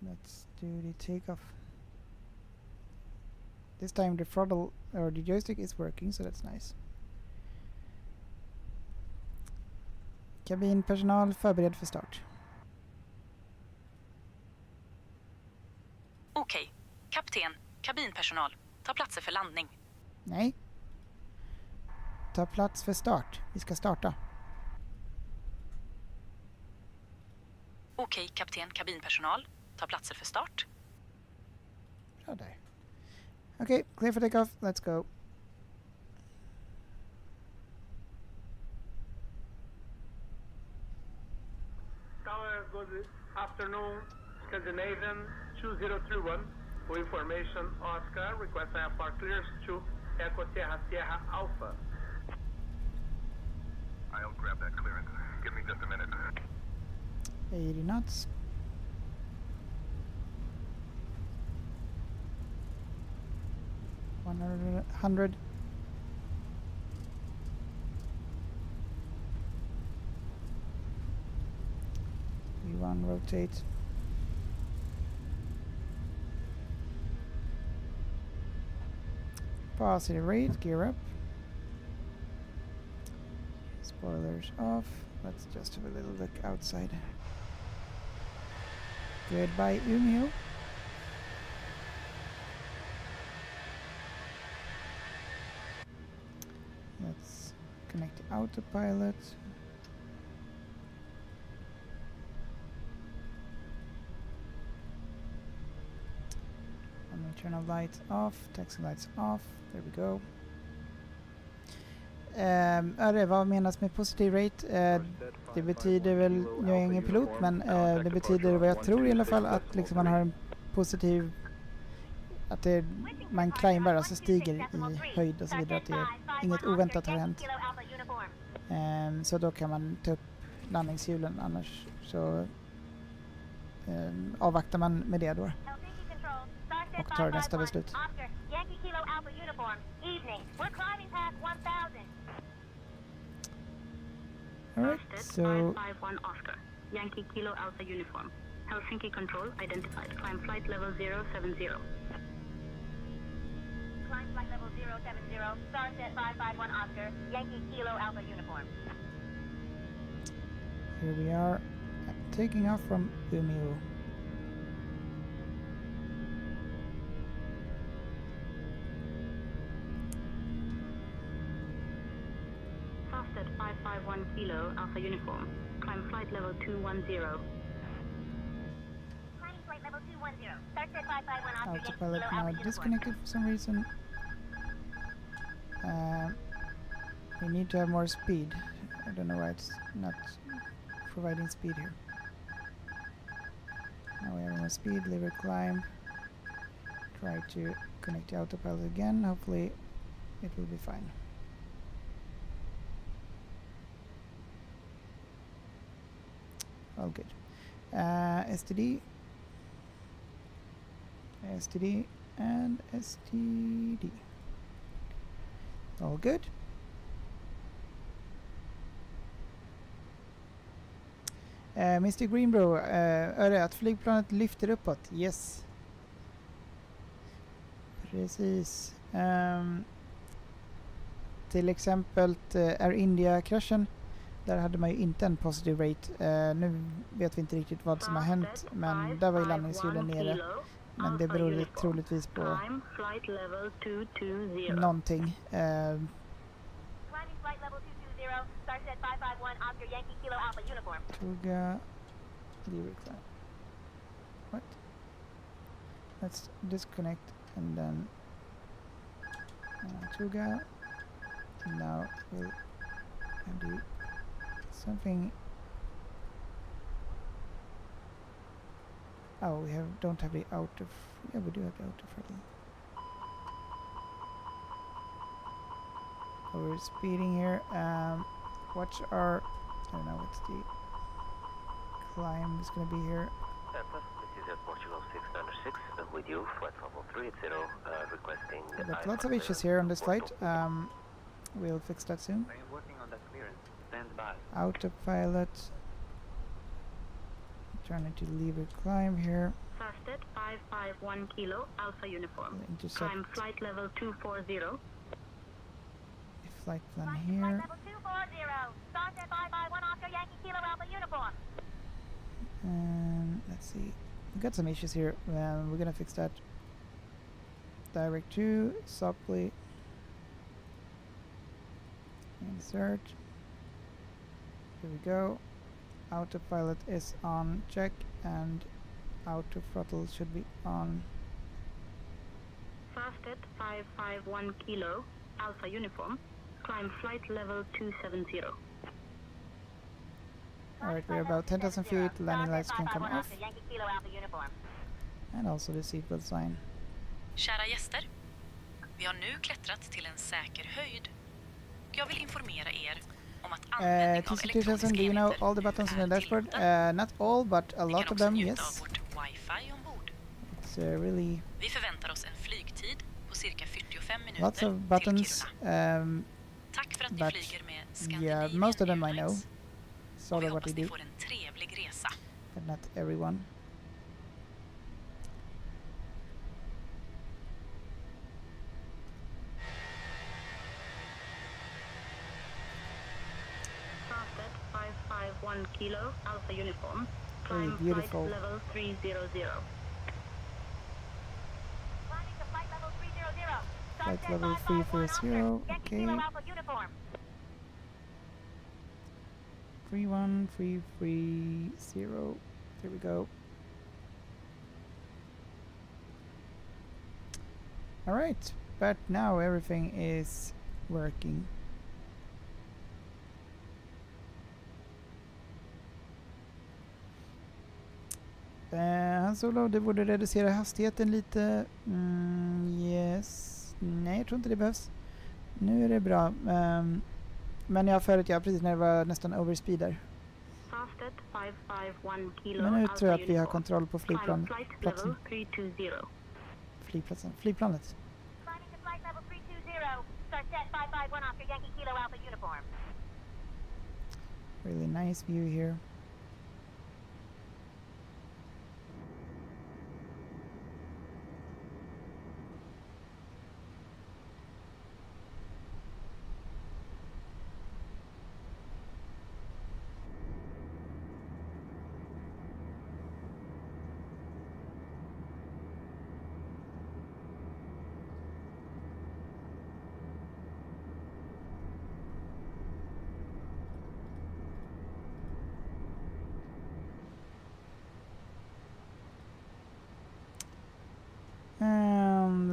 let's do the takeoff. This time the throttle or the joystick is working, so that's nice. Kabinpersonal förberedd för start. Okej. Kapten, kabinpersonal, ta platser för landning. Nej. Ta plats för start. Vi ska starta. Okej, kapten, kabinpersonal, ta platser för start. Bra där. Okay, clear for takeoff. Let's go. Tower, good afternoon. Scandinavian 2031. For information, Oscar, request IFR clearance to Echo Sierra Alpha. I'll grab that clearance. Give me just a minute. 80 knots. $100. V1 rotate. Positive rate, gear up. Spoilers off. Let's just have a little look outside. Goodbye, Umeå. Let's connect the autopilot. I'm going to turn the lights off, taxi lights off. There we go. Vad menas med positiv rate? Det betyder väl, nu är jag ingen pilot, men det betyder vad jag tror i alla fall, att liksom man har en positiv, att det, man climbar, alltså stiger i höjd och så vidare, att det är inget oväntat har hänt. Så då kan man ta upp landningshjulen, annars så avvaktar man med det då och tar nästa beslut. Alright, so 551 Oscar, Yankee Kilo Alpha Uniform. Helsinki control identified. Climb flight level 070. Climb flight level 070. Starset 551 Oscar, Yankee Kilo Alpha Uniform. Here we are, taking off from Umeå. 551 Kilo Alpha Uniform. Climb flight level 210. Climbing flight level 210. Start set 551 Oscar Yankee Autopilot Kilo now Alpha disconnected for some reason. We need to have more speed. I don't know why it's not providing speed here. Now we have more speed, lever climb. Try to connect the autopilot again. Hopefully it will be fine. All good. STD. STD and STD. All good. Mr Greenbro, är det att flygplanet lyfter uppåt? Yes. Precis. Till exempel Air India-kraschen. Där hade man ju inte en positive rate. Nu vet vi inte riktigt vad som har hänt. Men där var ju landningshjulen nere. Men det berodde troligtvis på någonting. Tuga. What? Let's disconnect and then Tuga. Now we'll do something. Oh, we don't have the outer. Yeah, we do have the outer throttle. Oh, we're speeding here. Watch our. I don't know what's the climb is going to be here. This is Portugal 696 with you, flight level 380, requesting. We've got lots of issues here on this flight. We'll fix that soon. I am working on that clearance. Stand by. Autopilot. Trying to lever climb here. Fasted 551 Kilo Alpha Uniform. Intercept. Climb flight level 240. Flight plan here. Flight level 240. Start at 551 Oscar Yankee Kilo Alpha Uniform. Let's see. We got some issues here. We're gonna fix that. Direct to Sopley. Insert. Here we go. Autopilot is on check and auto throttle should be on. Fasted 551 Kilo Alpha Uniform. Climb flight level 270. Alright, we're about 10,000 feet. Landing lights can come off. And also the seatbelt sign. Kära gäster, vi har nu klättrat till en säker höjd. Jag vill informera er om att användning av elektroniska do you know enheter all the buttons on the dashboard? Not all, but a lot of them, yes. It's really Vi förväntar oss en flygtid på cirka 45 minuter lots of buttons. Tack för att ni But flyger med yeah, Scandinavian most of them I Airlines. know. Sort of what they Vi do, får en trevlig resa. but not everyone. Fasted 551 Kilo Alpha Uniform. Very Climb beautiful. flight level 300. Flight level 340. Okay. 31330. Here we go. All right, but now everything is working. Solo, det borde reducera hastigheten lite. Yes. Nej, jag tror inte det behövs. Nu är det bra. Men jag förut, precis när det var nästan overspeed där. Men nu tror jag att vi har kontroll på flygplanet. Flygplanet. Really nice view here.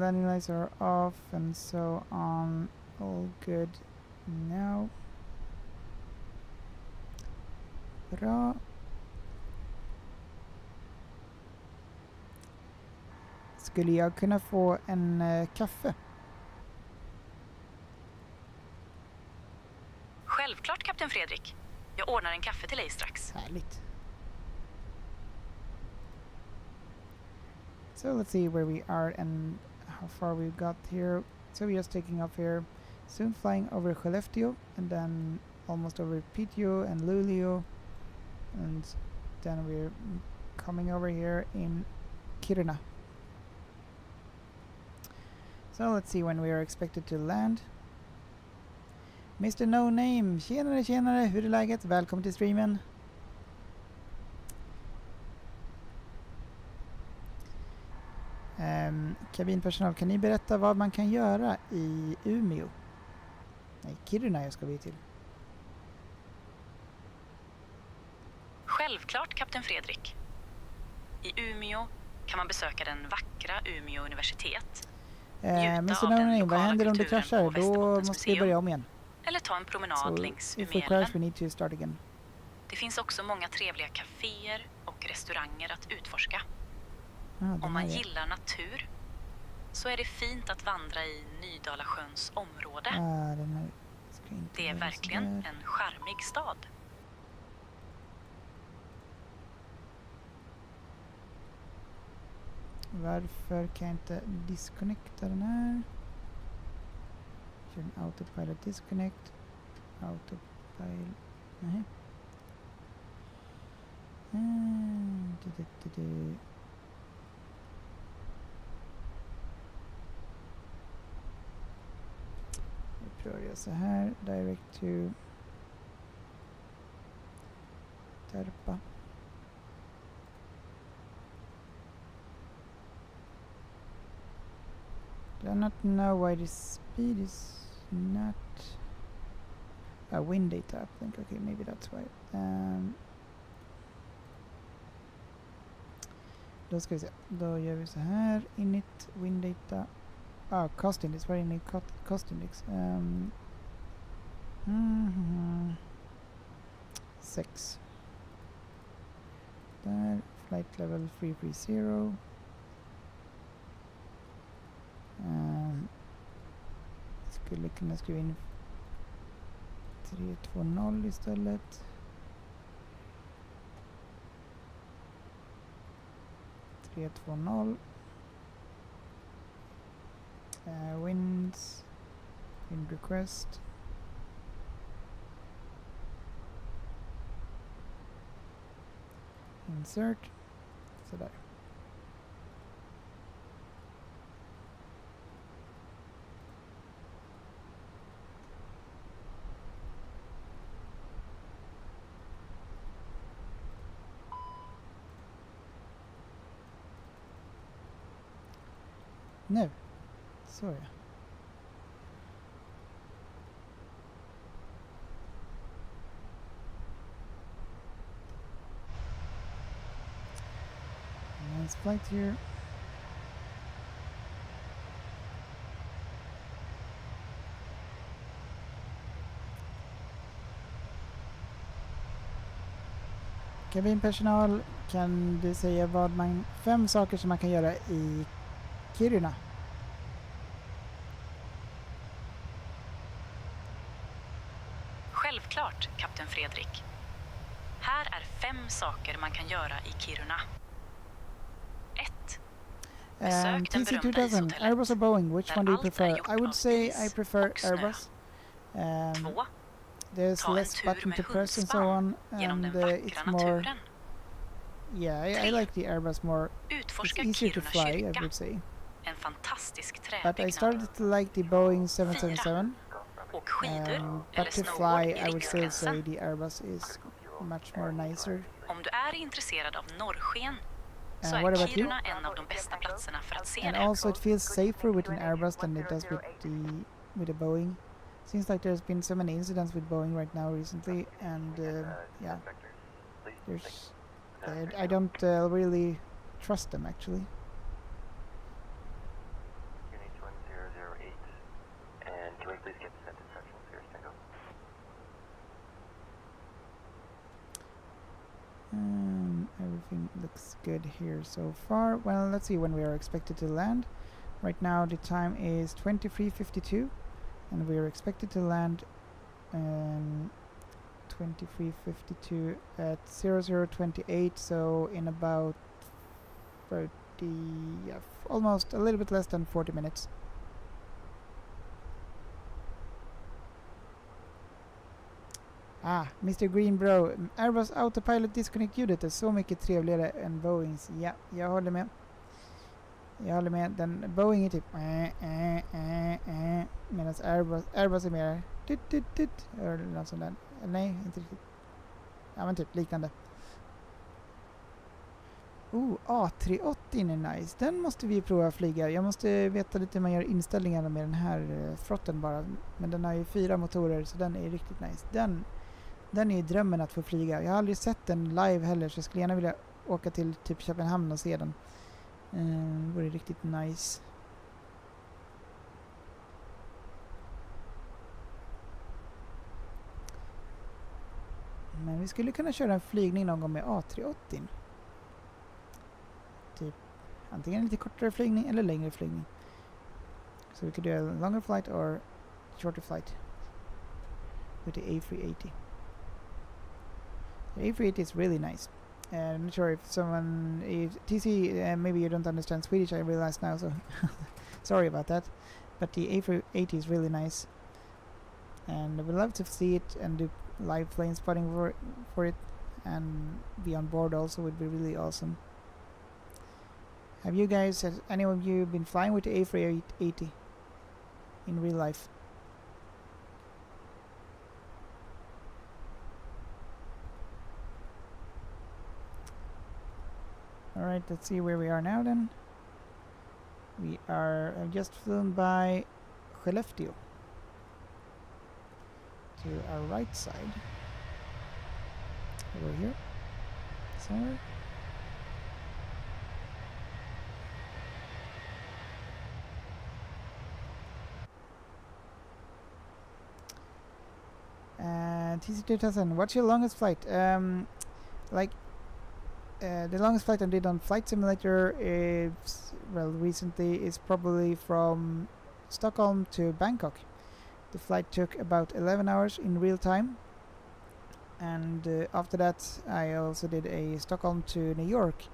landing lights are off and so on. All good now. Bra. Skulle jag kunna få en kaffe? Självklart, kapten Fredrik. Jag ordnar en kaffe till dig strax. Härligt. So let's see where we are and how far we've got here. So we're just taking off here. Soon flying over Skellefteå and then almost over Piteå and Luleå. And then we're coming over here in Kiruna. So let's see when we are expected to land. Mr. No Name, tjenare tjenare, hur är läget? Välkommen till streamen. Kabinpersonal, kan ni berätta vad man kan göra i Umeå? Nej, Kiruna jag ska vi till. Självklart, kapten Fredrik. I Umeå kan man besöka den vackra Umeå universitet. Mr. No Name, vad händer om det kraschar? Då måste vi börja om igen. Eller ta en promenad längs if we crash, we need to start again. Det finns också många trevliga kaféer och restauranger att utforska. Om man gillar natur så är det fint att vandra i Nydalasjöns område. Det är verkligen en charmig stad. Varför kan jag inte disconnecta den här? Kör en autopilot disconnect. Autopilot. Nej. Nu provar jag så här. Direct to Terpa. I do not know why this speed is not wind data. I think okay, maybe that's why. Då ska vi se. Då gör vi så här. Init wind data. Cost index. Var inne i cost index. 6. Där. Flight level 330. Skulle kunna skriva in 320 istället. 320. Winds. Wind request. Insert. Sådär. Nu. Så ja. Nice flight here. Kabinpersonal, kan du säga vad 5 saker som man kan göra i Kiruna? Självklart, kapten Fredrik. Här är 5 saker man kan göra i Kiruna. 1. Besök den berömda ishotellet. Airbus or Boeing, which one do you prefer? I would say I prefer Airbus. 2. There's less button to press and so on, and it's more. Yeah, I like the Airbus more. It's easier to fly, I would say. En fantastisk But I started to like the Boeing 777. But to fly, I would still say the Airbus is much more nicer. Om du är intresserad av norrsken så är Kiruna en av de bästa platserna för att se det. And also it feels safer with an Airbus than it does with a Boeing. Seems like there's been so many incidents with Boeing right now recently, and yeah, I don't really trust them actually. looks good here so far. Well, let's see when we are expected to land. Right now the time is 23:52 and we are expected to land 23:52 at 00:28, so in about 30, yeah, almost a little bit less than 40 minutes. Mr. Green Bro, Airbus Autopilot Disconnect ljudet är så mycket trevligare än Boeings. Ja, jag håller med. Den Boeing är typ medan Airbus är mer eller något sånt där. Nej, inte riktigt. Ja, men typ liknande. A380 är nice. Den måste vi prova att flyga. Jag måste veta lite hur man gör inställningarna med den här frotten bara. Men den har ju 4 motorer så den är riktigt nice. Den är ju drömmen att få flyga. Jag har aldrig sett den live heller så jag skulle gärna vilja åka till typ Köpenhamn och se den. Det vore riktigt nice. Men vi skulle kunna köra en flygning någon gång med A380. Typ antingen en lite kortare flygning eller längre flygning. So we could do a longer flight or shorter flight with the A380. The A380 is really nice. I'm not sure if TC, maybe you don't understand Swedish, I realize now, so sorry about that. But the A380 is really nice. And I would love to see it and do live plane spotting for it. And be on board also would be really awesome. Have you guys, has any of you been flying with the A380 in real life? Alright, let's see where we are now then. We are just flown by Skellefteå to our right side. Over here, somewhere. TC2000, what's your longest flight? The longest flight I did on Flight Simulator is, well, recently is probably from Stockholm to Bangkok. The flight took about 11 hours in real time. And after that I also did a Stockholm to New York.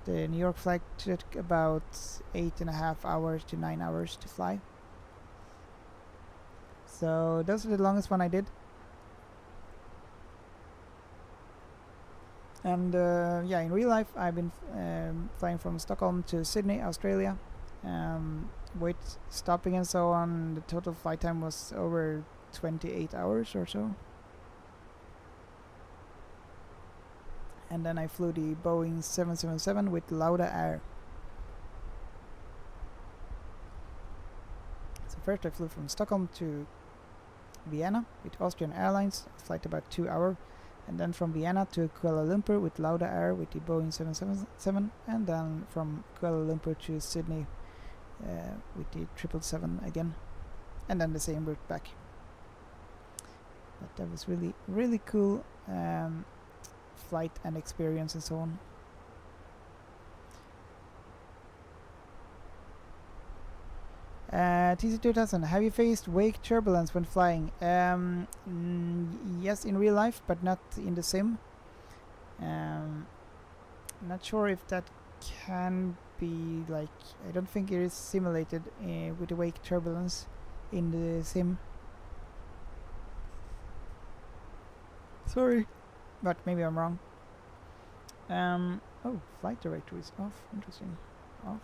The New York flight took about 8.5 hours to 9 hours to fly. So those are the longest one I did. And yeah, in real life I've been flying from Stockholm to Sydney, Australia, with stopping and so on. The total flight time was over 28 hours or so. And then I flew the Boeing 777 with Lauda Air. So first I flew from Stockholm to Vienna with Austrian Airlines, flight about 2 hours. And then from Vienna to Kuala Lumpur with Lauda Air with the Boeing 777, and then from Kuala Lumpur to Sydney with the 777 again, and then the same route back. But that was really, really cool flight and experience and so on. TC2000, have you faced wake turbulence when flying? Yes, in real life, but not in the sim. Not sure if that can be, like, I don't think it is simulated with the wake turbulence in the sim. Sorry, but maybe I'm wrong. Oh, flight directory is off. Interesting. Off,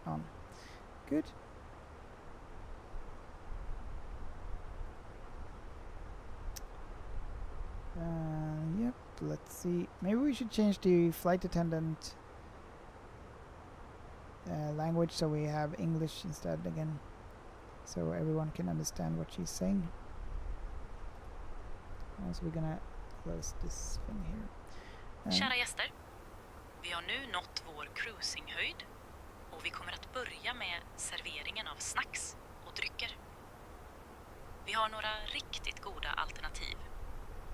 on. Good. Yep, let's see. Maybe we should change the flight attendant language so we have English instead again, so everyone can understand what she's saying. So we're gonna close this thing here. Kära gäster, vi har nu nått vår cruisinghöjd och vi kommer att börja med serveringen av snacks och drycker. Vi har några riktigt goda alternativ,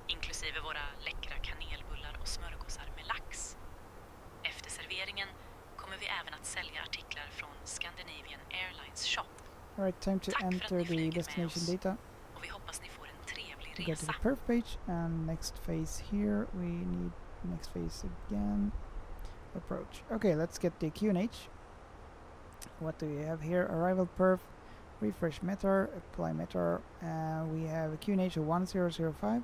inklusive våra läckra kanelbullar och smörgåsar med lax. Efter reserveringen kommer vi även att sälja artiklar från Scandinavian Airlines shop. Alright, time to enter the destination data. Och vi hoppas ni får en trevlig Go to resa. the perf page and next phase here. We need next phase again. Approach. Okay, let's get the QNH. What do we have here? Arrival perf, refresh meter, apply meter. We have a QNH of 1005.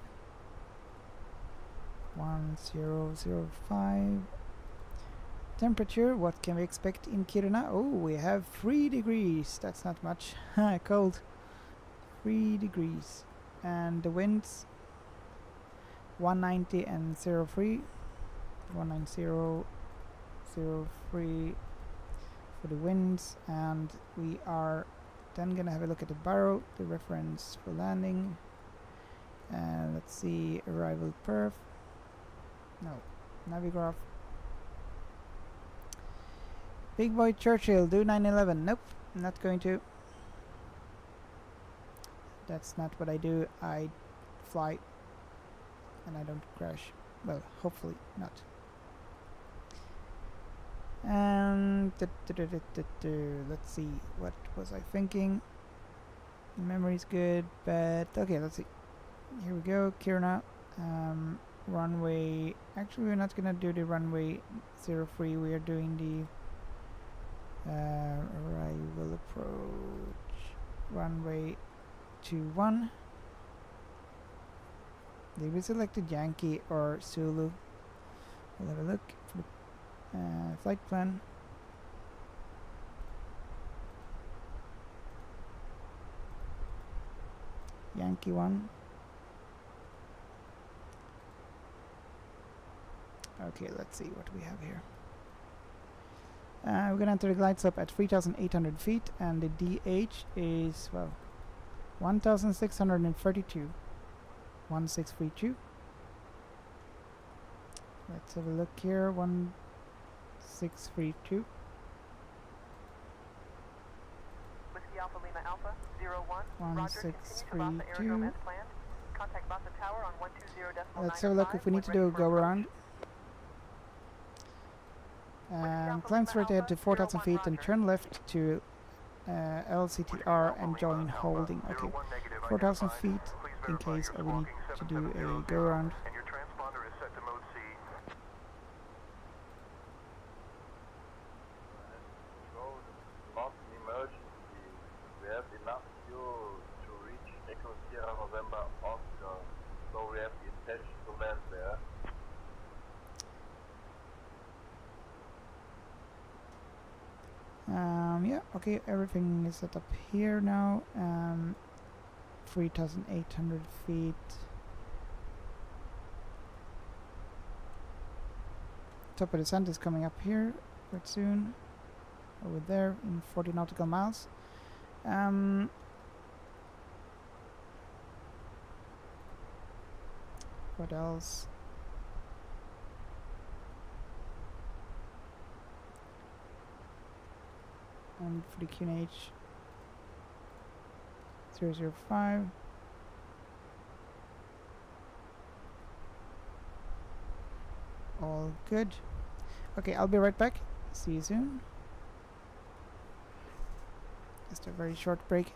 1005. Temperature, what can we expect in Kiruna? Oh, we have 3 degrees. That's not much. Cold. 3 degrees. And the winds 190 and 03. 190, 03 for the winds. And we are then gonna have a look at the baro, the reference for landing. Let's see, arrival perf. No, Navigraph. Big boy Churchill, do 911. Nope, not going to. That's not what I do. I fly and I don't crash. Well, hopefully not. And let's see, what was I thinking? Memory's good, but okay, let's see. Here we go, Kiruna. Runway, actually we're not gonna do the runway 03, we are doing the arrival approach runway 21. Did we select Yankee or Zulu? We'll have a look for the flight plan. Yankee 1. Okay, let's see what we have here. We're gonna enter the glide slope at 3,800 feet, and the DH is, well, 1,632. 1632. Let's have a look here. 1632. Whiskey Alpha Lima Alpha 01. 1632. Contact Bassa Tower on 120.95. Let's have a look if we need to do a go around. Climb straight ahead to 4,000 feet and turn left to LCTR and join holding. Okay, 4,000 feet in case we need to do a go around. And your transponder is set to mode C. Not an emergency. We have enough fuel to reach Echo Sierra November Oscar, so we have the intention to land there. Yeah, okay, everything is set up here now. 3,800 feet. Top of the descent is coming up here quite soon. Over there in 40 nautical miles. What else? And for the QNH 005. All good. Okay, I'll be right back. See you soon. Just a very short break.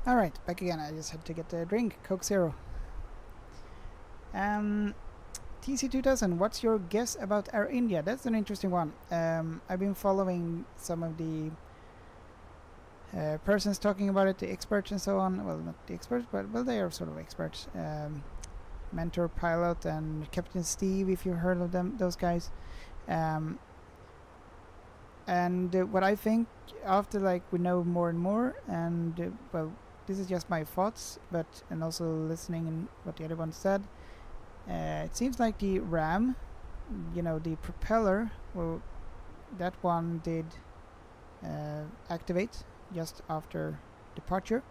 Alright, back again. I just had to get a drink. Coke Zero. TC2000, what's your guess about Air India? That's an interesting one. I've been following some of the persons talking about it, the experts and so on. Well, not the experts, but well, they are sort of experts. Mentor Pilot and Captain Steve, if you've heard of them, those guys. And what I think, after like we know more and more, and well, this is just my thoughts, and also listening and what the other one said. It seems like the ram, the propeller, well, that one did activate just after departure.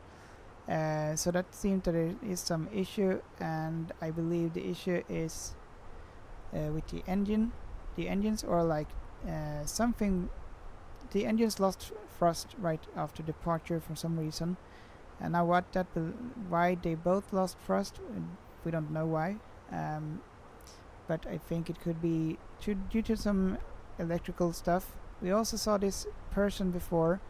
So that seems that there is some issue, and I believe the issue is with the engine. The engines are like something. The engines lost thrust right after departure for some reason, and now why they both lost thrust, we don't know why. But I think it could be due to some electrical stuff. We also saw this person before.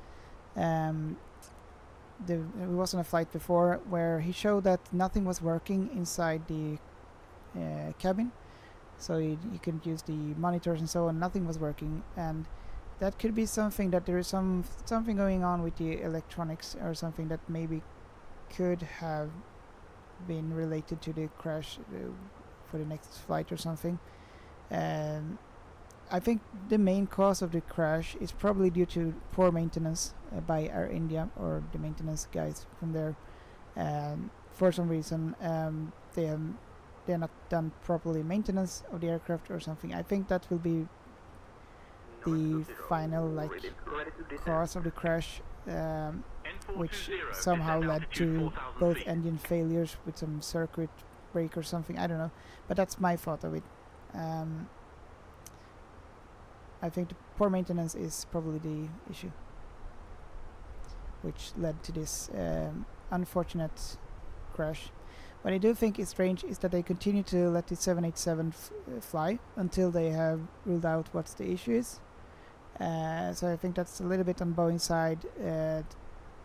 He was on a flight before where he showed that nothing was working inside the cabin, so you couldn't use the monitors and so on. Nothing was working, and that could be something that there is something going on with the electronics, or something that maybe could have been related to the crash for the next flight or something. I think the main cause of the crash is probably due to poor maintenance by Air India, or the maintenance guys from there. For some reason, they're not done properly maintenance of the aircraft or something. I think that will be the final cause of the crash, which somehow led to both engine failures with some circuit break or something. I don't know, but that's my thought of it. I think the poor maintenance is probably the issue, which led to this unfortunate crash. What I do think is strange is that they continue to let the 787 fly until they have ruled out what the issue is. So I think that's a little bit on Boeing's side,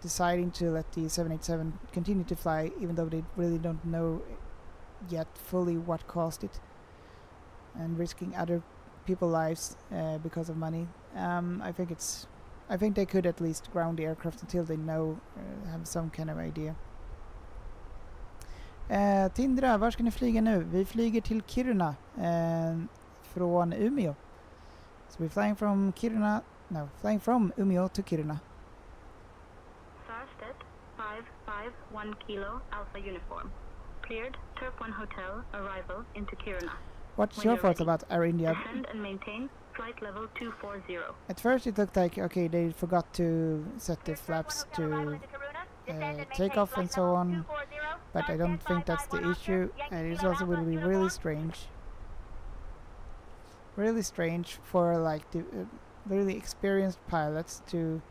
deciding to let the 787 continue to fly, even though they really don't know yet fully what caused it, and risking other people's lives because of money. I think they could at least ground the aircraft until they know, have some kind of idea. Tindra, var ska ni flyga nu? Vi flyger till Kiruna från Umeå. So we're flying from Umeå to Kiruna. Sarstedt 551 Kilo Alpha Uniform. Cleared Turf 1 Hotel arrival into Kiruna. What's your thoughts about Air India? Descend and maintain flight level 240. At first it looked like, okay, they forgot to set the flaps to take off and so on, but I don't think that's the issue, and it also will be really strange. Really strange for like the really experienced pilots to,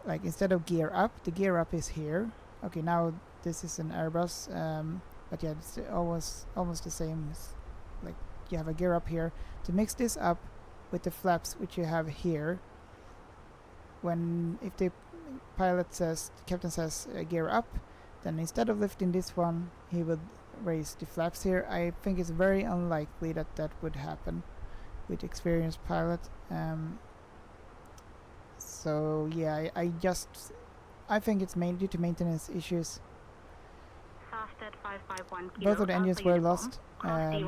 like, instead of gear up, the gear up is here. Okay, now this is an Airbus, but yeah, it's almost the same. Like, you have a gear up here. To mix this up with the flaps which you have here, if the captain says gear up, then instead of lifting this one, he would raise the flaps here. I think it's very unlikely that that would happen with experienced pilot. So yeah, I think it's mainly due to maintenance issues. Both of the engines were lost. Lost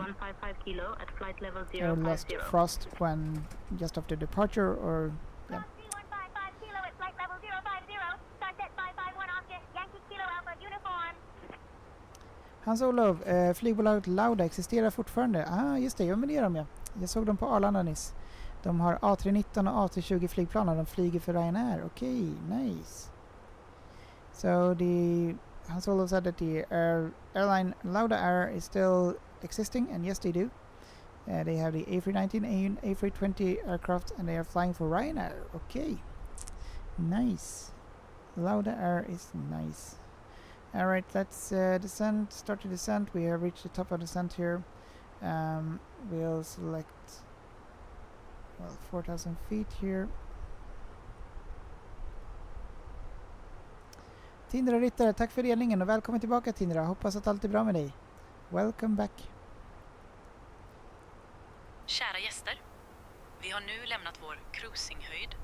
thrust when just after departure, or yeah. Hans-Olof, flygbolaget Lauda existerar fortfarande. Just det, ja men det gör de ja. Jag såg dem på Arlanda nyss. De har A319 och A320 flygplan och de flyger för Ryanair. Okay, nice. So Hans-Olof said that the airline Lauda Air is still existing, and yes they do. They have the A319 and A320 aircraft, and they are flying for Ryanair. Okay, nice. Lauda Air is nice. Alright, let's start the descent. We have reached the top of the descent here. We'll select 4,000 feet here. Tindra Rittare, tack för delningen och välkommen tillbaka Tindra. Hoppas att allt är bra med dig. Welcome back. Kära gäster, vi har nu lämnat vår cruisinghöjd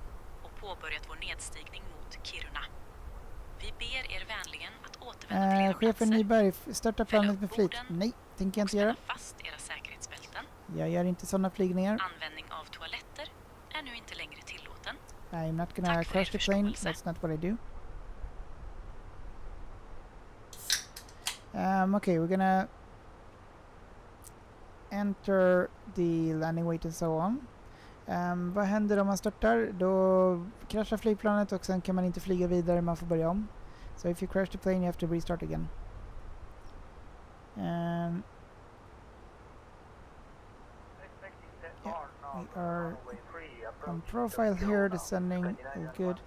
och påbörjat vår nedstigning mot Kiruna. Vi ber er vänligen att återvända till era chefen platser. Nyberg, starta planet med flit. Nej, tänker jag inte göra. Fast era säkerhetsbälten. Jag gör inte sådana flygningar. Användning av toaletter är nu inte längre tillåten. I'm not gonna crash the plane, that's not what I do. Okay, we're gonna enter the landing weight and so on. Vad händer om man startar? Då kraschar flygplanet och sen kan man inte flyga vidare, man får börja om. So if you crash the plane you have to restart again. We are on profile here, descending all good.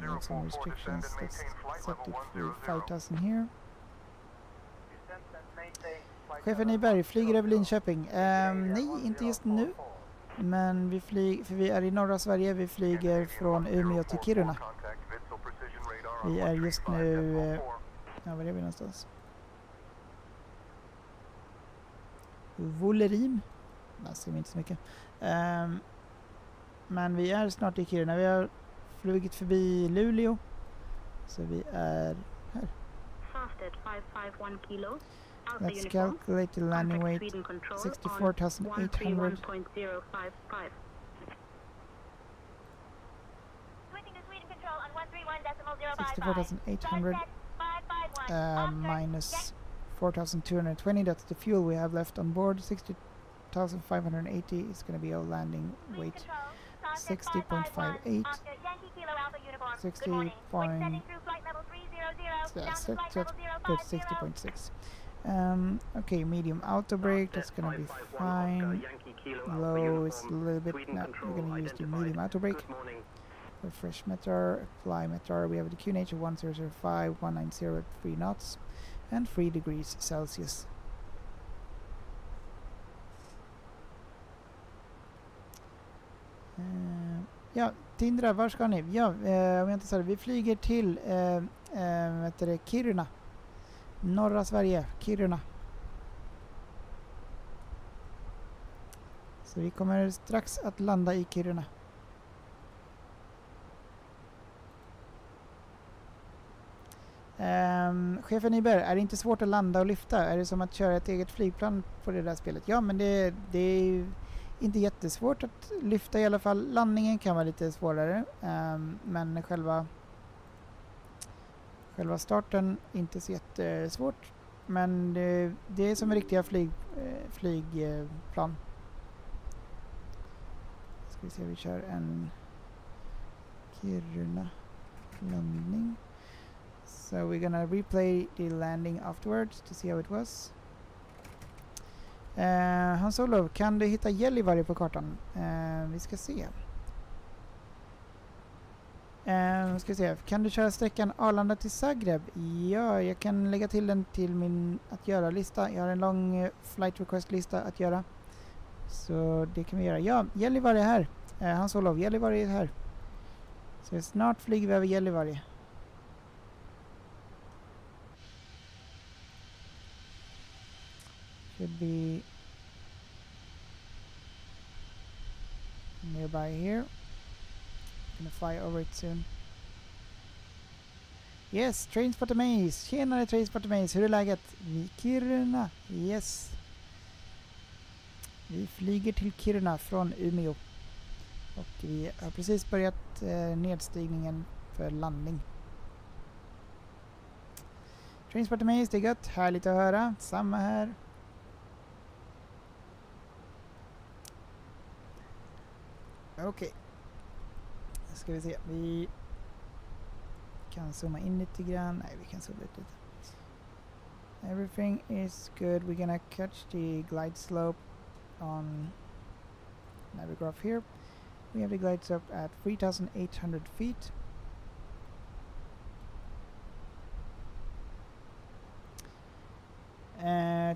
We have some restrictions. Let's set it for 5,000 here. Chefen Nyberg, flyger över Linköping? Nej, inte just nu. Men vi flyger, för vi är i norra Sverige, vi flyger från Umeå till Kiruna. Vi är just nu, ja, var är vi någonstans? Volerim. Det ser vi inte så mycket. Men vi är snart i Kiruna. Vi har flugit förbi Luleå. Så vi är här. Let's calculate the landing weight. 64,800. 64,800 minus 4,220. That's the fuel we have left on board. 60,580 is going to be our landing weight. 60.58. 60.6. Okay, medium auto brake, that's gonna be fine. Low is a little bit, no, we're gonna use the medium auto brake. Refresh meter, apply meter, we have the QNH of 1005, 190 at 3 knots and 3 degrees Celsius. Ja, Tindra, var ska ni? Ja, om jag inte säger, vi flyger till Kiruna. Norra Sverige, Kiruna. Så vi kommer strax att landa i Kiruna. Chefen Nyberg, är det inte svårt att landa och lyfta? Är det som att köra ett eget flygplan på det där spelet? Ja, men det är inte jättesvårt att lyfta i alla fall. Landningen kan vara lite svårare, men själva starten inte så jättesvårt. Men det är som riktiga flygplan. Ska vi se, vi kör en Kiruna landning. So we're gonna replay the landing afterwards to see how it was. Hans Olof, kan du hitta Gällivare på kartan? Vi ska se. Kan du köra sträckan Arlanda till Zagreb? Ja, jag kan lägga till den till min att göra-lista. Jag har en lång flight request-lista att göra. Så det kan vi göra. Ja, Gällivare är här. Hans Olof, Gällivare är här. Så snart flyger vi över Gällivare. Should be nearby here. Gonna fly over it soon. Yes, Trainspot Amaze. Tjenare Trainspot Amaze, hur är läget? Kiruna. Yes. Vi flyger till Kiruna från Umeå. Och vi har precis börjat nedstigningen för landning. Trainspot Amaze, det är gött. Härligt att höra. Samma här. Okej. Ska vi se. Vi kan zooma in lite grann. Nej, vi kan zooma ut lite. Everything is good. We're gonna catch the glide slope on Navigraph here. We have the glide slope at 3,800 feet.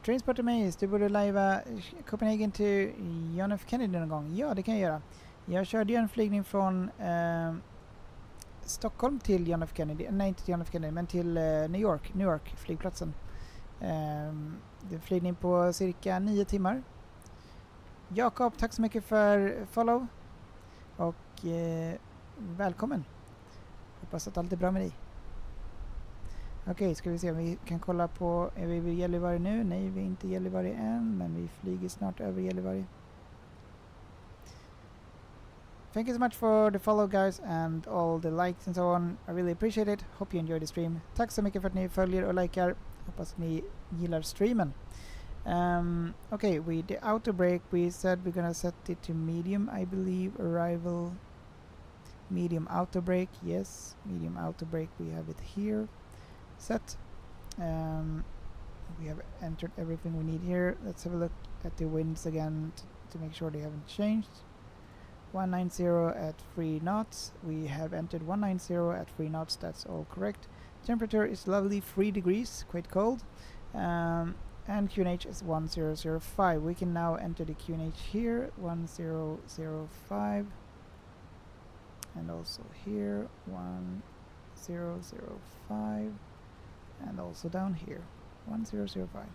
Transport Amaze, du borde lajva Copenhagen till John F. Kennedy någon gång. Ja, det kan jag göra. Jag körde ju en flygning från Stockholm till John F. Kennedy. Nej, inte till John F. Kennedy, men till Newark flygplatsen. Det är en flygning på cirka 9 timmar. Jakob, tack så mycket för follow. Och välkommen. Hoppas att allt är bra med dig. Okej, ska vi se om vi kan kolla på, är vi vid Gällivare nu? Nej, vi är inte Gällivare än, men vi flyger snart över Gällivare. thank you so much for the follow guys and all the likes and so on. I really appreciate it. Hope you enjoy the stream. Tack så mycket för att ni följer och likar. Hoppas ni gillar streamen. Okay, the auto break, we said we're gonna set it to medium, I believe. Arrival, medium auto break, yes, medium auto break, we have it here set. We have entered everything we need here. Let's have a look at the winds again to make sure they haven't changed. 190 at 3 knots. We have entered 190 at 3 knots, that's all correct. Temperature is lovely, 3 degrees, quite cold. And QNH is 1005. We can now enter the QNH here, 1005. And also here, 1005. And also down here, 1005.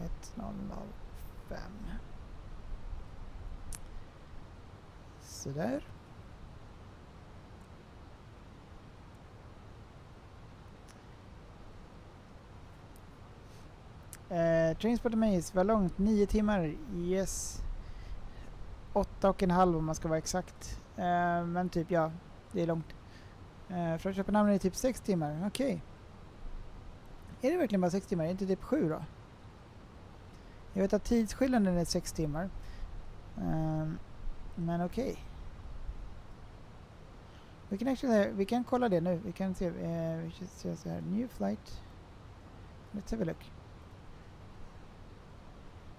Ett 005. Så där. Transport Maze, vad långt? 9 timmar? Yes. 8,5 om man ska vara exakt. Men typ ja, det är långt. Från Köpenhamn är det typ 6 timmar. Okej. Är det verkligen bara 6 timmar? Är det inte typ 7 då? Jag vet att tidsskillnaden är 6 timmar. Men okej. Vi kan kolla det nu. Vi kan se. Vi ska se så här. New flight. Let's have a look.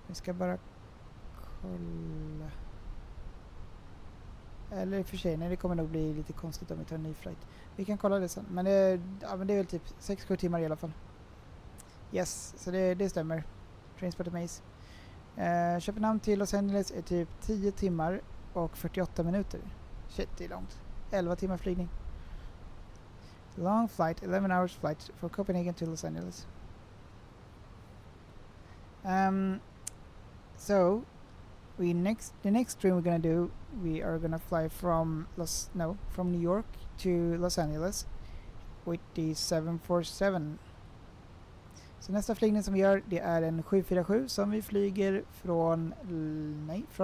Vi ska bara kolla. Eller för sig, nej, det kommer nog bli lite konstigt om vi tar en ny flight. Vi kan kolla det sen. Men det är väl typ 6-7 timmar i alla fall. Yes, så det stämmer. Transport Maze. Köpenhamn till Los Angeles är typ 10 timmar och 48 minuter. Shit, det är långt. 11 timmar flygning. Long flight, 11 hours flight from Copenhagen to Los Angeles. So the next stream we're gonna do, we are gonna fly from New York to Los Angeles with the 747. Så nästa flygning som vi gör, det är en 747 som vi flyger från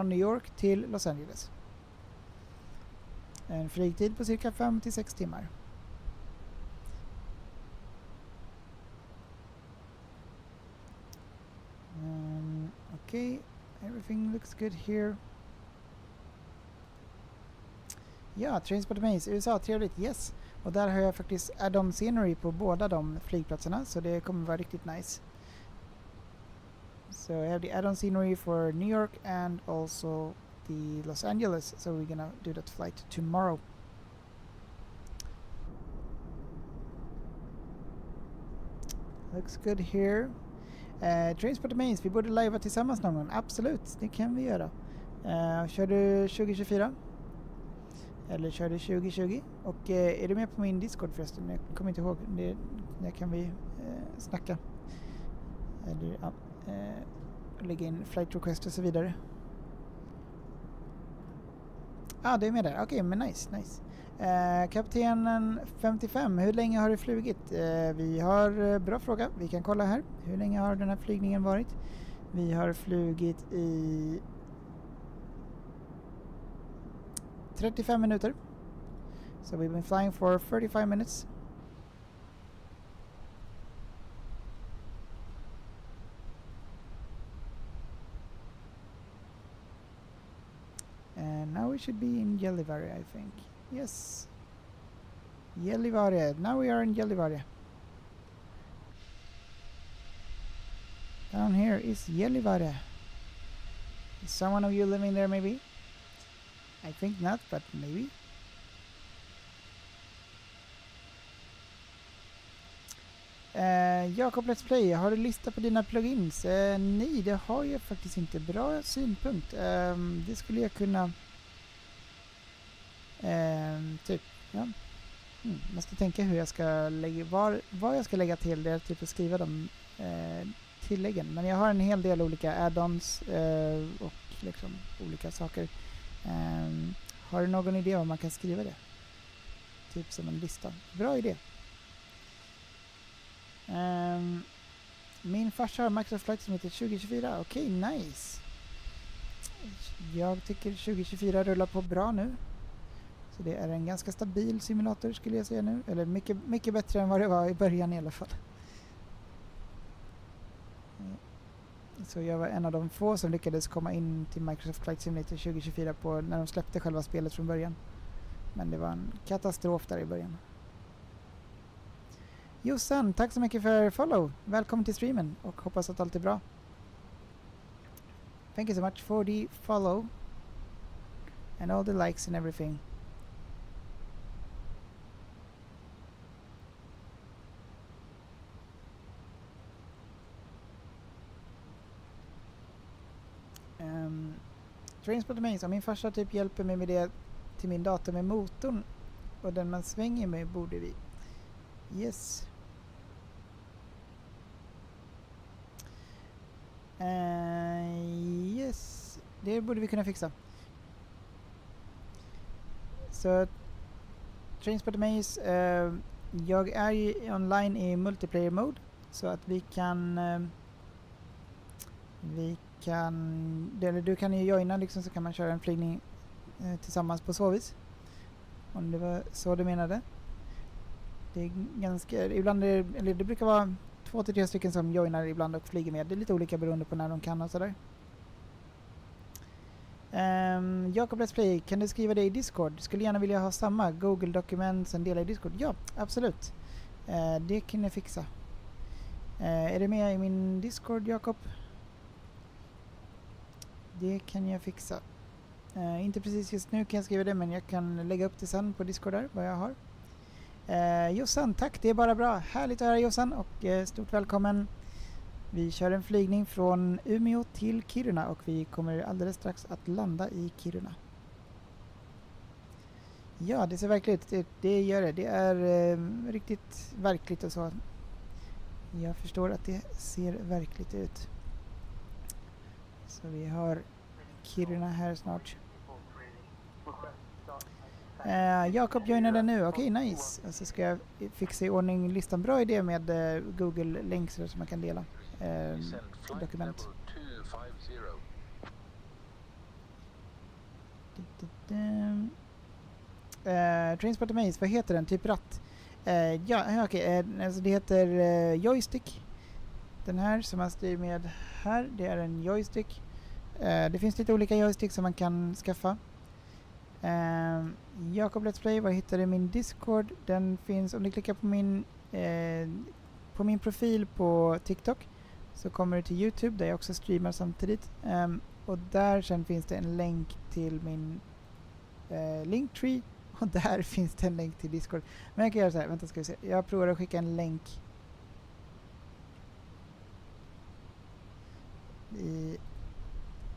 New York till Los Angeles. En flygtid på cirka 5-6 timmar. Okay, everything looks good here. Ja, Transport Maze, USA, trevligt, yes. Och där har jag faktiskt add-on scenery på båda de flygplatserna, så det kommer vara riktigt nice. So I have the add-on scenery for New York and also the Los Angeles, so we're gonna do that flight tomorrow. Looks good here. Transport Maze, vi borde live tillsammans någon gång. Absolut, det kan vi göra. Kör du 2024? Eller kör du 2020? Och är du med på min Discord förresten? Jag kommer inte ihåg. Där kan vi snacka. Eller lägga in flight request och så vidare. Det är med där. Okej, men nice. Kaptenen 55, hur länge har du flugit? Vi har, bra fråga, vi kan kolla här. Hur länge har den här flygningen varit? Vi har flugit i 35 minuter. So we've been flying for 35 minutes. And now we should be in Gällivare, I think. Yes. Gällivare. Now we are in Gällivare. Down here is Gällivare. Is someone of you living there maybe? I think not, but maybe. Jakob Let's Play, har du lista på dina plugins? Nej, det har jag faktiskt inte. Bra synpunkt. Det skulle jag kunna typ, ja. Måste tänka hur jag ska lägga, vad jag ska lägga till det, typ att skriva de tilläggen. Men jag har en hel del olika add-ons och liksom olika saker. Har du någon idé om man kan skriva det? Typ som en lista. Bra idé. Min farsa har Microsoft Flight som heter 2024. Okej, nice. Jag tycker 2024 rullar på bra nu. Så det är en ganska stabil simulator skulle jag säga nu. Eller mycket bättre än vad det var i början i alla fall. Så jag var en av de få som lyckades komma in till Microsoft Flight Simulator 2024 när de släppte själva spelet från början. Men det var en katastrof där i början. Jossan, tack så mycket för follow. Välkommen till streamen och hoppas att allt är bra. Thank you so much for the follow and all the likes and everything. Transport Maze, min farsa typ hjälper mig med det till min dator med motorn och den man svänger med borde vi. Yes. Yes, det borde vi kunna fixa. Så Transport Maze, jag är ju online i multiplayer mode så att vi kan du kan ju joina liksom, så kan man köra en flygning tillsammans på så vis. Om det var så du menade. Det är ganska, ibland eller det brukar vara 2-3 stycken som joinar ibland och flyger med. Det är lite olika beroende på när de kan och sådär. Jakob Let's Play, kan du skriva det i Discord? Skulle gärna vilja ha samma Google Documents en del i Discord. Ja, absolut. Det kan jag fixa. Är det med i min Discord, Jakob? Det kan jag fixa. Inte precis just nu kan jag skriva det, men jag kan lägga upp det sen på Discord där, vad jag har. Jossan, tack, det är bara bra. Härligt att höra Jossan och stort välkommen. Vi kör en flygning från Umeå till Kiruna och vi kommer alldeles strax att landa i Kiruna. Ja, det ser verkligt ut. Det gör det. Det är riktigt verkligt och så. Jag förstår att det ser verkligt ut. Så vi har Kiruna här snart. Jakob joinade nu. Okej, nice. Och så ska jag fixa i ordning listan. Bra idé med Google Links som man kan dela dokument. Transport Maze, vad heter den? Typ ratt. Alltså det heter joystick. Den här som man styr med här, det är en joystick. Det finns lite olika joystick som man kan skaffa. Jakob Let's Play, vad hittar du min Discord? Den finns, om du klickar på min profil på TikTok så kommer du till YouTube där jag också streamar samtidigt. Och där sen finns det en länk till min Linktree och där finns det en länk till Discord. Men jag kan göra så här, vänta ska vi se. Jag provar att skicka en länk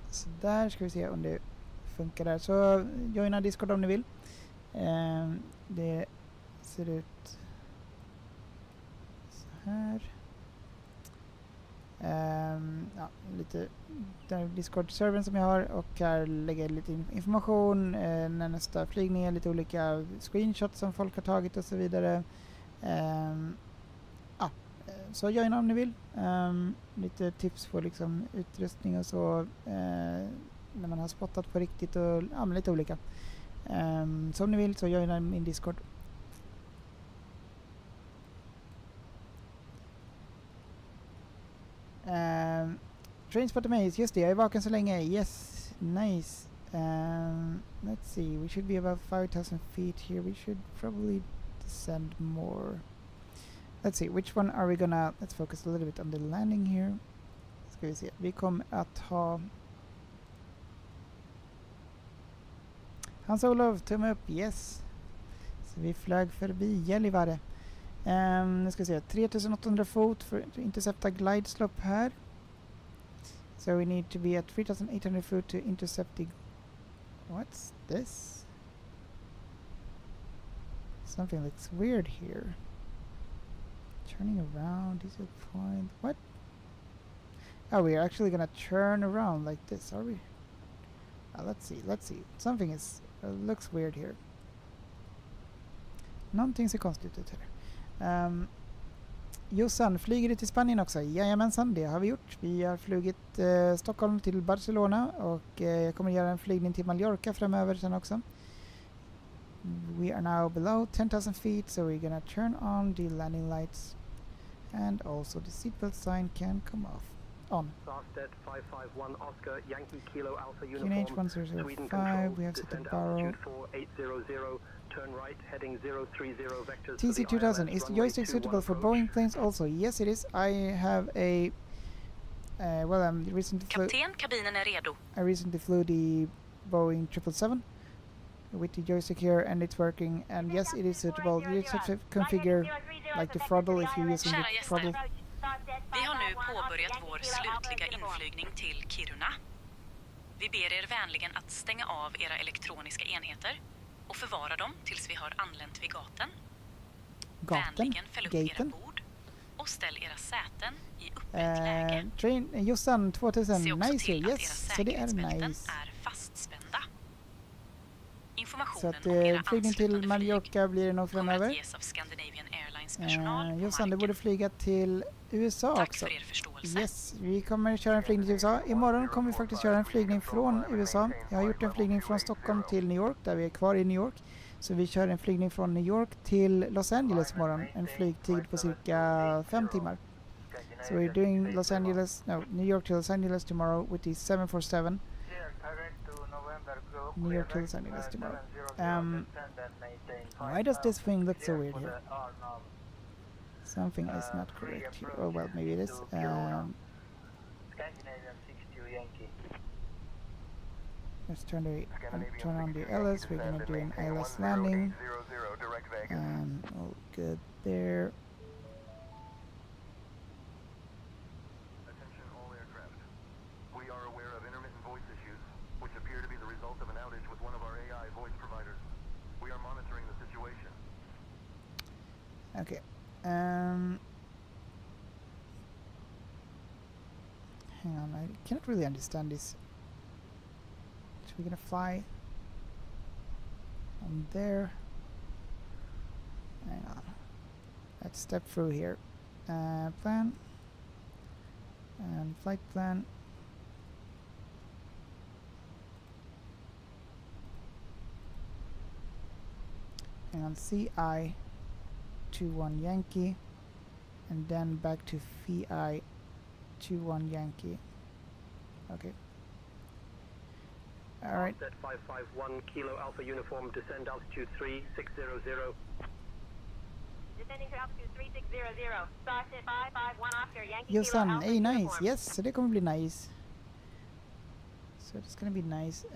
så där ska vi se om det funkar där. Så joina Discord om ni vill. Det ser ut så här. Lite där Discord-servern som jag har och här lägger jag lite information när nästa flygning är, lite olika screenshots som folk har tagit och så vidare. Så joina om ni vill. Lite tips på liksom utrustning och så när man har spottat på riktigt och lite olika. Så om ni vill så joina min Discord. Transport Maze, just det, jag är vaken så länge. Yes, nice. Let's see, we should be about 5,000 feet here. We should probably descend more. Let's see, which one are we gonna... Let's focus a little bit on the landing here. Ska vi se, vi kommer att ha... Hans-Olof, tumme upp, yes. Så vi flög förbi Gällivare. Nu ska vi se, 3800 fot för att intercepta glide slope här. So we need to be at 3800 foot to intercept the... What's this? Something looks weird here. Turning around, diesel point, what? Oh, we're actually gonna turn around like this, are we? Let's see. Something is looks weird here. Någonting ser konstigt ut här. Jossan, flyger du till Spanien också? Jajamensan, det har vi gjort. Vi har flugit Stockholm till Barcelona och jag kommer göra en flygning till Mallorca framöver sen också. We are now below 10,000 feet, so we're gonna turn on the landing lights and also the seatbelt sign can come off. On. Starstead 551 Oscar, Yankee Kilo Alpha QNH Uniform, 1005, we have set the barrel. 4800, turn right, heading 030 vectors. TC2000, is the joystick suitable for Boeing planes also? Yes, it is. I have a... well, Kapten, kabinen är redo. I recently flew the Boeing 777 with the joystick here and it's working, and yes, it is suitable. You just have to configure like the throttle if you're using the throttle. Vi har nu påbörjat vår slutliga inflygning till Kiruna. Vi ber er vänligen att stänga av era elektroniska enheter och förvara dem tills vi har anlänt vid gaten. Vänligen fäll upp era bord och ställ era säten i upprätt läge. Jossan 2000, se också nice, till att yes, era så det är säkerhetsbälten nice. är fastspända. Så Informationen att om era flygning till anslutande Mallorca blir det nog kommer framöver. att ges av Scandinavian Airlines personal. Jossan, du borde flyga till USA Tack också. för er förståelse. Yes, vi kommer köra en flygning till USA. Imorgon kommer vi faktiskt köra en flygning från USA. Jag har gjort en flygning från Stockholm till New York, där vi är kvar i New York. Så vi kör en flygning från New York till Los Angeles imorgon. En flygtid på cirka 5 timmar. So we're doing New York to Los Angeles tomorrow with the 747. New York to Los Angeles tomorrow. Why does this thing look so weird here? Something is not correct here. Oh well, maybe it is. Let's turn on the LS. We're gonna do an ILS landing. All good there. Attention all aircraft. We are aware of intermittent voice issues, which appear to be the result of an outage with one of our AI voice providers. We are monitoring the situation. Okay. Hang on, I cannot really understand this. So we're gonna fly on there. Hang on. Let's step through here. Plan. And flight plan. Hang on, CI 21 Yankee. And then back to VI 21 Yankee. Okay. Alright. Starstead 551 Kilo Alpha Uniform, descend altitude 3600. Descending to altitude 3600. Starstead 551 Oscar, Yankee Jossan, Kilo Alpha hey, nice. Uniform. Yes, så det kommer bli nice. So it's gonna be nice.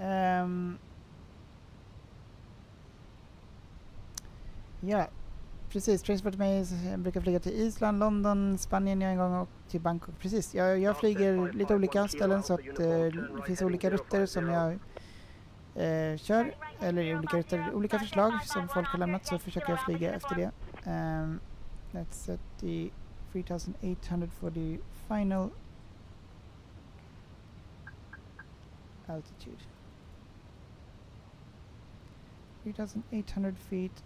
Ja, precis. Transport mig brukar flyga till Island, London, Spanien en gång och till Bangkok. Precis, jag flyger lite olika ställen så att det finns olika rutter som jag kör. Eller olika rutter, olika förslag som folk har lämnat, så försöker jag flyga efter det. Let's set the 3800 for the final altitude. 3800 feet.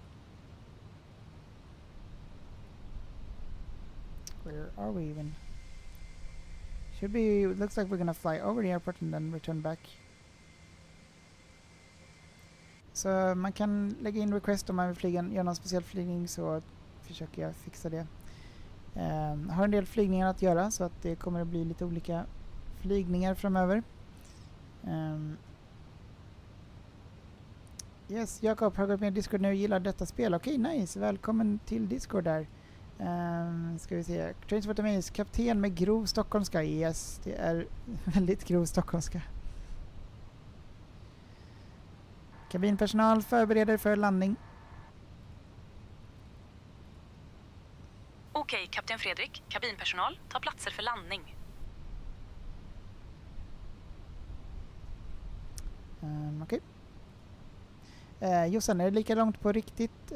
Where are we even? Should be, looks like we're gonna fly over the airport and then return back. Så man kan lägga in request om man vill flyga, göra någon speciell flygning, så försöker jag fixa det. Jag har en del flygningar att göra, så att det kommer att bli lite olika flygningar framöver. Yes, Jakob har gått med i Discord nu och gillar detta spel. Okej, nice. Välkommen till Discord där. Ska vi se. Transport Amaze, kapten med grov stockholmska. Yes, det är väldigt grov stockholmska. Kabinpersonal förbereder för landning. Okej, kapten Fredrik. Kabinpersonal, ta platser för landning. Okej. Jossan, är det lika långt på riktigt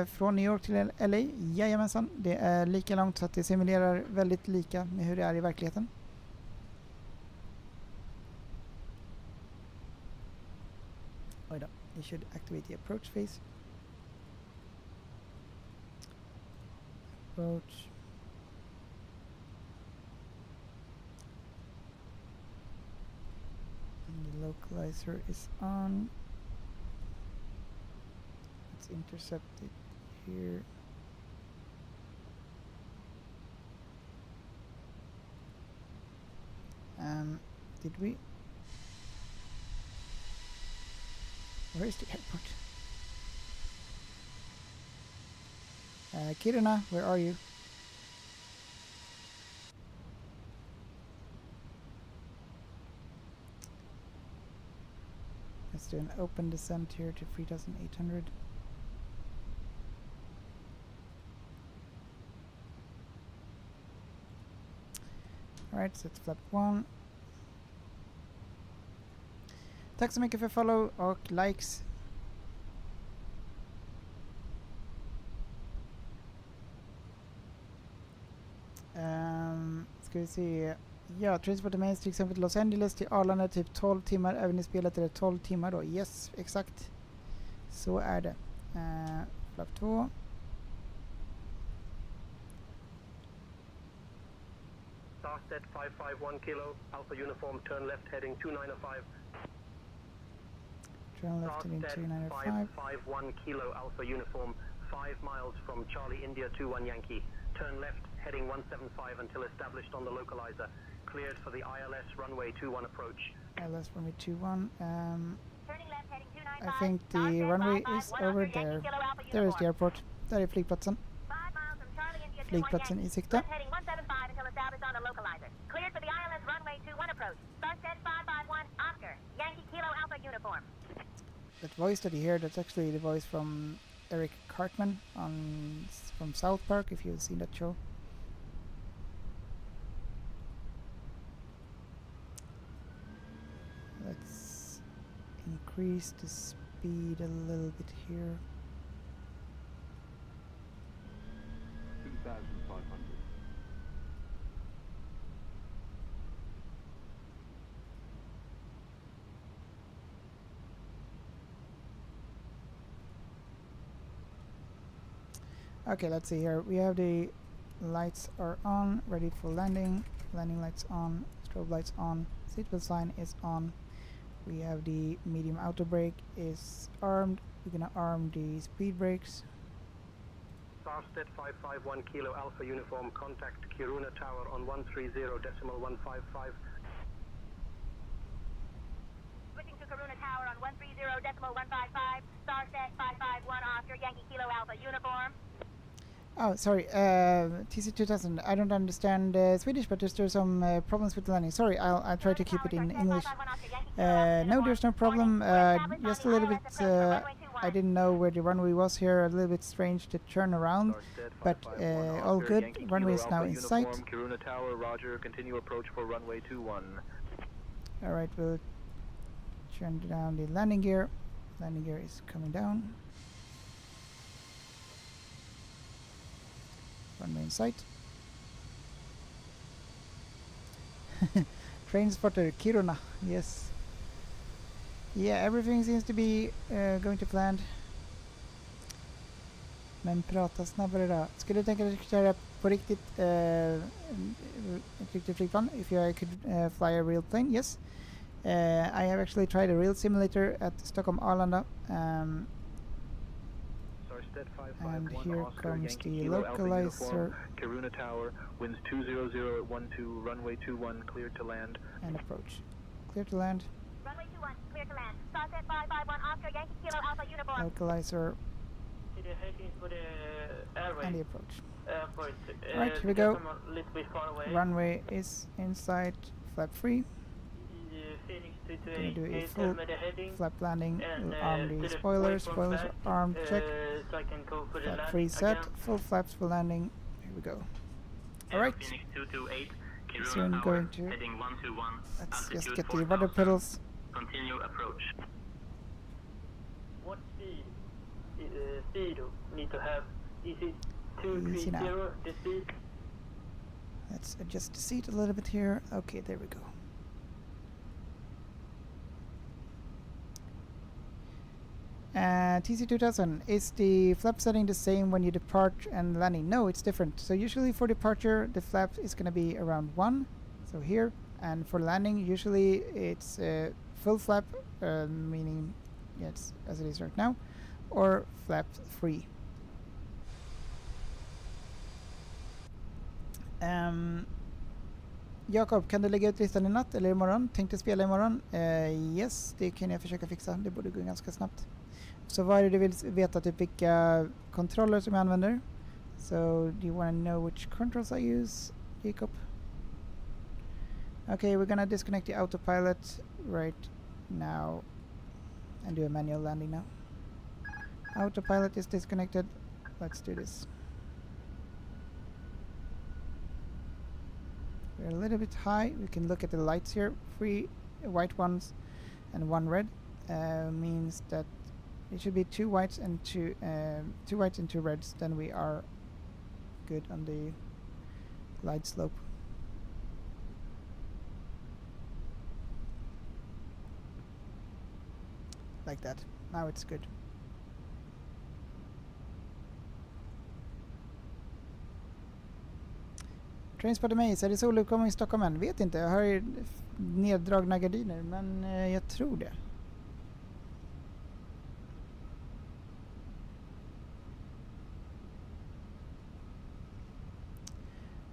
från New York till LA? Jajamensan, det är lika långt så att det simulerar väldigt lika med hur det är i verkligheten. Oj då, you should activate the approach phase. Approach. Localizer is on. Let's intercept it here. Did we? Where is the airport? Kiruna, where are you? Let's do an open descent here to 3,800. Alright, så it's flap 1. Tack så mycket för follow och likes. Ska vi se. Ja, Transport Mains till exempel Los Angeles till Arlanda typ 12 timmar. Även i spelet är det 12 timmar då. Yes, exakt. Så är det. Flap 2. Starstead 551 kilo, Alpha Uniform, turn left heading 2905. Turn left heading Starstead 2905. 551 kilo, Alpha Uniform, 5 miles from Charlie India 21 Yankee. Turn left heading 175 until established on the localizer. Cleared for the ILS runway 21 approach. ILS runway 21. Turning left heading 295. I think the runway is over there. There is the airport. Där är flygplatsen. 5 miles from Charlie India 21 Flygplatsen Yankee. i sikte. Left heading 175 until established on the localizer. Cleared for the ILS runway 21 approach. Starstead 551 Oscar. Yankee Kilo Alpha Uniform. That voice that you hear, that's actually the voice from Eric Cartman from South Park, if you've seen that show. Let's increase the speed a little bit here. 2,500. Okay, let's see here. We have the lights are on, ready for landing. Landing lights on, strobe lights on, seatbelt sign is on. We have the medium auto brake is armed. We're gonna arm the speed brakes. Starstead 551 kilo, Alpha Uniform, contact Kiruna Tower on 130.155. Switching to Karuna Tower on 130.155. Starstead 551 Oscar. Yankee Kilo Alpha Uniform. Oh, sorry, TC2000. I don't understand Swedish, but there's some problems with the landing. Sorry, I'll try to keep it in English. No, there's no problem. Just a little bit. I didn't know where the runway was here. A little bit strange to turn around, but all good. Runway is now in sight. Kiruna Tower, Roger. Continue approach for runway 21. All right, we'll turn down the landing gear. Landing gear is coming down. Runway in sight. Train spotter, Kiruna. Yes. Yeah, everything seems to be going to plan. Men prata snabbare då. Skulle du tänka dig att köra på riktigt ett riktigt flygplan? If I could fly a real plane? Yes. I have actually tried a real simulator at Stockholm Arlanda. And here comes the localizer. Kiruna Tower, winds 200 at 12, runway 21, cleared to land. And approach. Clear to land. Runway 21, clear to land. Starstead 551 Oscar. Yankee Kilo Alpha Uniform. Localizer. Heading for the airway. And the approach. Airport. Right, here we go. A little bit far away. Runway is inside. Flap free. Phoenix Gonna do a full heading. flap landing. And, We'll arm the to spoilers. the Spoilers back, are armed. Check. So I can go for the Flap landing free set. again. Full flaps for landing. Here we go. Alright. Phoenix 228, Kiruna Soon Tower, going to. heading 121, Let's just altitude get the 4000. rudder pedals. Continue approach. What speed need to have? Is it Easy now. 230 the speed? Let's adjust the seat a little bit here. Okay, there we go. TC2000, is the flap setting the same when you depart and landing? No, it's different. So usually for departure, the flap is going to be around 1, so here. And for landing, usually it's full flap, meaning it's as it is right now, or flap free. Jakob, kan du lägga ut listan i natt eller imorgon? Tänkte spela imorgon? Yes, det kan jag försöka fixa. Det borde gå ganska snabbt. Så vad är det du vill veta? Typ vilka kontroller som jag använder? So, do you want to know which controls I use, Jacob? Okay, we're gonna disconnect the autopilot right now and do a manual landing now. Autopilot is disconnected. Let's do this. We're a little bit high. We can look at the lights here. 3 white ones and 1 red. Means that it should be 2 whites and 2 whites and 2 reds. Then we are good on the glide slope. Like that. Now it's good. Trainspotted Maze, är det soluppgång i Stockholm än? Vet inte, jag har ju neddragna gardiner, men jag tror det.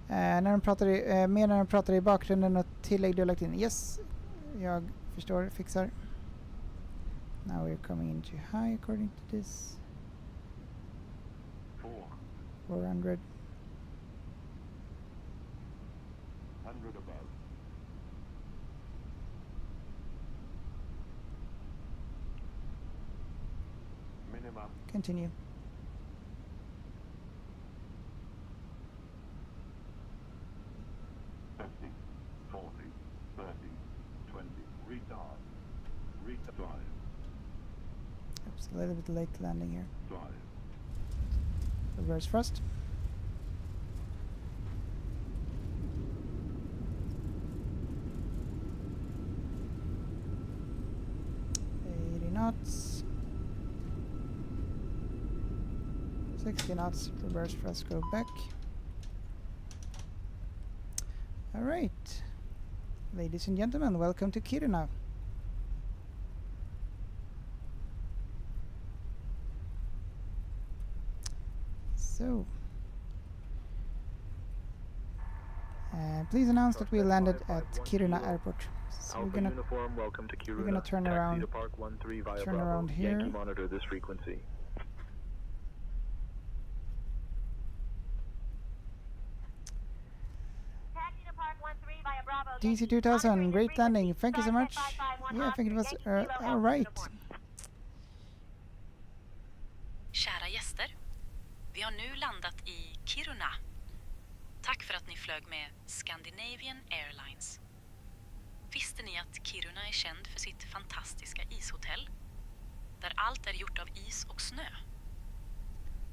När de pratar i bakgrunden och tillägg du har lagt in. Yes, jag förstår, fixar. Now we're coming into high according to this. 400. 100 above. Minimum. Continue. Oops, a little bit late landing here. Reverse thrust. Knots, 60 knots, reverse thrust, go back. All right, ladies and gentlemen, welcome to Kiruna. So, please announce that we landed at Kiruna Airport. So we're gonna turn around here. Yankee monitor this frequency. DC-2000, great landing. Thank you so much. Yeah, I think it was all right. Kära gäster, vi har nu landat i Kiruna. Tack för att ni flög med Scandinavian Airlines. Visste ni att Kiruna är känd för sitt fantastiska ishotell? Där allt är gjort av is och snö.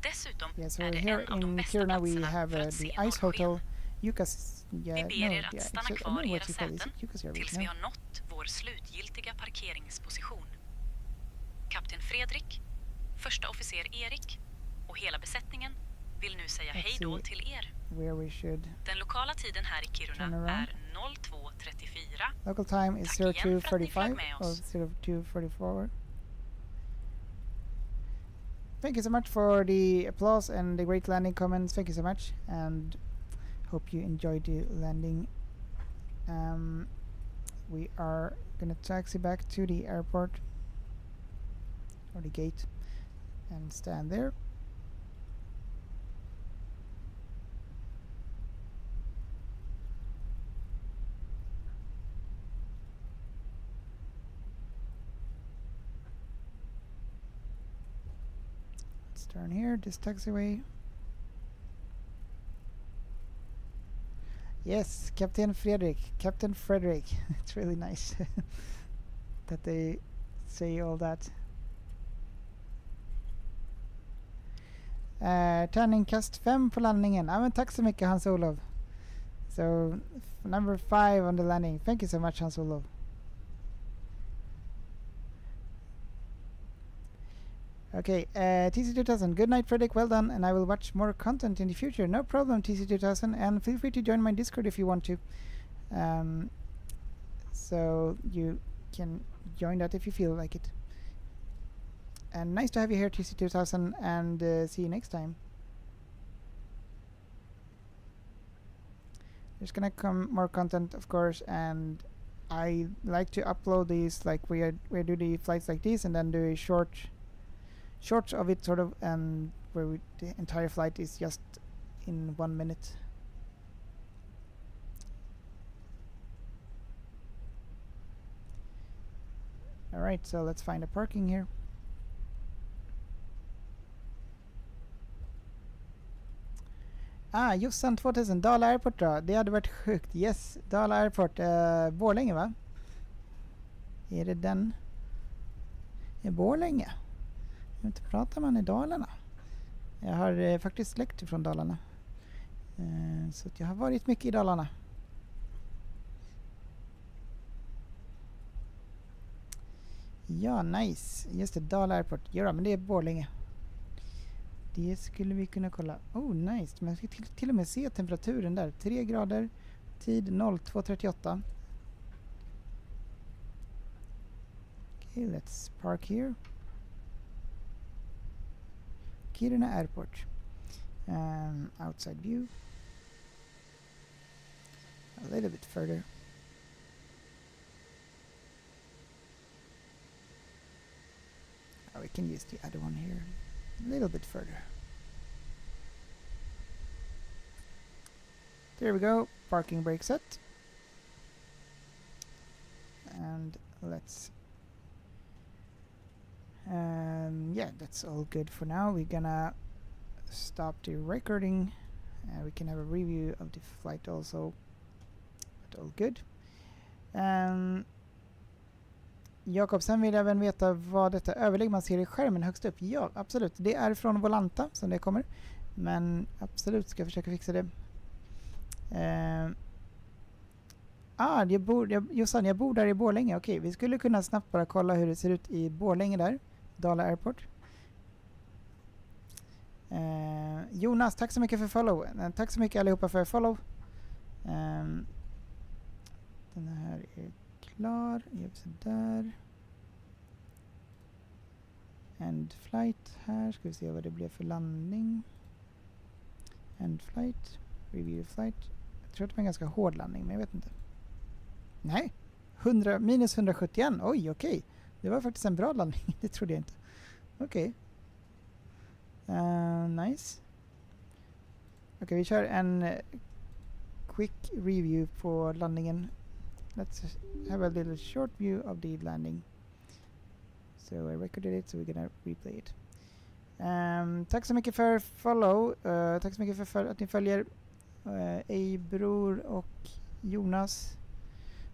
Dessutom är det en av de bästa platserna för att se norrsken. Vi ber er att stanna kvar i era säten tills vi har nått vår slutgiltiga parkeringsposition. Kapten Fredrik, första officer Erik och hela besättningen vill nu säga hej då till er. Den lokala tiden här i Kiruna är 02:34. Local time is 02:35 or 02:44. Thank you so much for the applause and the great landing comments. Thank you so much, and hope you enjoyed the landing. We are gonna taxi back to the airport or the gate and stand there. Turn here, this taxiway. Yes, Captain Fredrik. It's really nice that they say all that. Tärningkast 5 på landningen. Ja, men tack så mycket, Hans-Olof. So, number 5 on the landing. Thank you so much, Hans-Olof. Okay, TC2000, good night, Fredrik, well done, and I will watch more content in the future. No problem, TC2000, and feel free to join my Discord if you want to. So you can join that if you feel like it. And nice to have you here, TC2000, and see you next time. There's gonna come more content, of course, and I like to upload these, like we do the flights like these, and then do a shorts of it, sort of, where the entire flight is just in 1 minute. All right, so let's find a parking here. Jossan 2000, Dala Airport då. Det hade varit sjukt. Yes, Dala Airport. Borlänge, va? Är det den? I Borlänge? Inte pratar man i Dalarna? Jag har faktiskt släkt från Dalarna. Så att jag har varit mycket i Dalarna. Ja, nice. Just det, Dala Airport. Ja, men det är Borlänge. Det skulle vi kunna kolla. Oh, nice. Man ska till och med se temperaturen där. 3 grader. Tid 02:38. Okay, let's park here. Kiruna Airport. Outside view. A little bit further. We can use the other one here. A little bit further. There we go. Parking brake set. And let's yeah, that's all good for now. We're gonna stop the recording. We can have a review of the flight also. But all good. Jakob, sen vill jag även veta vad detta överlägg man ser i skärmen högst upp. Ja, absolut. Det är från Volanta som det kommer. Men absolut ska jag försöka fixa det. Jossan, jag bor där i Borlänge. Okej, vi skulle kunna snabbt bara kolla hur det ser ut i Borlänge där. Dala Airport. Jonas, tack så mycket för follow. Tack så mycket allihopa för follow. Den här är klar. Gör så där. End flight här. Ska vi se vad det blev för landning. End flight. Review flight. Jag tror att det var en ganska hård landning, men jag vet inte. Nej. Minus 171. Oj, okej. Det var faktiskt en bra landning. Det trodde jag inte. Okej. Nice. Okej, vi kör en quick review på landningen. Let's have a little short view of the landing. So I recorded it, so we're gonna replay it. Tack så mycket för follow. Tack så mycket för att ni följer. Bror och Jonas.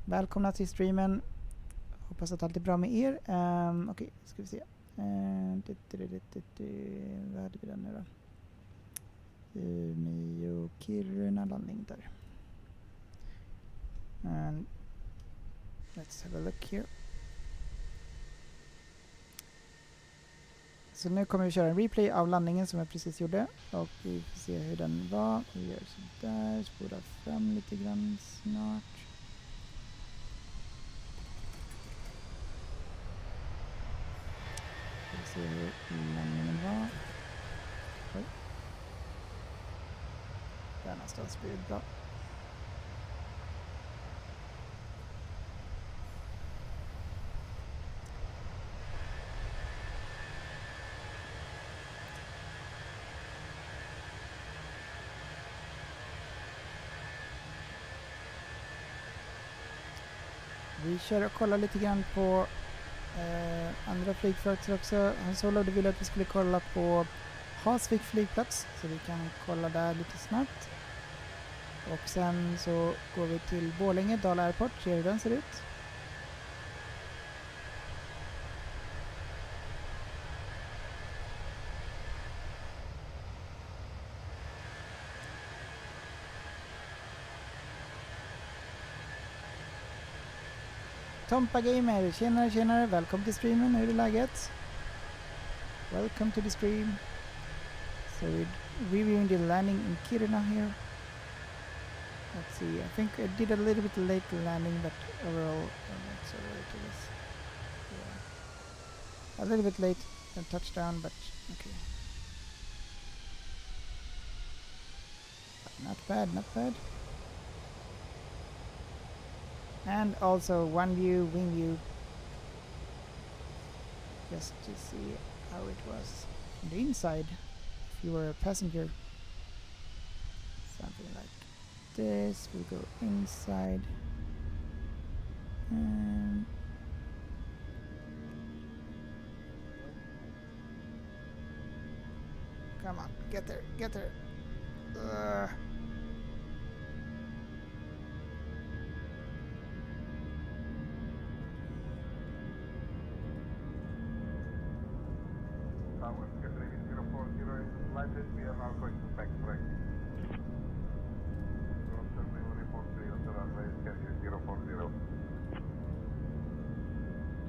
Välkomna till streamen. Hoppas att allt är bra med er. Okej, ska vi se. Vad hade vi där nu då? Umeå Kiruna landning där. And let's have a look here. Så nu kommer vi köra en replay av landningen som jag precis gjorde. Och vi får se hur den var. Vi gör så där. Spola fram lite grann snart. Vi får se hur landningen var. Oj. Där någonstans blir det bra. Vi kör och kollar lite grann på andra flygplatser också. Hans Olof ville att vi skulle kolla på Hasvik flygplats, så vi kan kolla där lite snabbt. Och sen så går vi till Borlänge, Dala Airport, ser hur den ser ut. Tompa Gamer, tjenare, välkommen till streamen, hur är läget? Welcome to the stream. So we're reviewing the landing in Kiruna here. Let's see, I think I did a little bit late landing, but overall, let's over to this. A little bit late touchdown, but okay. Not bad, not bad. And also one view, wing view. Just to see how it was on the inside if you were a passenger. Something like this. We'll go inside. Come on, get there, get there. Tower, Scandinavian 040 is landed. We are now going to backtrack.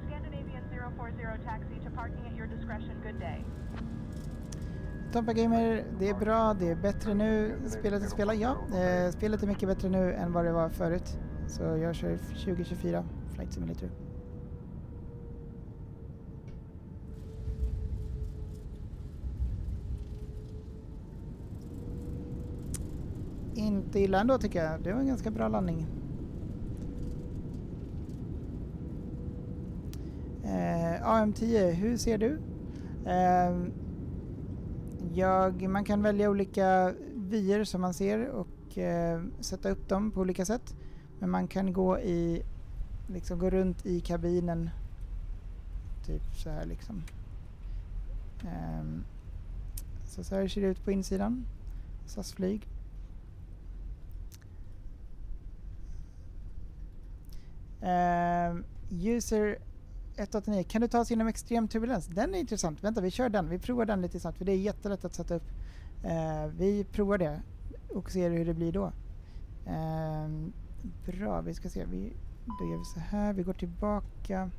Scandinavian 040 taxi to parking at your discretion. Good day. Tompa Gamer, det är bra, det är bättre nu. Spelet spelar, ja. Spelet är mycket bättre nu än vad det var förut. Så jag kör 2024 Flight Simulator. Inte illa ändå tycker jag. Det var en ganska bra landning. AM10, hur ser du? Man kan välja olika vyer som man ser och sätta upp dem på olika sätt. Men man kan gå runt i kabinen typ så här liksom. Så här ser det ut på insidan. SAS flyg. User 189, kan du ta oss igenom extrem turbulens? Den är intressant. Vänta, vi kör den. Vi provar den lite snabbt för det är jättelätt att sätta upp. Vi provar det och ser hur det blir då. Bra, vi ska se. Då gör vi så här. Vi går tillbaka.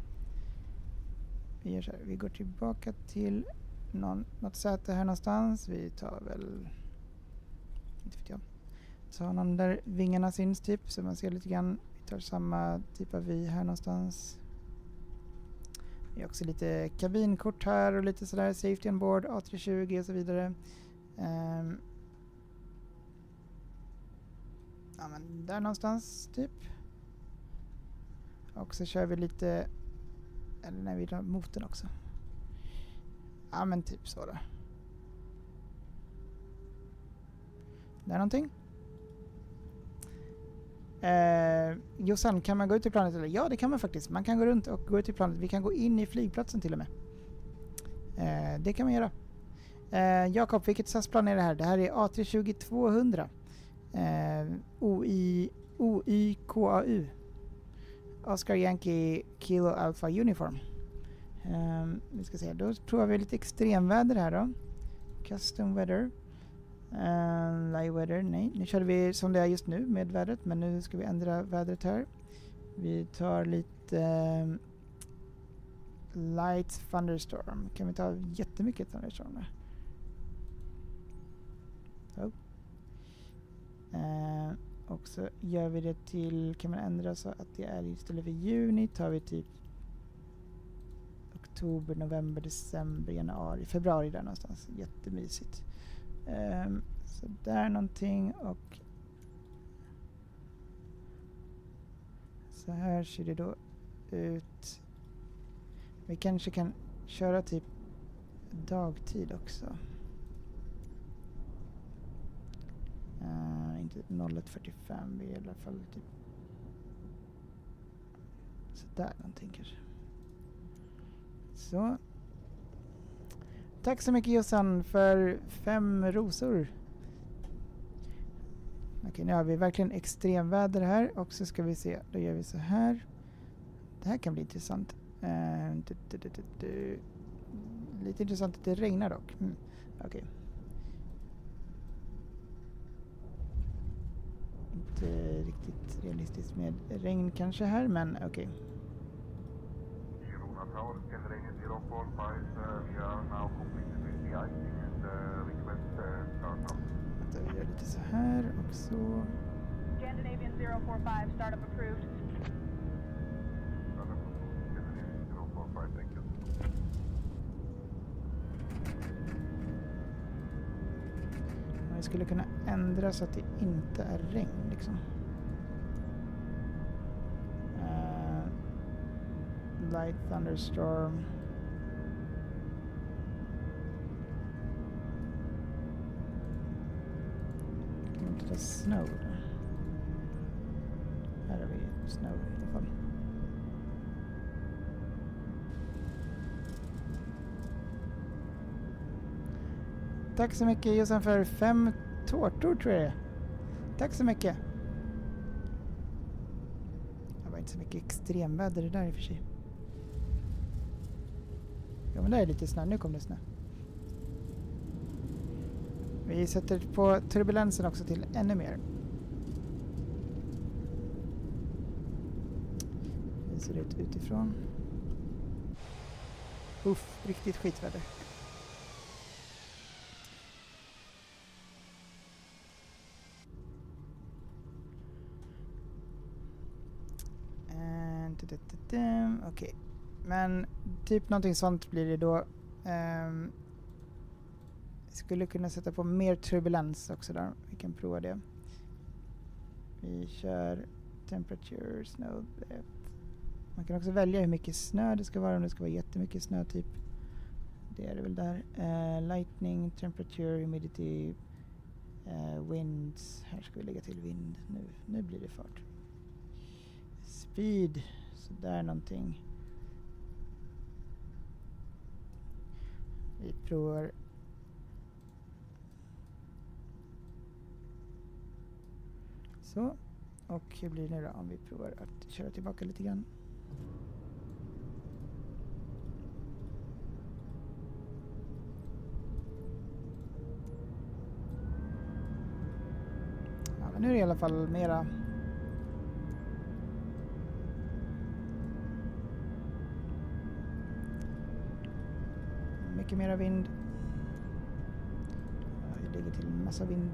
Vi gör så här. Vi går tillbaka till något säte här någonstans. Vi tar väl... Inte vet jag. Ta någon där vingarna syns typ så man ser lite grann. Vi tar samma typ av vy här någonstans. Vi har också lite kabinkort här och lite sådär. Safety on board, A320 och så vidare. Ja men där någonstans typ. Och så kör vi lite... Eller när vi drar motorn också. Ja men typ så då. Där någonting. Jossan, kan man gå ut i planet? Eller? Ja, det kan man faktiskt. Man kan gå runt och gå ut i planet. Vi kan gå in i flygplatsen till och med. Det kan man göra. Jakob, vilket SAS-plan är det här? Det här är A320-200. OYKAU. Oscar Yankee Kilo Alpha Uniform. Vi ska se. Då provar vi lite extremväder här då. Custom weather. Live weather, nej. Nu kör vi som det är just nu med vädret, men nu ska vi ändra vädret här. Vi tar lite light thunderstorm. Kan vi ta jättemycket thunderstorm där? Så. Och så gör vi det till, kan man ändra så att det är istället för juni tar vi typ oktober, november, december, januari, februari där någonstans. Jättemysigt. Så där någonting och så här ser det då ut. Vi kanske kan köra typ dagtid också. Inte 01:45, vi är i alla fall typ så där någonting kanske. Så. Tack så mycket Jossan för 5 rosor. Okej, nu har vi verkligen extremväder här. Och så ska vi se, då gör vi så här. Det här kan bli intressant. Lite intressant att det regnar dock. Okej. Inte riktigt realistiskt med regn kanske här, men okej. Vi gör lite så här och så. Scandinavian 045, startup approved. Vi skulle kunna ändra så att det inte är regn liksom. Light thunderstorm. Kan inte ta snow då? Här har vi snow i alla fall. Tack så mycket Jossan för 5 tårtor tror jag. Tack så mycket. Det var inte så mycket extremväder det där i och för sig. Ja men det är lite snö, nu kom det snö. Vi sätter på turbulensen också till ännu mer. Det ser ut utifrån. Uff, riktigt skitväder. Okej. Men typ någonting sånt blir det då. Skulle kunna sätta på mer turbulens också där. Vi kan prova det. Vi kör temperature, snow. Man kan också välja hur mycket snö det ska vara. Om det ska vara jättemycket snö typ. Det är det väl där. Lightning, temperature, humidity, winds. Här ska vi lägga till vind. Nu blir det fart. Speed. Så där någonting. Vi provar. Så. Och hur blir det nu då om vi provar att köra tillbaka lite grann. Ja, men nu är det i alla fall mera. Mycket mera vind. Ja, det ligger till massa vind.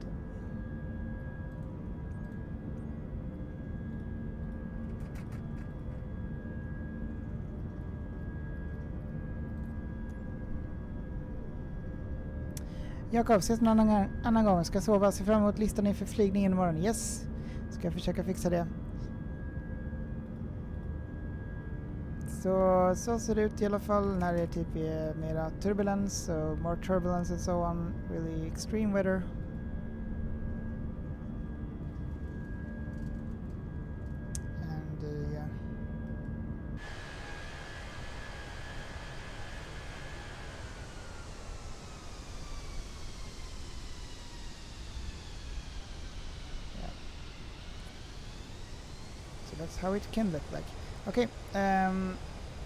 Jakob, ses någon annan gång. Ska sova, se fram emot listan inför flygningen imorgon. Yes, ska jag försöka fixa det. Så ser det ut i alla fall när det typ är mera turbulence och more turbulence and so on. Really extreme weather. And yeah. So that's how it can look like. Okay,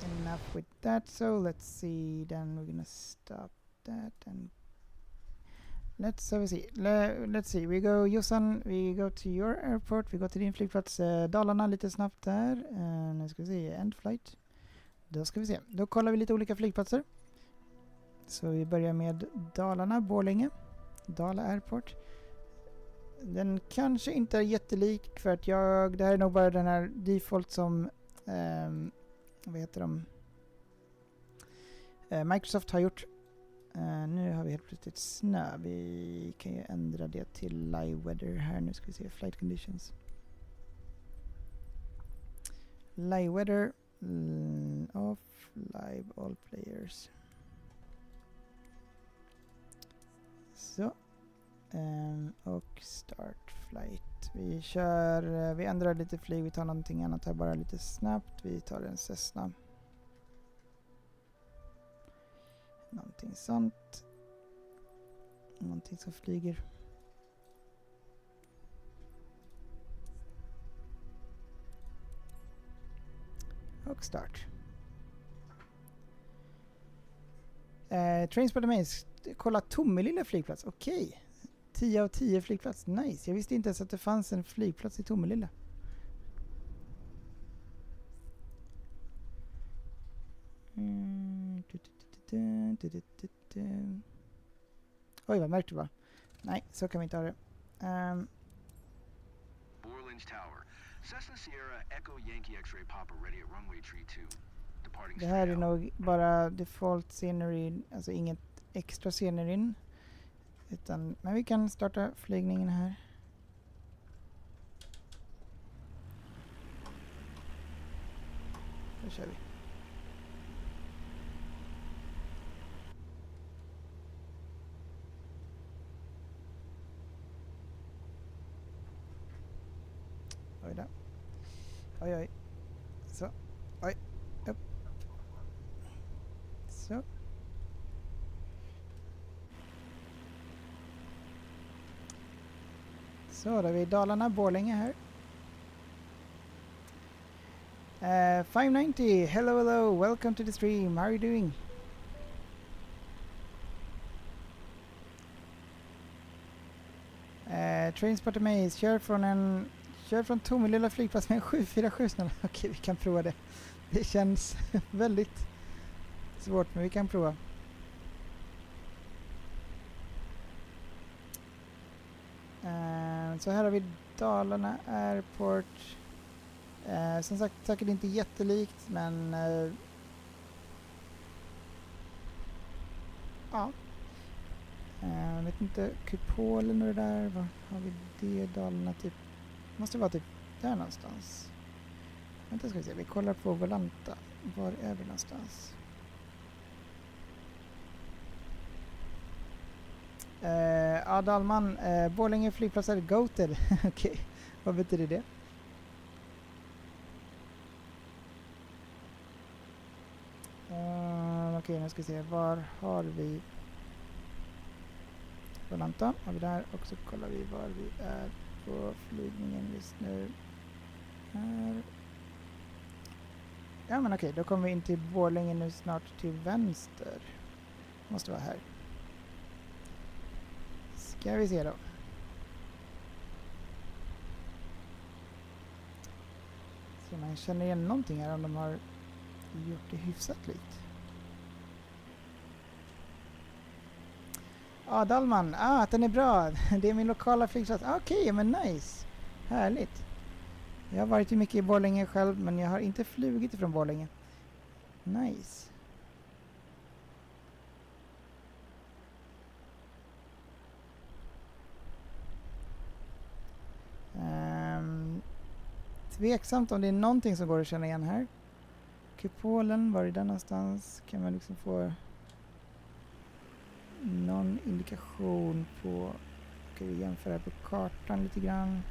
enough with that. So let's see. Then we're gonna stop that and let's see. Let's see. We go, Jossan. We go to your airport. Vi går till din flygplats Dalarna lite snabbt där. Nu ska vi se. End flight. Då ska vi se. Då kollar vi lite olika flygplatser. Så vi börjar med Dalarna, Borlänge. Dala Airport. Den kanske inte är jättelik för att det här är nog bara den här default som vad heter de? Microsoft har gjort. Nu har vi helt plötsligt snö. Vi kan ju ändra det till live weather här. Nu ska vi se flight conditions. Live weather off, live all players. Så. Och start flight. Vi ändrar lite flyg. Vi tar någonting annat här bara lite snabbt. Vi tar en Cessna. Någonting sånt. Någonting som flyger. Och start. Trains by the main. Kolla Tomelilla flygplats. Okej. 10 av 10 flygplats. Nice. Jag visste inte ens att det fanns en flygplats i Tomelilla. Oj, vad märkte du va? Nej, så kan vi inte ha det. Borlange Tower. Cessna Sierra Echo Yankee X-ray Papa ready at runway tree 2. Departing. Det här är nog bara default scenery, alltså inget extra scenery. Men vi kan starta flygningen här. Då kör vi. Oj då. Oj, oj. Så. Oj. Upp. Så. Så, då är vi i Dalarna, Borlänge här. 590, hello, welcome to the stream. How are you doing? Trainsport Maze, kör från Tomelilla flygplats med en 747 snälla. Okej, vi kan prova det. Det känns väldigt svårt, men vi kan prova. Så här har vi Dalarna Airport. Som sagt, säkert inte jättelikt, men ja. Jag vet inte, kupolen och det där. Var har vi det? Dalarna typ. Måste vara typ där någonstans. Vänta, ska vi se. Vi kollar på Volanta. Var är vi någonstans? Ja, Dalman. Borlänge flygplats är Gotel. Okej, vad betyder det? Okej, nu ska vi se. Var har vi Volanta? Har vi där? Och så kollar vi var vi är på flygningen just nu. Här. Ja, men okej, då kommer vi in till Borlänge nu snart till vänster. Måste vara här. Ska vi se då. Så man känner igen någonting här om de har gjort det hyfsat likt. Ja, Dalman. Den är bra. Det är min lokala flygplats. Okej, men nice. Härligt. Jag har varit mycket i Borlänge själv, men jag har inte flugit ifrån Borlänge. Nice. Tveksamt om det är någonting som går att känna igen här. Kupolen, var är den någonstans? Kan man liksom få någon indikation på... Ska vi jämföra på kartan lite grann.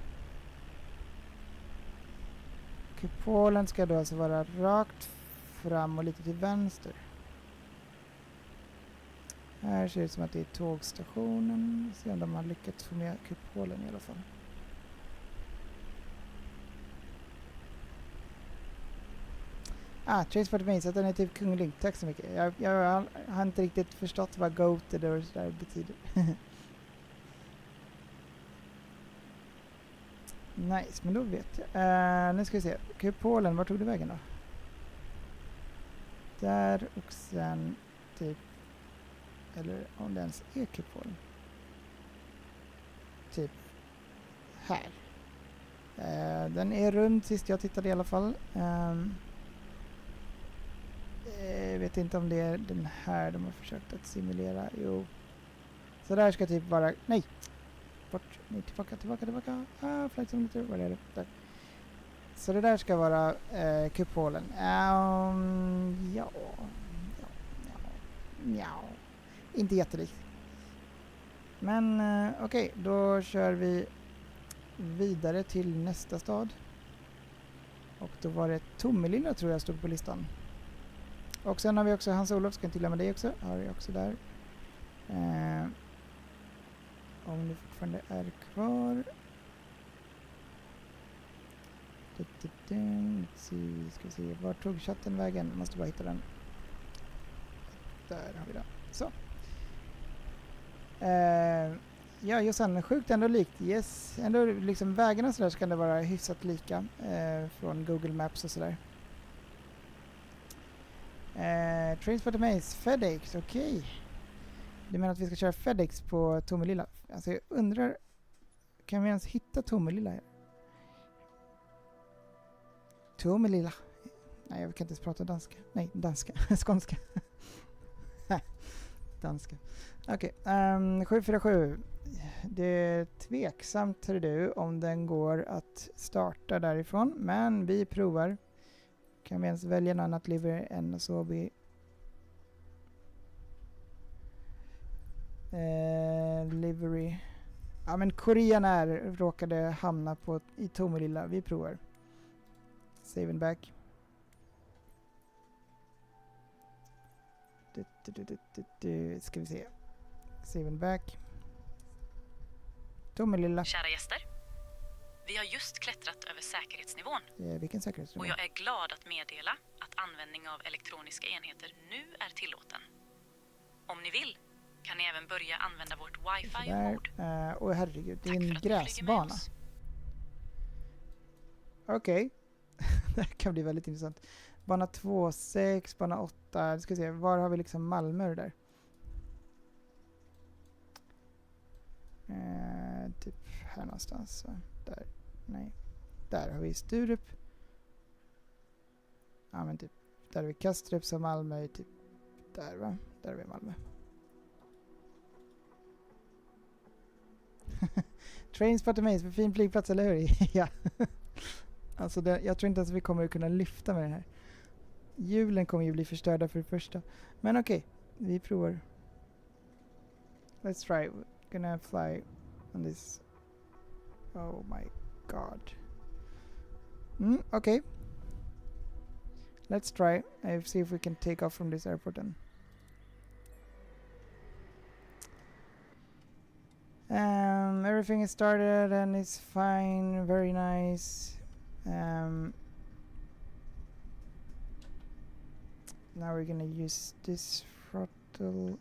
Kupolen ska då alltså vara rakt fram och lite till vänster. Här ser det ut som att det är tågstationen. Se om de har lyckats få med kupolen i alla fall. Transport Maze, att den är typ kunglig. Tack så mycket. Jag har inte riktigt förstått vad goated och så där betyder. Nice, men då vet jag. Nu ska vi se. Kupolen, var tog du vägen då? Där och sen typ... Eller om det ens är kupolen. Typ här. Den är rund sist jag tittade i alla fall. Jag vet inte om det är den här de har försökt att simulera. Jo. Så där ska typ vara... Nej! Bort. Nej, tillbaka. Flight simulator. Vad är det? Där. Så det där ska vara kupolen. Ja. Inte jättelikt. Men okej, då kör vi vidare till nästa stad. Och då var det Tomelilla tror jag stod på listan. Och sen har vi också Hans Olof, ska inte glömma det också. Har vi också där. Om det fortfarande är kvar. Ska vi se, var tog chatten vägen? Måste bara hitta den. Där har vi den. Så. Ja, Jossan, sjukt ändå likt. Yes, ändå liksom vägarna så där så kan det vara hyfsat lika från Google Maps och sådär. Transport Maze, FedEx, okej. Du menar att vi ska köra FedEx på Tomelilla? Alltså jag undrar, kan vi ens hitta Tomelilla här? Tomelilla. Nej, jag kan inte ens prata danska. Nej, danska. Skånska. danska. Okej, 747. Det är tveksamt, hör du, om den går att starta därifrån. Men vi provar. Kan vi ens välja något annat livery än så vi... livery. Ja, men Korean Air råkade hamna på i Tomelilla. Vi provar. Save and back. Ska vi se. Save and back. Tomelilla. Kära gäster. Vi har just klättrat över säkerhetsnivån. Vilken säkerhetsnivå? Och jag är glad att meddela att användning av elektroniska enheter nu är tillåten. Om ni vill kan ni även börja använda vårt wifi-mod. Åh herregud, det är en gräsbana. Okej. Det här kan bli väldigt intressant. Bana 2, 6, bana 8. Ska se, var har vi liksom Malmö där? Typ här någonstans. Så. Där. Nej. Där har vi Sturup. Ja, men typ. Där har vi Kastrup, så Malmö är typ där, va? Där har vi Malmö. Trainspot Maze för fin flygplats, eller hur? Ja. Alltså jag tror inte att vi kommer att kunna lyfta med den här. Hjulen kommer ju bli förstörda för det första. Men okej, vi provar. Let's try. We're gonna fly on this. Oh my god. Okay. Let's try. See if we can take off from this airport then. Everything is started and it's fine. Very nice. Now we're gonna use this throttle.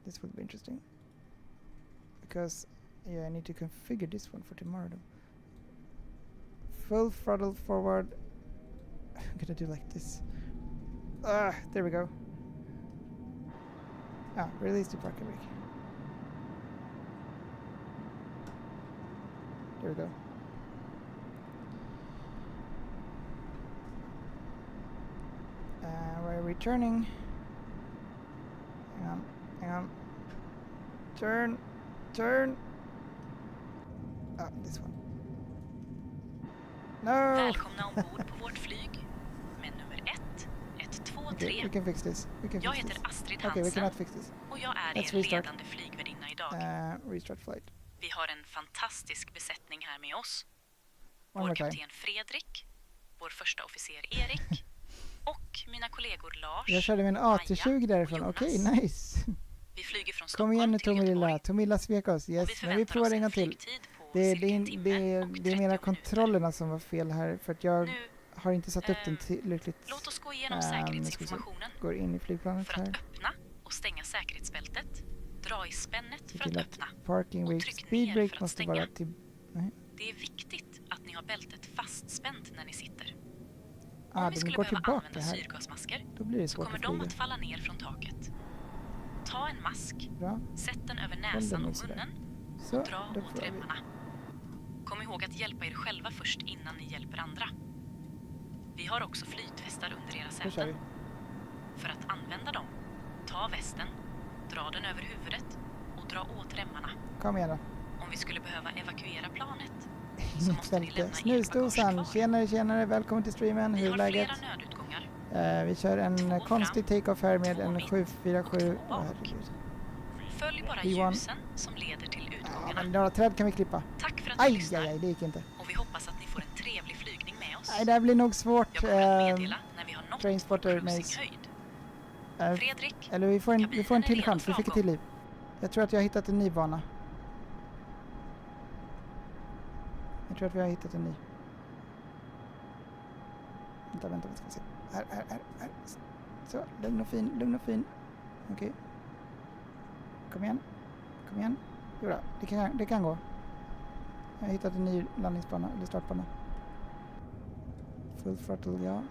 This will be interesting because I need to configure this one for tomorrow though. Full throttle forward. I'm gonna do like this. There we go. Release the parking brake. There we go. We're returning. Hang on. Turn. This one. No! Välkomna ombord på vårt flyg med nummer 1, 1, 2, 3. Okay, we can fix this. Jag heter Astrid Okay, we Hansen cannot fix this. och jag är Let's er restart. ledande flygvärdinna idag. Restart flight. Vi har en fantastisk besättning här med oss. One Vår more time. kapten Fredrik, vår första officer Erik och mina kollegor Lars, Jag körde med en AT20 därifrån. Okej, nice. Vi flyger från Kom Stockholm igen nu till Tomilla. Göteborg. Tomilla svek oss. Yes, men vi provar en gång till. Det är mina kontrollerna som var fel här. För att jag har inte satt upp den tillräckligt. Låt oss gå igenom säkerhetsinformationen. Går in i flygplanet för att här. öppna och stänga säkerhetsbältet. Dra i spännet för att öppna. Parking och brake, tryck speed ner brake för att måste stänga. vara till... Nej. Det är viktigt att ni har bältet fastspänt när ni sitter. Om vi den skulle går behöva tillbaka använda här. syrgasmasker Då blir det så svårt kommer att de flyga. att falla ner från taket. Ta en mask, Bra. sätt den över Håll näsan den och sådär. munnen Så, och dra då åt provar vi. remmarna. Kom ihåg att hjälpa er själva först innan ni hjälper andra. Vi har också flytvästar under era Då kör vi. säten. För att använda dem, ta västen, dra den över huvudet och dra åt remmarna. Kom igen då. Om vi skulle behöva evakuera planet så måste ni lämna ert bagage Snusdosan, kvar. tjänare, välkommen till streamen. Vi Hur är har läget? flera nödutgångar. Vi kör en Två konstig fram, take-off här med två en mitt 747. och två bak. Herregud. Följ bara V1. ljusen som leder till Ja, utgångarna. men några träd kan vi klippa. Tack för att ni lyssnar. Aj, det gick inte. Och vi hoppas att ni får en trevlig flygning med oss. Nej, det här blir nog svårt. Jag kommer att meddela när vi har nått Trainspotter, cruisinghöjd. maze. Fredrik, Eller vi får en till kabinen är chans. Vi redo fick för ett till liv. Jag tror att jag har hittat en ny bana. Jag tror att vi har hittat en ny. Vänta, vi ska se. Här. Så, lugn och fin. Okej. Kom igen. Jo då, det kan gå. Jag har hittat en ny landningsbana, eller startbana. Full throttle, ja.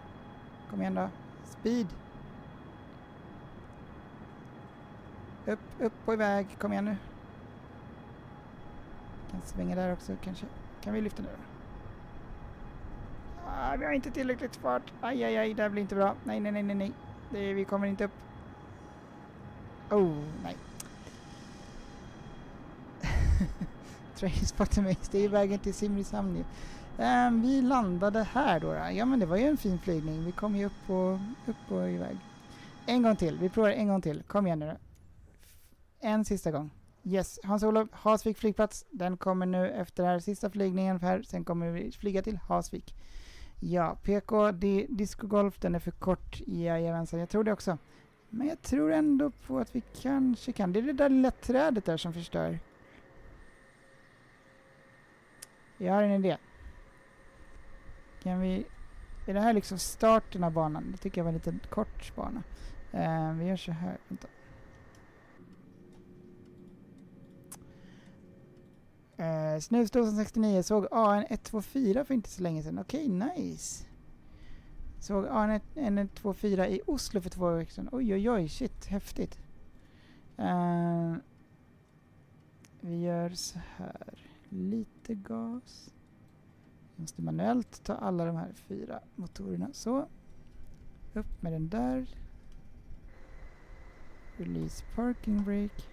Kom igen då. Speed. Upp och iväg. Kom igen nu. Kan svänga där också kanske. Kan vi lyfta nu? Vi har inte tillräckligt fart. Aj, det här blir inte bra. Nej. Vi kommer inte upp. Oh, nej. Trainspot Maze, det är vägen till Simrishamn nu. Vi landade här då. Ja, men det var ju en fin flygning. Vi kom ju upp och iväg. En gång till. Vi provar en gång till. Kom igen nu då. En sista gång. Yes, Hans-Olof, Hasvik flygplats. Den kommer nu efter den här sista flygningen här. Sen kommer vi flyga till Hasvik. Ja, PK, Disco Golf, den är för kort. Jajamensan, jag tror det också. Men jag tror ändå på att vi kanske kan. Det är det där lilla trädet där som förstör. Jag har en idé. Kan vi... Är det här liksom starten av banan? Det tycker jag var en liten kort bana. Vi gör så här. Vänta. Snusdosan 69 såg AN 124 för inte så länge sedan. Okej, nice. Såg AN 124 i Oslo för 2 veckor sedan. Oj, shit, häftigt. Vi gör så här. Lite gas. Jag måste manuellt ta alla de här 4 motorerna. Så. Upp med den där. Release parking brake.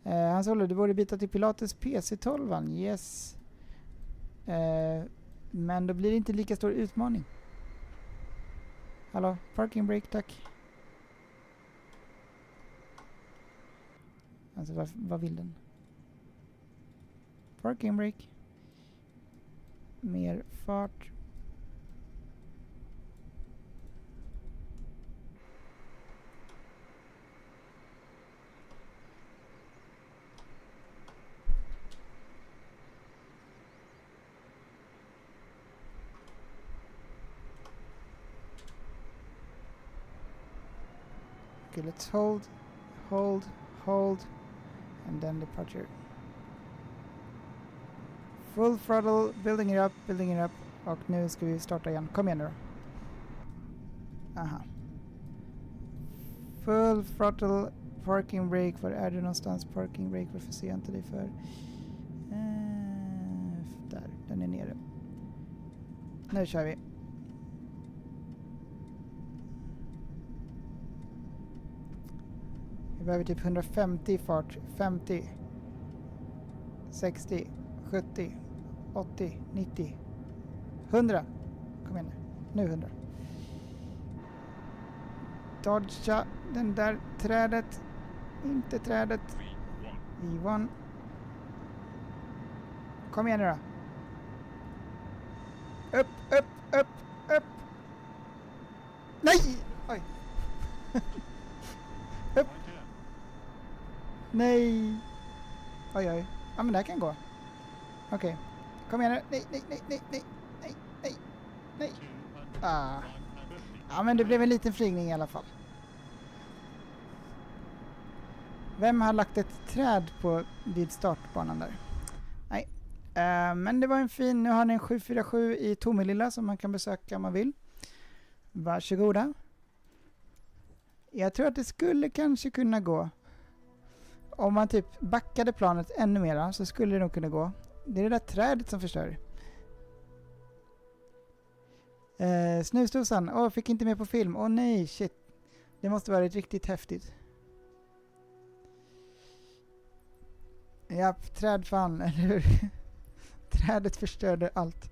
Han sa du borde byta till Pilates PC12. Yes. Men då blir det inte lika stor utmaning. Hallå, parking brake tack. Alltså vad vill den? Parking brake. Mer fart. Okay, let's hold, and then departure. Full throttle, building it up, och nu ska vi starta igen. Kom igen nu då. Aha. Full throttle, parking brake, var är du någonstans? Parking brake, varför ser jag inte dig för? Där, den är nere. Nu kör vi. Vi behöver typ 150 i fart. 50. 60. 70. 80. 90. 100. Kom igen nu. Nu 100. Dodga den där trädet. Inte trädet. V1. Kom igen nu då. Upp. Nej! Oj. Upp. Nej. Oj. Ja, men det här kan gå. Okej. Kom igen nu. Nej. Ah. Ja, men det blev en liten flygning i alla fall. Vem har lagt ett träd vid startbanan där? Nej. Men det var en fin... Nu har ni en 747 i Tomelilla som man kan besöka om man vill. Varsågoda. Jag tror att det skulle kanske kunna gå. Om man typ backade planet ännu mera så skulle det nog kunna gå. Det är det där trädet som förstör. Snusdosan. Fick inte med på film. Nej, shit. Det måste vara riktigt häftigt. Japp, trädfan, eller hur? Trädet förstörde allt.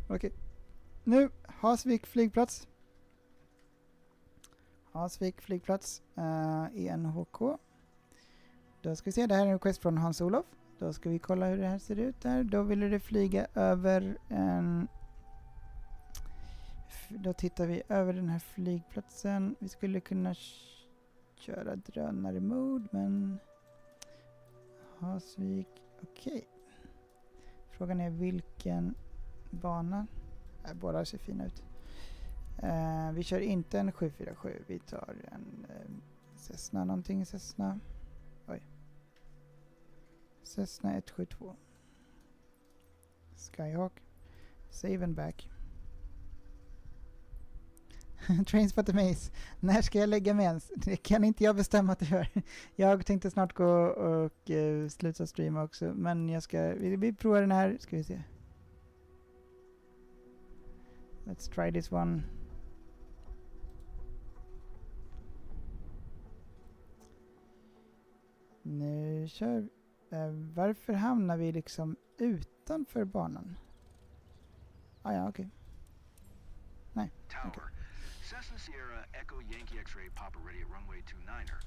Okej. Nu, Hasvik flygplats. ENHK. Då ska vi se, det här är en request från Hans-Olof. Då ska vi kolla hur det här ser ut där. Då ville det flyga över en... Då tittar vi över den här flygplatsen. Vi skulle kunna köra drönare-mode, men... Hasvik, okej. Frågan är vilken bana. Båda ser fina ut. Vi kör inte en 747. Vi tar en Cessna någonting. Cessna 172. Skyhawk. Save and back. Trainspot Maze. När ska jag lägga mig ens? Det kan inte jag bestämma att det gör. Jag tänkte snart gå och sluta streama också. Men jag ska... Vi provar den här. Ska vi se. Let's try this one. Nu kör varför hamnar vi liksom utanför banan? Ja, okej. Nej, okej. Cessna Sierra Echo Yankee X-ray Papa ready at runway 29er.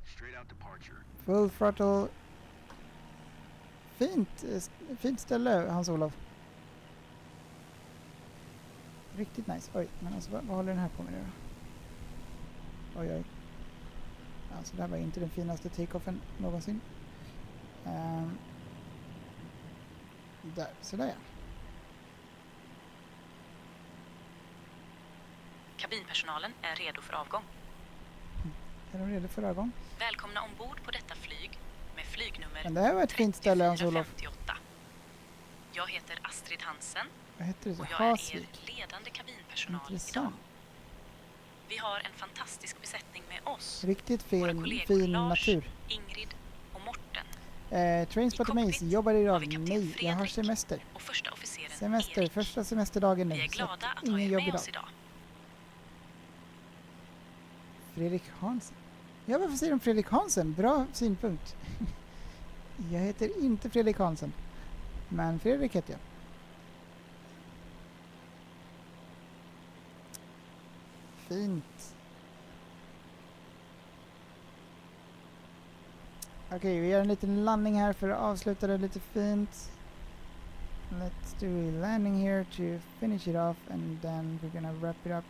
Straight out departure. Full throttle. Fint ställe, Hans-Olof. Riktigt nice. Oj, men alltså vad håller den här på med nu då? Oj. Alltså det här var inte den finaste take-offen någonsin. Där, sådär ja. Kabinpersonalen är redo för avgång. Är de redo för avgång? Välkomna ombord på detta flyg med flygnummer Men det här var ett fint ställe, Hans-Olof. 3458. Jag heter Astrid Hansen Vad heter det så? och jag är er ledande kabinpersonal idag. Vi har en fantastisk besättning med oss. Riktigt Våra fin kollegor Lars, natur. Ingrid och Morten. Trainspot Mace jobbar idag. Nej, jag har semester. Och första officeren Semester, Erik. första semesterdagen nu. Vi är glada att ha ingen er jobb med idag. oss idag. Fredrik Hansen. Ja, varför säger de Fredrik Hansen? Bra synpunkt. Jag heter inte Fredrik Hansen. Men Fredrik heter jag. Fint. Okej, vi gör en liten landning här för att avsluta det lite fint. Let's do a landing here to finish it off and then we're gonna wrap it up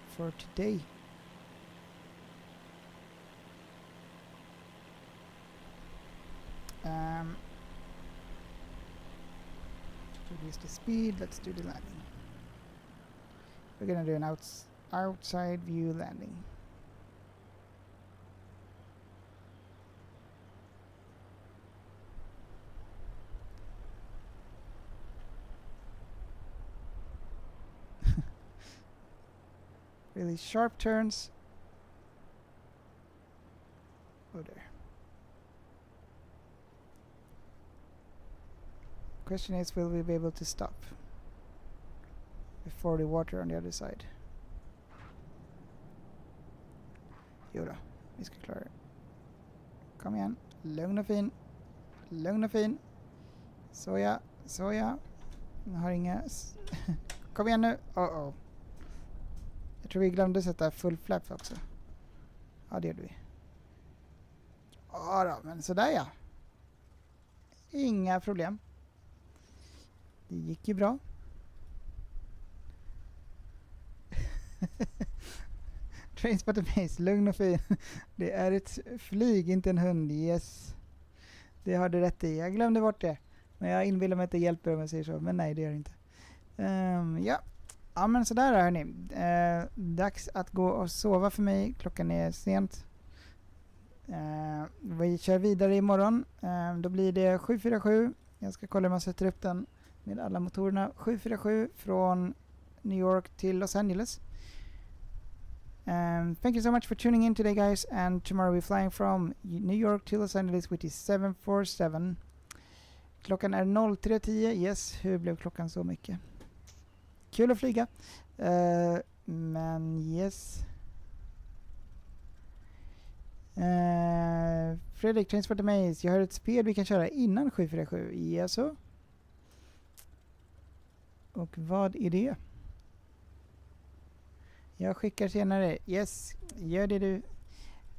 for today. To reduce the speed, let's do the landing. We're gonna do an outside view landing. Really sharp turns. Oh there. Question is, will we be able to stop before the water on the other side? Jo då, vi ska klara det. Kom igen, lugn och fin. Lugn och fin. Såja. Jag har inga... Kom igen nu. Oh. Jag tror vi glömde sätta full flap också. Ja, det gjorde vi. Ja då, men sådär ja. Inga problem. Det gick ju bra. Trainspot Mace, lugn och fin. Det är ett flyg, inte en hund. Yes. Det har du rätt i. Jag glömde bort det. Men jag inbillar mig att det hjälper om jag säger så. Men nej, det gör det inte. Ja, men sådär hörni. Dags att gå och sova för mig. Klockan är sent. Vi kör vidare imorgon. Då blir det 747. Jag ska kolla hur man sätter upp den med alla motorerna. 747 från New York till Los Angeles. Thank you so much for tuning in today, guys. And tomorrow we're flying from New York to Los Angeles, which is 747. Klockan är 03:10. Yes, hur blev klockan så mycket? Kul att flyga. Men yes. Fredrik, Transport Maze. Jag har ett spel vi kan köra innan 747. Yes, så. Och vad är det? Jag skickar senare. Yes, gör det du.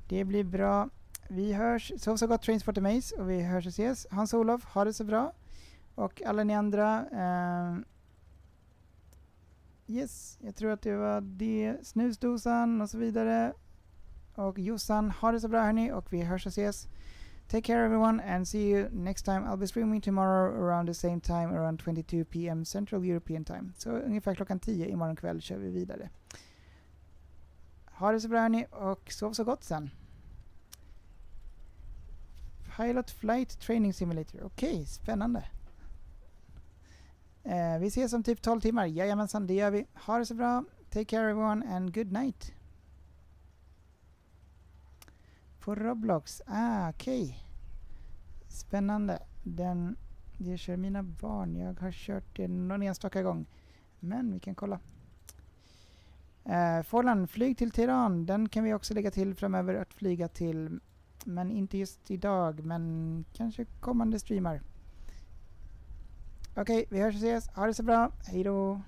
Det blir bra. Vi hörs. Sov så gott, Transport Maze. Och vi hörs och ses. Hans-Olof, ha det så bra. Och alla ni andra. Yes, jag tror att det var det. Snusdosan och så vidare. Och Jossan, ha det så bra hörni. Och vi hörs och ses. Take care everyone and see you next time. I'll be streaming tomorrow around the same time, around 22 p.m. Central European time. Så ungefär klockan 10 imorgon kväll kör vi vidare. Ha det så bra hörni och sov så gott sen. Pilot Flight Training Simulator. Okej, spännande. Vi ses om typ 12 timmar. Jajamensan, det gör vi. Ha det så bra. Take care everyone and good night. På Roblox. Okej. Spännande. Jag kör mina barn. Jag har kört det någon enstaka gång. Men vi kan kolla. Forlan, flyg till Teheran. Den kan vi också lägga till framöver att flyga till. Men inte just idag. Men kanske kommande streamar. Okej, vi hörs och ses. Ha det så bra. Hej då.